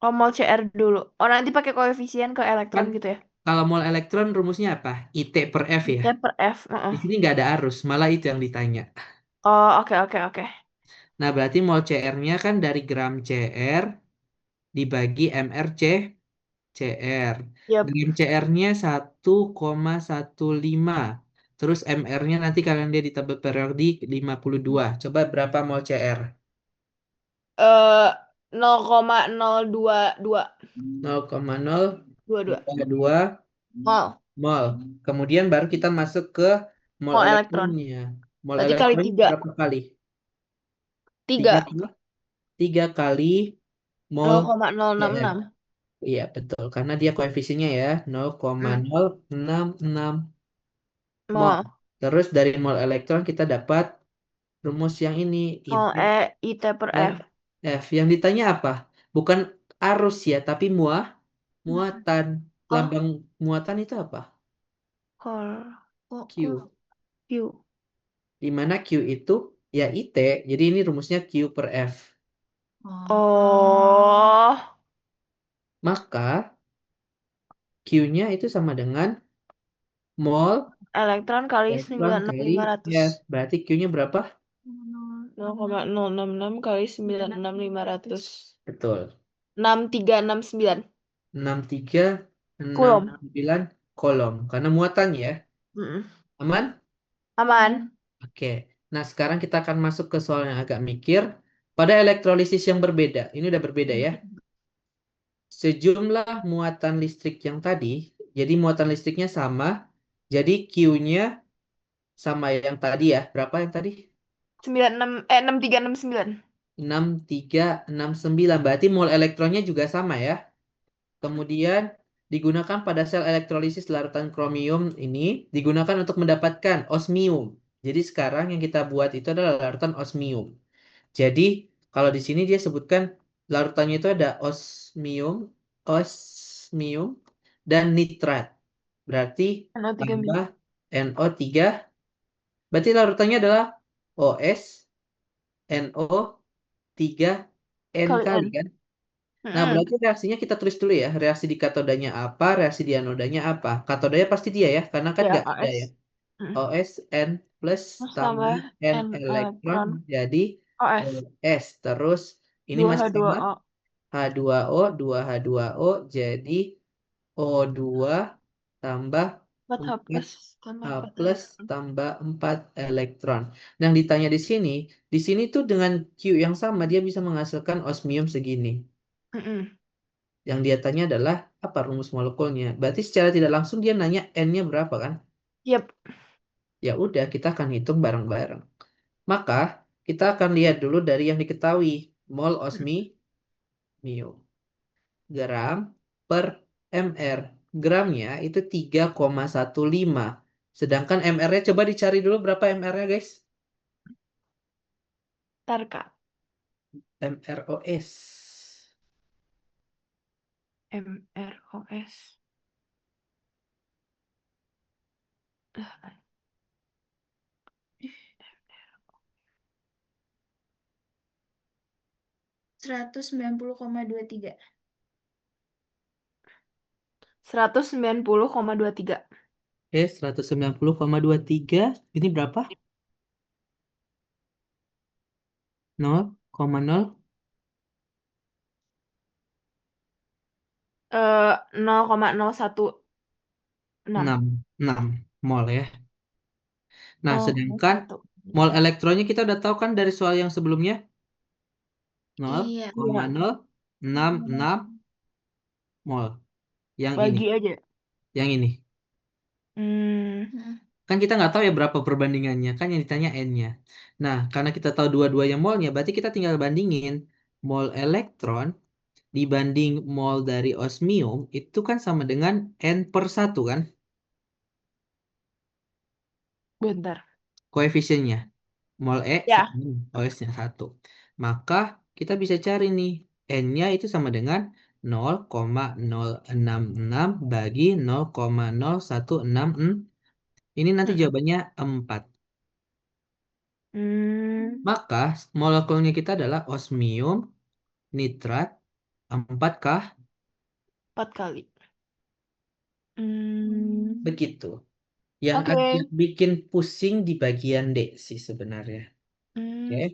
S3: Oh, mol CR dulu. Oh, nanti pakai koefisien ke
S1: Kan
S3: elektron gitu ya.
S1: kalau mol elektron rumusnya apa? IT per F ya.
S3: T per F.
S1: Di
S3: Heeh.
S1: sini nggak ada arus, malah itu yang ditanya.
S3: Oh, oke.
S1: Nah, berarti mol CR-nya kan dari gram CR dibagi MRC CR.
S3: Yap.
S1: Gram CR-nya 1,15. Terus MR-nya nanti kalian dia ditambah periodik 52. Coba berapa mol CR?
S3: 0,022. 22.
S1: 0,022
S3: Mol.
S1: mol. Kemudian baru kita masuk ke mol
S3: Mol elektron.
S1: elektronnya. Mol
S3: Berarti kali
S1: elektronnya
S3: 3.
S1: berapa kali? 3
S3: 3.
S1: kali? 3 kali mol CR.
S3: 0,066.
S1: Iya, betul. Karena dia koefisiennya ya
S3: Hmm.
S1: 0,066 mol.
S3: Mol.
S1: Terus dari mol elektron kita dapat rumus yang ini,
S3: Mol
S1: itu
S3: E IT per
S1: per
S3: F.
S1: F. Yang ditanya apa? Bukan arus ya, tapi muatan.
S3: Oh,
S1: Lambang muatan itu apa?
S3: kok
S1: Q.
S3: Q.
S1: Di mana Q itu ya IT. Jadi ini rumusnya Q per F.
S3: Oh,
S1: Maka Q-nya itu sama dengan mol
S3: elektron kali
S1: elektron kali
S3: 96.500.
S1: F. Berarti Q-nya berapa?
S3: 0,066 kali 96.500.
S1: Betul.
S3: 6369 Coulomb.
S1: 6369 kolom. Karena muatan ya.
S3: Mm-mm.
S1: Aman?
S3: Aman.
S1: Oke. Nah, sekarang kita akan masuk ke soal yang agak mikir. Pada elektrolisis yang berbeda. Ini udah berbeda ya. Sejumlah muatan listrik yang tadi. Jadi muatan listriknya sama. Jadi Q-nya sama yang tadi ya. Berapa yang tadi?
S3: 6369.
S1: 6369. Berarti mol elektronnya juga sama ya. Kemudian digunakan pada sel elektrolisis larutan kromium ini digunakan untuk mendapatkan osmium. Jadi sekarang yang kita buat itu adalah larutan osmium. Jadi kalau di sini dia sebutkan larutannya itu ada osmium dan nitrat. Berarti
S3: NO3
S1: tambah NO3. Berarti larutannya adalah OS, NO3, N
S3: kali
S1: kali
S3: N.
S1: kan? Nah,
S3: Mm-mm.
S1: berarti reaksinya kita tulis dulu ya. Reaksi di katodanya apa, reaksi di anodanya apa. Katodanya pasti dia ya, karena kan
S3: Ya,
S1: nggak ada
S3: OS.
S1: ya.
S3: Mm.
S1: OS N plus
S3: Terus
S1: tambah
S3: tambah
S1: N
S3: N
S1: elektron
S3: elektron.
S1: jadi
S3: OS.
S1: OS. Terus ini masih sama
S3: 2H2O.
S1: H2O, 2H2O jadi O2 tambah
S3: 4H
S1: 4
S3: plus tambah
S1: H
S3: 4
S1: plus
S3: elektron.
S1: tambah 4 elektron. Nah, yang ditanya di sini tuh dengan Q yang sama dia bisa menghasilkan osmium segini.
S3: Mm-mm.
S1: Yang dia tanya adalah apa rumus molekulnya. Berarti secara tidak langsung dia nanya N-nya berapa kan?
S3: Yep.
S1: Ya udah, kita akan hitung bareng-bareng. Maka kita akan lihat dulu dari yang diketahui. Mol osmium. Gram per mr. Gramnya itu 3,15. Sedangkan mr-nya coba dicari dulu berapa mr-nya guys?
S3: Ntar Kak.
S1: MROS.
S3: MROS.
S4: 190,23.
S3: 190,23.
S1: Oke, 190,23. Ini berapa? 0,0.
S3: 0,01. 6.
S1: 6 mol ya. Nah,
S3: Oh,
S1: sedangkan
S3: 1.
S1: mol elektronnya kita udah tahu kan dari soal yang sebelumnya
S4: Iya.
S1: 0,066 mol. Yang ini,
S3: Bagi aja.
S1: yang ini.
S3: Hmm.
S4: Mm.
S1: Kan kita nggak tahu ya berapa perbandingannya, kan yang ditanya N-nya. Nah, karena kita tahu dua-duanya molnya, berarti kita tinggal bandingin mol elektron dibanding mol dari osmium, itu kan sama dengan N/1 kan,
S3: Bentar.
S1: koefisiennya. Mol E
S3: Ya.
S1: sama OS-nya 1. Maka kita bisa cari nih, N-nya itu sama dengan 0,066 bagi 0,0166. Ini nanti jawabannya 4.
S3: Hmm.
S1: Maka molekulnya kita adalah osmium nitrat 4K.
S3: 4 kali. Hmm.
S1: Begitu. Yang
S3: Oke.
S1: agak bikin pusing di bagian D sih sebenarnya. Oke,
S3: Hmm.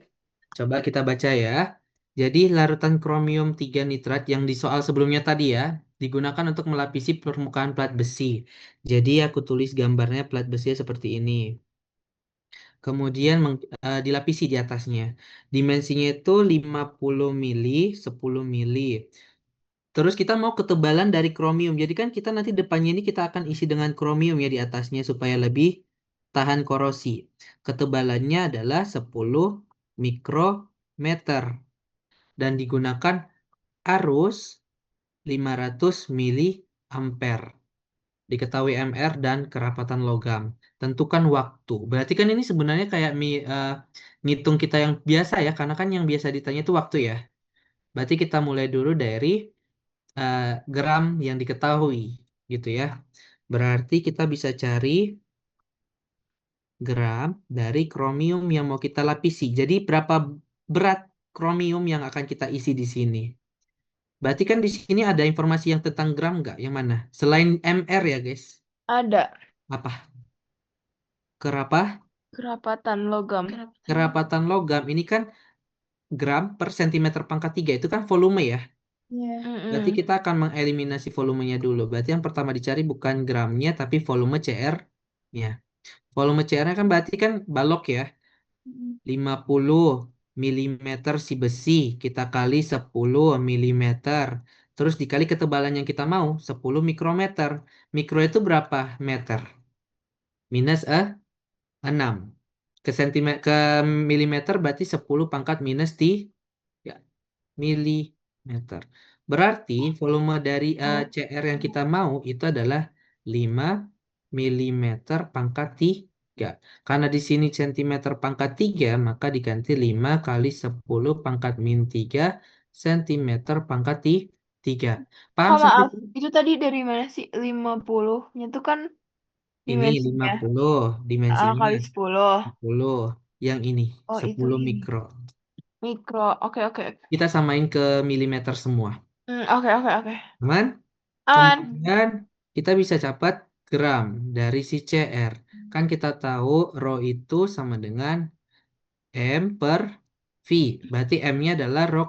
S1: coba kita baca ya. Jadi larutan kromium 3 nitrat yang di soal sebelumnya tadi ya, digunakan untuk melapisi permukaan plat besi. Jadi aku tulis gambarnya plat besi seperti ini. Kemudian dilapisi di atasnya. Dimensinya itu 50 mili, 10 mili. Terus kita mau ketebalan dari kromium. Jadi kan kita nanti depannya ini kita akan isi dengan kromium ya di atasnya supaya lebih tahan korosi. Ketebalannya adalah 10 mikrometer. Dan digunakan arus 500 mili ampere. Diketahui MR dan kerapatan logam. Tentukan waktu. Berarti kan ini sebenarnya kayak ngitung kita yang biasa ya, karena kan yang biasa ditanya itu waktu ya. Berarti kita mulai dulu dari gram yang diketahui, gitu ya. Berarti kita bisa cari gram dari kromium yang mau kita lapisi. Jadi berapa berat kromium yang akan kita isi di sini? Berarti kan di sini ada informasi yang tentang gram nggak? Yang mana? Selain MR ya guys.
S3: Ada.
S1: Apa? Kerapa?
S3: Kerapatan logam.
S1: Kerapatan logam. Ini kan gram per sentimeter pangkat 3. Itu kan volume ya.
S4: Iya.
S1: Berarti
S3: Mm-mm.
S1: kita akan mengeliminasi volumenya dulu. Berarti yang pertama dicari bukan gramnya, tapi volume CR-nya. Volume CR-nya kan berarti kan balok ya.
S4: Mm.
S1: 50 milimeter si besi. Kita kali 10 milimeter. Terus dikali ketebalan yang kita mau, 10 mikrometer. Mikro itu berapa meter? Minus 6. Ke milimeter berarti 10 pangkat minus 3 milimeter. Berarti volume dari CR yang kita mau itu adalah 5 milimeter pangkat 3. Karena di sini centimeter pangkat 3, maka diganti 5 kali 10 pangkat min 3 centimeter pangkat 3. Paham
S3: Oh,
S1: sampai
S3: maaf. Itu tadi dari mana sih? 50-nya tuh kan
S1: ini
S3: dimensinya.
S1: 50 dimensinya
S3: Kali 10.
S1: 10. Yang ini
S3: Oh, itu
S1: 10
S3: ini.
S1: mikro.
S3: Mikro. Oke, oke.
S1: Kita samain ke milimeter semua.
S3: Oke, oke, oke.
S1: Aman?
S3: Aman.
S1: Kemudian kita bisa catat gram dari si CR. Kan kita tahu rho itu sama dengan M per V. Berarti M-nya adalah
S3: Loh.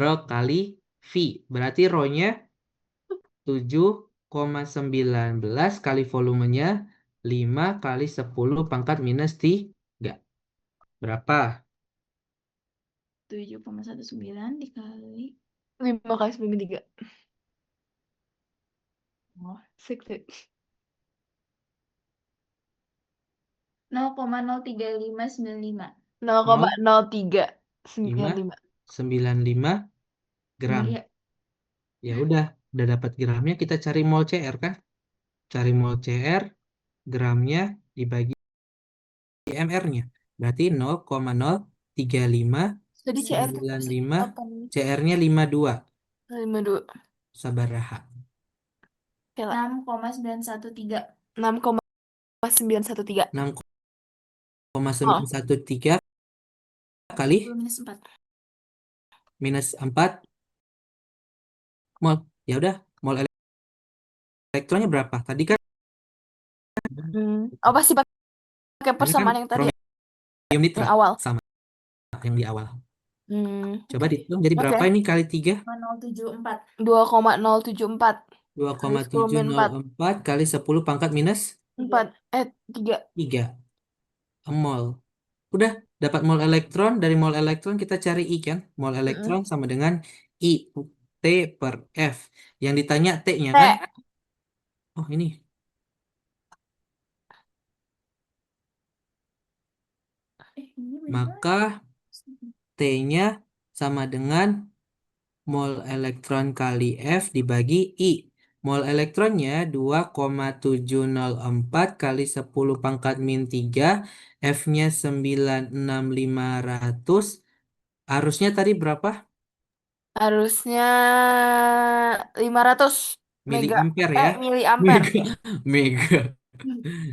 S1: rho kali V. Berarti rho-nya 7,19 kali volumenya 5 kali 10 pangkat minus 3. Berapa?
S4: 7,19 dikali
S3: 5 kali 93.
S4: oh,
S3: 60.
S4: 0,03595.
S3: 0,0395.
S1: 95 gram.
S4: Iya.
S1: Ya udah dapat gramnya, kita cari mol CR kan? Cari mol CR, gramnya dibagi MR-nya. Berarti 0,03595,
S3: Tadi CR tuh 8.
S1: CR-nya 52.
S3: 52.
S1: Sabaraha.
S4: 6,913.
S3: 6,913.
S1: 6,913 kali
S4: minus 4.
S1: minus 4 mol. Ya udah, mol elektronnya berapa? Tadi kan
S3: Oh, pasti pakai
S1: ini kan
S3: persamaan yang tadi ya?
S1: kromium nitrat
S3: Yang awal.
S1: sama yang di awal. Coba
S3: Oke.
S1: dihitung jadi berapa
S3: Oke.
S1: ini kali 3?
S4: 0,074.
S3: 2,074. 10 min 4.
S1: 2,704 kali 10 pangkat minus
S3: 4. 3.
S1: 3 mol. Udah, dapat mol elektron. Dari mol elektron kita cari I kan. Mol elektron sama dengan I T per F. Yang ditanya T-nya
S3: T.
S1: kan? Oh, ini.
S4: Ini beneran.
S1: Maka T-nya sama dengan mol elektron kali F dibagi I. Mol elektronnya 2,704 kali 10 pangkat min 3. F-nya 96500. Arusnya tadi berapa?
S3: Harusnya 500 mega.
S1: Miliampere ya.
S3: Miliampere.
S1: Mega. Mega.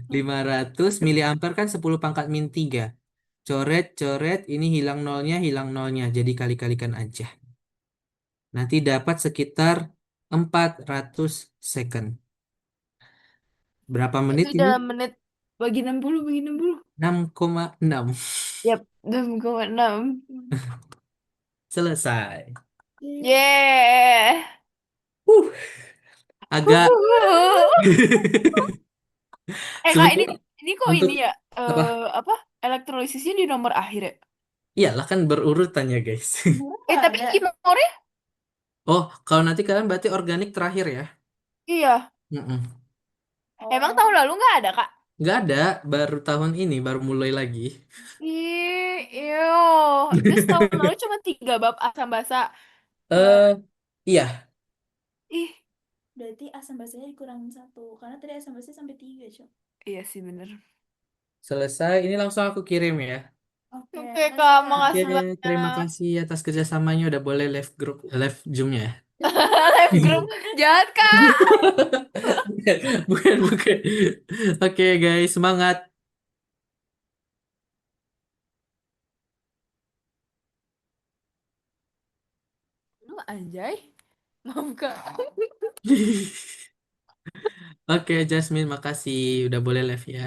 S1: 500 miliampere kan 10 pangkat min 3. Coret, ini hilang nolnya. Jadi kali-kalikan aja. Nanti dapat sekitar 400 second. Berapa menit
S3: Itu
S1: ini?
S3: dalam menit bagi 60, bagi 60.
S1: 6,6.
S3: Yap, 6,6.
S1: Selesai.
S3: Yeah.
S1: Uh, agak
S3: Kak,
S1: sebenarnya
S3: ini kok
S1: untuk
S3: ini ya?
S1: apa?
S3: Apa? Elektrolitisnya di nomor akhir ya?
S1: Iyalah kan berurutan ya guys.
S3: Tapi inornya?
S1: Oh, kalau nanti kalian berarti organik terakhir ya?
S3: Iya.
S1: Mm-mm.
S3: Emang tahun lalu nggak ada, Kak?
S1: Nggak ada, baru tahun ini baru mulai lagi.
S3: Iyo. Terus tahun lalu cuma 3 bab asam basa.
S1: Eh, iya,
S3: Ih,
S4: Berarti asam basanya dikurangin 1. Karena tadi asam basanya sampai 3, Cok.
S3: iya sih bener.
S1: selesai. Ini langsung aku kirim ya.
S4: Oke,
S3: Oke,
S4: makasih,
S3: Kak,
S4: Kak.
S3: makasih
S1: Oke,
S3: banyak.
S1: terima kasih atas kerjasamanya. Udah boleh live group, live Zoom-nya ya.
S3: Live group. Jahat, Kak.
S1: Bukan. Oke guys, semangat.
S3: Lu anjay. Maaf, Kak.
S1: Oke, Jasmine, makasih udah boleh live ya.